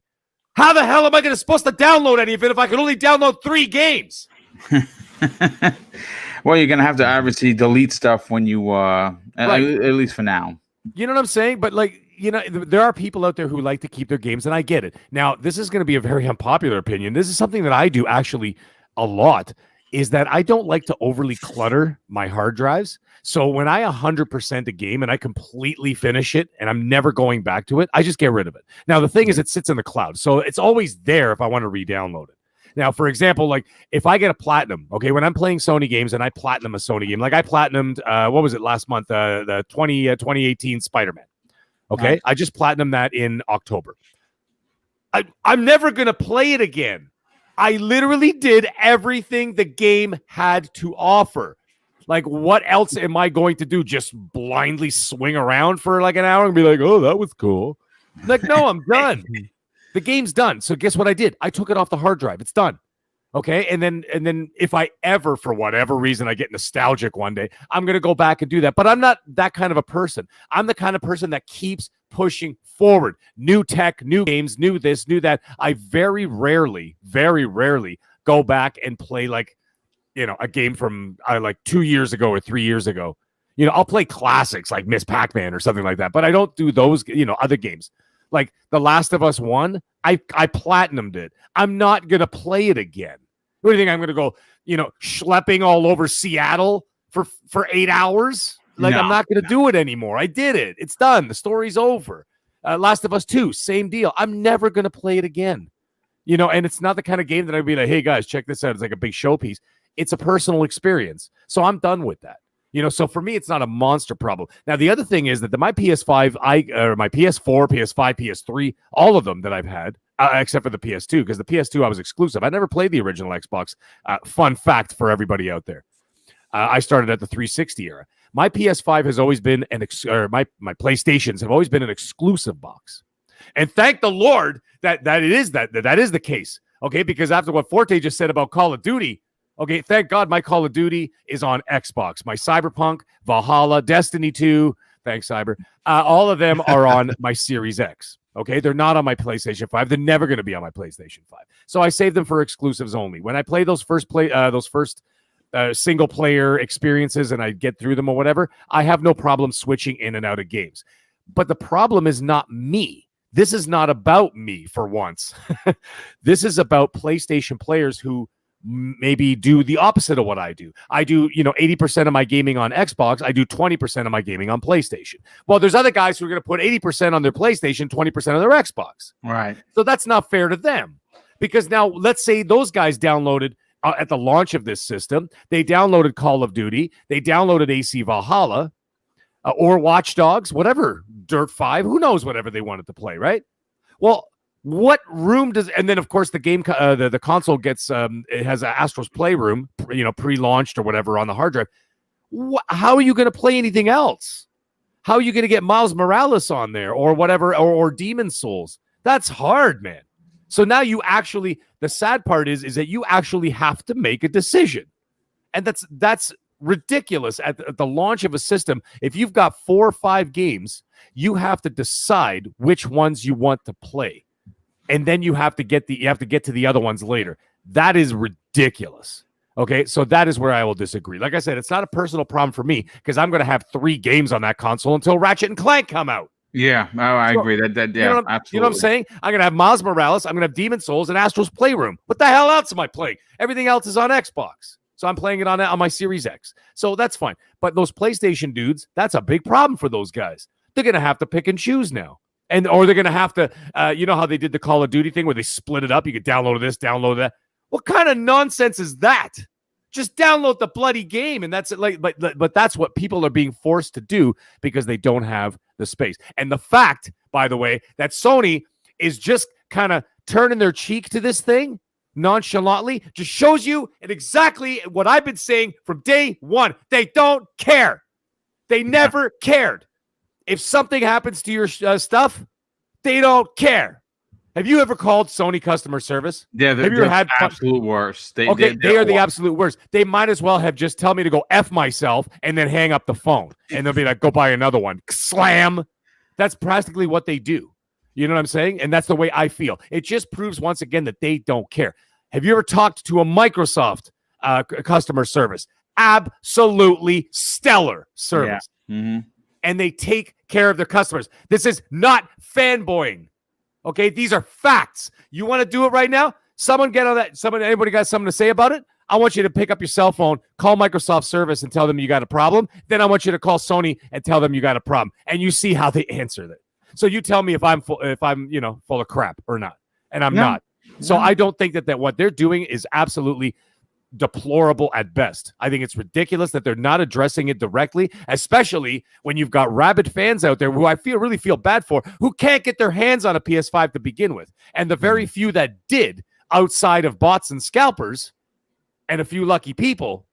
How the hell am I supposed to download any of it if I can only download 3 games? Well, you're gonna have to obviously delete stuff when you right. at least for now. You know what I'm saying? But there are people out there who like to keep their games, and I get it. Now, this is going to be a very unpopular opinion. This is something that I do actually a lot, is that I don't like to overly clutter my hard drives. So when I 100% a game and I completely finish it and I'm never going back to it, I just get rid of it. Now, the thing is, it sits in the cloud. So it's always there if I want to re-download it. Now, for example, like if I get a platinum, okay, when I'm playing Sony games and I platinum a Sony game, like I platinumed, what was it last month? The 2018 Spider-Man. Okay, nice. I just platinumed that in October. I'm never going to play it again. I literally did everything the game had to offer. Like, what else am I going to do? Just blindly swing around for like an hour and be like, oh, that was cool. Like, no, I'm done. The game's done. So guess what I did? I took it off the hard drive. It's done. Okay. And then if I ever, for whatever reason, I get nostalgic one day, I'm going to go back and do that. But I'm not that kind of a person. I'm the kind of person that keeps pushing forward. New tech, new games, new this, new that. I very rarely go back and play like, a game from like 2 years ago or 3 years ago. I'll play classics like Miss Pac-Man or something like that, but I don't do those, other games. Like The Last of Us 1, I platinumed it. I'm not going to play it again. What do you think? I'm going to go, schlepping all over Seattle for 8 hours? Like, no. I'm not going to do it anymore. I did it. It's done. The story's over. Last of Us 2, same deal. I'm never going to play it again. And it's not the kind of game that I'd be like, hey, guys, check this out. It's like a big showpiece. It's a personal experience. So I'm done with that. So for me, it's not a monster problem. Now, the other thing is that my PS5, my PS4, PS5, PS3, all of them that I've had, except for the PS2, because the PS2 I was exclusive. I never played the original Xbox. Fun fact for everybody out there. I started at the 360 era. My PS5 has always been my PlayStations have always been an exclusive box. And thank the Lord that is the case. Okay, because after what Forte just said about Call of Duty, okay, thank God my Call of Duty is on Xbox. My Cyberpunk, Valhalla, Destiny 2, thanks, Cyber. All of them are on my Series X. Okay, they're not on my PlayStation 5. They're never going to be on my PlayStation 5. So I save them for exclusives only. When I play those first single player experiences and I get through them or whatever, I have no problem switching in and out of games. But the problem is not me. This is not about me for once. This is about PlayStation players who maybe do the opposite of what I do. I do, 80% of my gaming on Xbox. I do 20% of my gaming on PlayStation. Well, there's other guys who are going to put 80% on their PlayStation, 20% on their Xbox. Right. So that's not fair to them. Because now, let's say those guys downloaded at the launch of this system, they downloaded Call of Duty, they downloaded AC Valhalla, or Watch Dogs, whatever, Dirt 5, who knows whatever they wanted to play, right? Well, what room does, and then of course the game, the console gets, it has an Astro's Playroom, pre-launched or whatever on the hard drive. How are you going to play anything else? How are you going to get Miles Morales on there or whatever, or Demon Souls? That's hard, man. So now you actually, the sad part is that you actually have to make a decision. And that's ridiculous at the launch of a system. If you've got 4 or 5 games, you have to decide which ones you want to play. And then you have to get to the other ones later. That is ridiculous. Okay, so that is where I will disagree. Like I said, it's not a personal problem for me because I'm going to have 3 games on that console until Ratchet and Clank come out. Yeah, I agree. That yeah, absolutely. You know what I'm saying? I'm going to have Miles Morales, I'm going to have Demon Souls, and Astro's Playroom. What the hell else am I playing? Everything else is on Xbox. So I'm playing it on my Series X. So that's fine. But those PlayStation dudes, that's a big problem for those guys. They're going to have to pick and choose now. Or they're going to have to, you know how they did the Call of Duty thing where they split it up? You could download this, download that. What kind of nonsense is that? Just download the bloody game, and that's it. But that's what people are being forced to do because they don't have the space. And the fact, by the way, that Sony is just kind of turning their cheek to this thing nonchalantly just shows you exactly what I've been saying from day one. They don't care. They never cared. If something happens to your stuff, they don't care. Have you ever called Sony customer service? Yeah, have you ever had absolute worst. They are the absolute worst. They might as well have just tell me to go F myself and then hang up the phone. And they'll be like, go buy another one. Slam. That's practically what they do. You know what I'm saying? And that's the way I feel. It just proves once again that they don't care. Have you ever talked to a Microsoft customer service? Absolutely stellar service. Yeah. Mm-hmm. And they take care of their customers. This is not fanboying. Okay, these are facts. You want to do it right now? Someone get on that. Anybody got something to say about it? I want you to pick up your cell phone, call Microsoft service and tell them you got a problem. Then I want you to call Sony and tell them you got a problem. And you see how they answer that. So you tell me if I'm full of crap or not. And I'm not. So I don't think that what they're doing is absolutely deplorable at best. I think it's ridiculous that they're not addressing it directly, especially when you've got rabid fans out there who I really feel bad for, who can't get their hands on a PS5 to begin with. And the very few that did, outside of bots and scalpers and a few lucky people,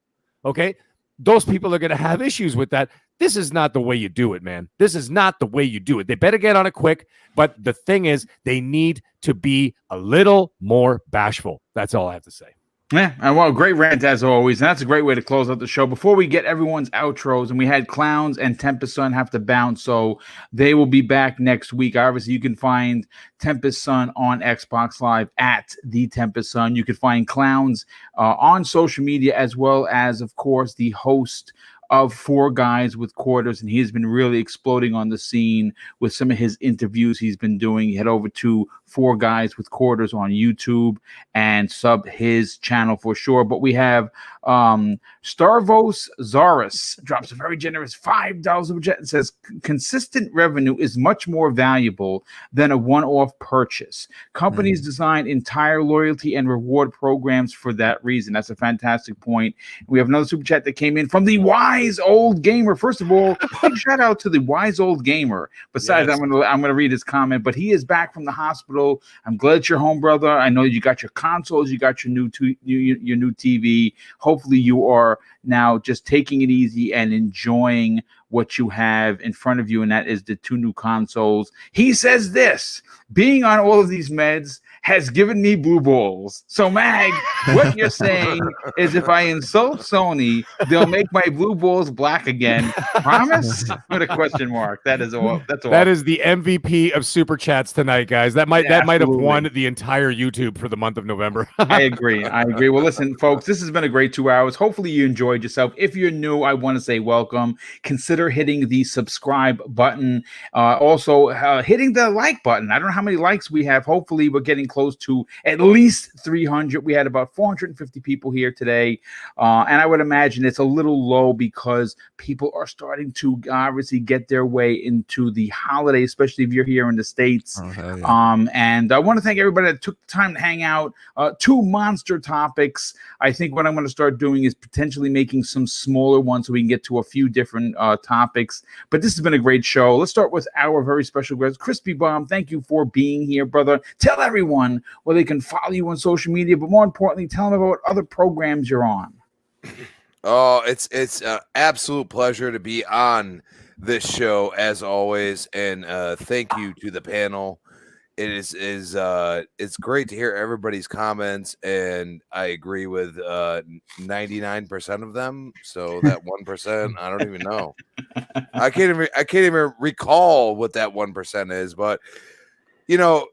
okay, those people are going to have issues with that. This is not the way you do it, man. This is not the way you do it. They better get on it quick. But the thing is, they need to be a little more bashful. That's all I have to say. Yeah, and well, great rant as always. And that's a great way to close out the show. Before we get everyone's outros, and we had Clowns and Tempest Sun have to bounce, so they will be back next week. Obviously, you can find Tempest Sun on Xbox Live at the Tempest Sun. You can find Clowns on social media, as well as, of course, the host of Four Guys with Quarters, and he's been really exploding on the scene with some of his interviews he's been doing. Head over to Four Guys with Quarters on YouTube and sub his channel for sure. But we have Starvos Zaris drops a very generous $5 of jet and says consistent revenue is much more valuable than a one-off purchase. Companies design entire loyalty and reward programs for that reason. That's a fantastic point. We have another super chat that came in from the Wise Old Gamer. First of all, big shout out to the Wise Old Gamer. Besides, Yes. I'm gonna read his comment, but he is back from the hospital. I'm glad you're home, brother. I know you got your consoles, you got your new TV. Hopefully, you are now just taking it easy and enjoying what you have in front of you, and that is the 2 new consoles. He says this: being on all of these meds has given me blue balls. So, Mag, what you're saying is if I insult Sony, they'll make my blue balls black again. Promise? With a question mark. That is all. That's all. That is the MVP of super chats tonight, guys. That might have Absolutely. won the entire YouTube for the month of November. I agree. Well, listen, folks, this has been a great 2 hours. Hopefully you enjoyed yourself. If you're new, I want to say welcome. Consider hitting the subscribe button. Also, hitting the like button. I don't know how many likes we have. Hopefully we're getting close to at least 300. We had about 450 people here today. And I would imagine it's a little low because people are starting to obviously get their way into the holiday, especially if you're here in the States. Oh, hell yeah. And I want to thank everybody that took the time to hang out. 2 monster topics. I think what I'm going to start doing is potentially making some smaller ones so we can get to a few different topics. But this has been a great show. Let's start with our very special guest, Crispy Bomb. Thank you for being here, brother. Tell everyone where they can follow you on social media, but more importantly, tell them about what other programs you're on. Oh, it's an absolute pleasure to be on this show as always, and thank you to the panel. It is it's great to hear everybody's comments, and I agree with 99% of them. So that 1%, I don't even know. I can't even recall what that 1% is. But you know,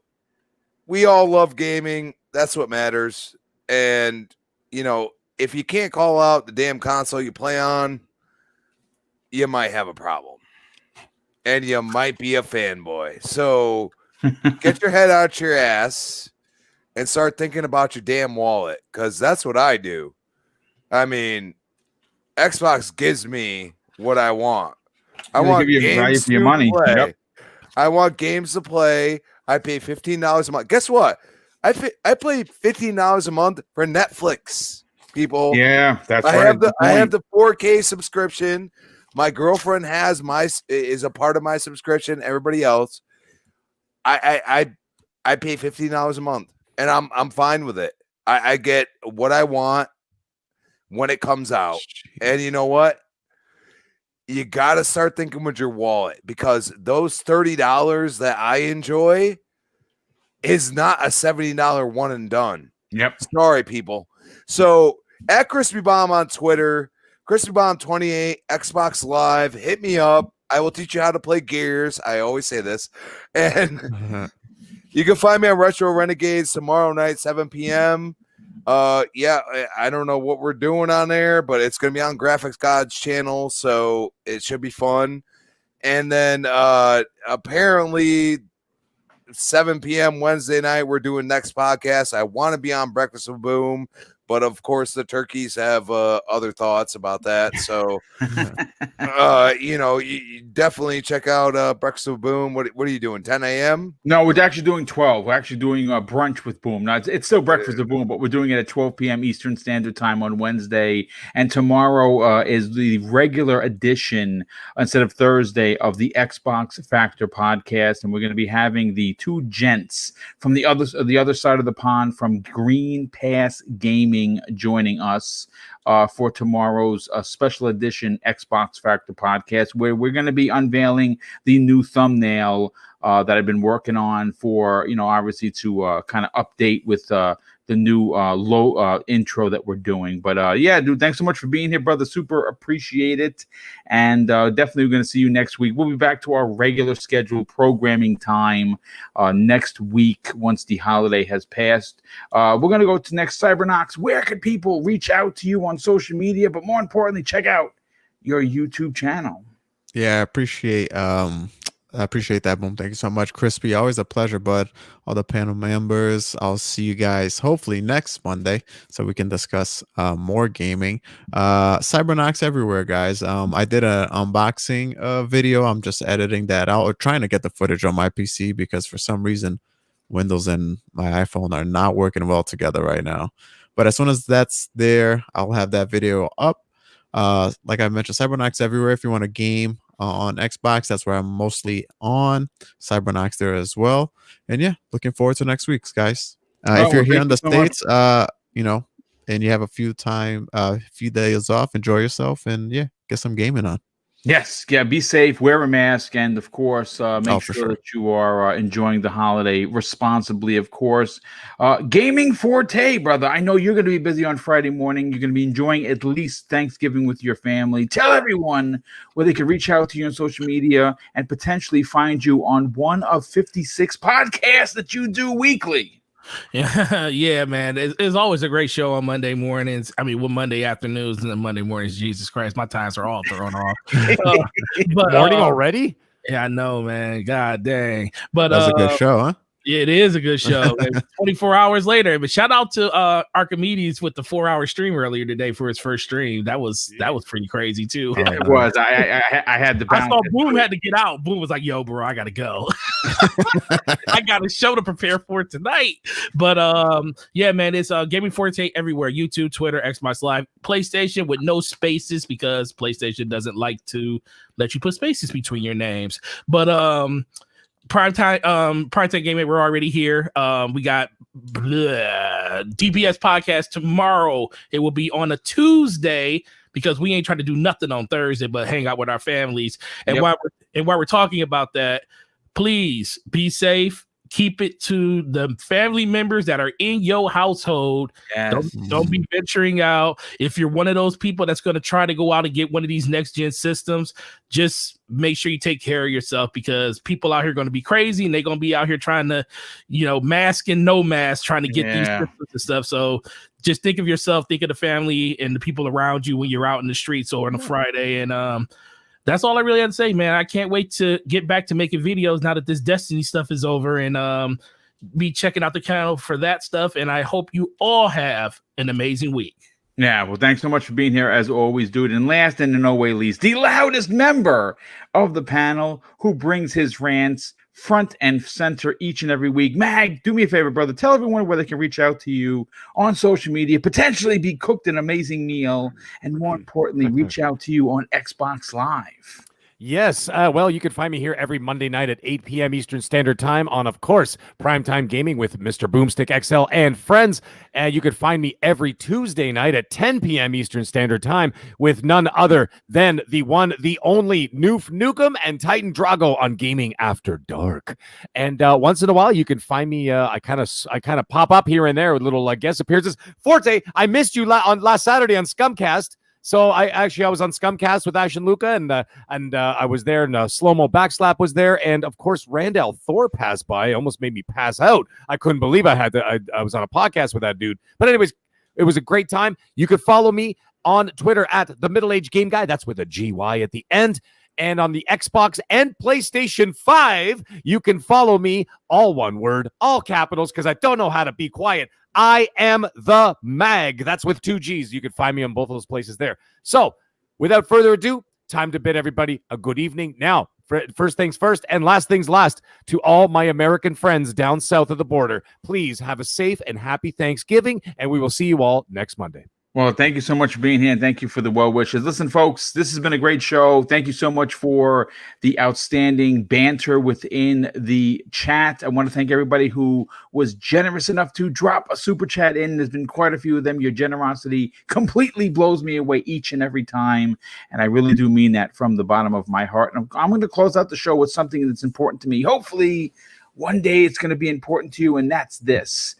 we all love gaming. That's what matters. And you know, if you can't call out the damn console you play on, you might have a problem, and you might be a fanboy. So get your head out your ass and start thinking about your damn wallet, because that's what I do. I mean, Xbox gives me what I want. I They want give you value games for your to money. play. Yep. I want games to play. I pay $15 a month. Guess what? I pay $15 a month for Netflix, people. Yeah, that's I right. have Good I have point. the 4K subscription. My girlfriend is a part of my subscription. Everybody else, I pay $15 a month, and I'm fine with it. I get what I want when it comes out. And you know what? You got to start thinking with your wallet, because those $30 that I enjoy is not a $70 one and done. Yep. Sorry, people. So at Crispy Bomb on Twitter, Crispy Bomb 28, Xbox Live, hit me up. I will teach you how to play Gears. I always say this. And you can find me on Retro Renegades tomorrow night, 7 p.m. Yeah, I don't know what we're doing on there, but it's going to be on Graphics God's channel, so it should be fun. And then apparently 7 p.m. Wednesday night, we're doing next podcast. I want to be on Breakfast with Boom, but of course the turkeys have other thoughts about that. So, you know, you definitely check out Breakfast with Boom. What are you doing? 10 a.m.? No, we're actually doing 12. We're actually doing a brunch with Boom. Now, it's still Breakfast with Boom, but we're doing it at 12 p.m. Eastern Standard Time on Wednesday. And tomorrow is the regular edition, instead of Thursday, of the Xbox Factor podcast. And we're going to be having the 2 gents from the other side of the pond from Green Pass Gaming joining us for tomorrow's special edition Xbox Factor podcast, where we're going to be unveiling the new thumbnail that I've been working on for, you know, obviously to kind of update with new low intro that we're doing. But yeah, dude, thanks so much for being here, brother. Super appreciate it. And definitely going to see you next week. We'll be back to our regular scheduled programming time next week once the holiday has passed. We're going to go to next Cybernox. Where can people reach out to you on social media? But more importantly, check out your YouTube channel. Yeah, I appreciate that, Boom. Thank you so much, Crispy. Always a pleasure, bud. All the panel members. I'll see you guys hopefully next Monday so we can discuss more gaming. Cybernox everywhere, guys. I did an unboxing video. I'm just editing that out or trying to get the footage on my PC because for some reason Windows and my iPhone are not working well together right now. But as soon as that's there, I'll have that video up. Like I mentioned, Cybernox everywhere. If you want a game on Xbox, that's where I'm mostly on. Cybernox there as well. And yeah, looking forward to next week's, guys. If you're here in the States, you know, and you have a few days off, enjoy yourself and yeah, get some gaming on. Yes, yeah, be safe, wear a mask, and of course, make sure that you are enjoying the holiday responsibly, of course. Gaming Forte, brother, I know you're going to be busy on Friday morning. You're going to be enjoying at least Thanksgiving with your family. Tell everyone where they can reach out to you on social media and potentially find you on one of 56 podcasts that you do weekly. Yeah, man. It's always a great show on Monday mornings. I mean, Monday afternoons and then Monday mornings. Jesus Christ, my times are all thrown off. But morning already? Yeah, I know, man. God dang. But that's a good show, huh? Yeah, it is a good show. 24 hours later. But shout out to Archimedes with the 4-hour stream earlier today for his first stream. That was pretty crazy too. Yeah, it was. I had to I saw Boom had to get out. Boom was like, yo, bro, I gotta go. I got a show to prepare for tonight. But yeah, man, it's Gaming Forte everywhere. YouTube, Twitter, Xbox Live, PlayStation with no spaces because PlayStation doesn't like to let you put spaces between your names. But Primetime Gaming, we're already here. We got DPS podcast tomorrow. It will be on a Tuesday because we ain't trying to do nothing on Thursday but hang out with our families. And while we're talking about that, please be safe. Keep it to the family members that are in your household. Yes. Don't be venturing out. If you're one of those people that's going to try to go out and get one of these next gen systems, just make sure you take care of yourself because people out here are going to be crazy and they're going to be out here trying to, mask and no mask, trying to get these systems and stuff. So just think of yourself, think of the family and the people around you when you're out in the streets or on a Friday. And that's all I really have to say, man. I can't wait to get back to making videos now that this Destiny stuff is over and be checking out the channel for that stuff. And I hope you all have an amazing week. Yeah, well, thanks so much for being here as always, dude. And last and in no way least, the loudest member of the panel who brings his rants front and center each and every week. Mag, do me a favor, brother. Tell everyone where they can reach out to you on social media, potentially be cooked an amazing meal, and more importantly, reach out to you on Xbox Live. Yes. Well, you can find me here every Monday night at 8 p.m. Eastern Standard Time on, of course, Primetime Gaming with Mr. Boomstick XL and friends. And you can find me every Tuesday night at 10 p.m. Eastern Standard Time with none other than the one, the only Noof Nukem and Titan Drago on Gaming After Dark. And once in a while, you can find me. I kind of pop up here and there with little guest appearances. Forte, I missed you on last Saturday on Scumcast. So I was on Scumcast with Ash and Luca, and I was there, and Slow-Mo Backslap was there, and of course Randall Thor passed by, almost made me pass out. I couldn't believe I was on a podcast with that dude. But anyways, it was a great time. You could follow me on Twitter at the Middle Age Game Guy. That's with a GY at the end. And on the Xbox and PlayStation 5, you can follow me, all one word, all capitals, because I don't know how to be quiet. I am the Mag. That's with 2 G's. You can find me on both of those places there. So, without further ado, time to bid everybody a good evening. Now, first things first and last things last, to all my American friends down south of the border, please have a safe and happy Thanksgiving, and we will see you all next Monday. Well, thank you so much for being here, and thank you for the well wishes. Listen, folks, this has been a great show. Thank you so much for the outstanding banter within the chat. I want to thank everybody who was generous enough to drop a super chat in. There's been quite a few of them. Your generosity completely blows me away each and every time, and I really do mean that from the bottom of my heart. And I'm going to close out the show with something that's important to me. Hopefully, one day it's going to be important to you, and that's this.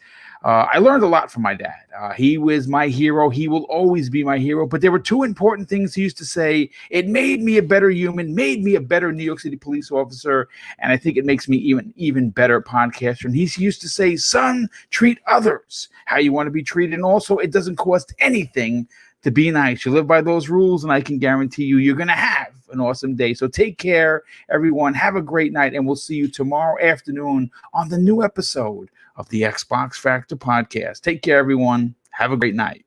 I learned a lot from my dad. He was my hero. He will always be my hero. But there were two important things he used to say. It made me a better human, made me a better New York City police officer, and I think it makes me even better podcaster. And he used to say, son, treat others how you want to be treated. And also, it doesn't cost anything to be nice. You live by those rules, and I can guarantee you're going to have an awesome day. So take care, everyone. Have a great night, and we'll see you tomorrow afternoon on the new episode of the Xbox Factor podcast. Take care, everyone. Have a great night.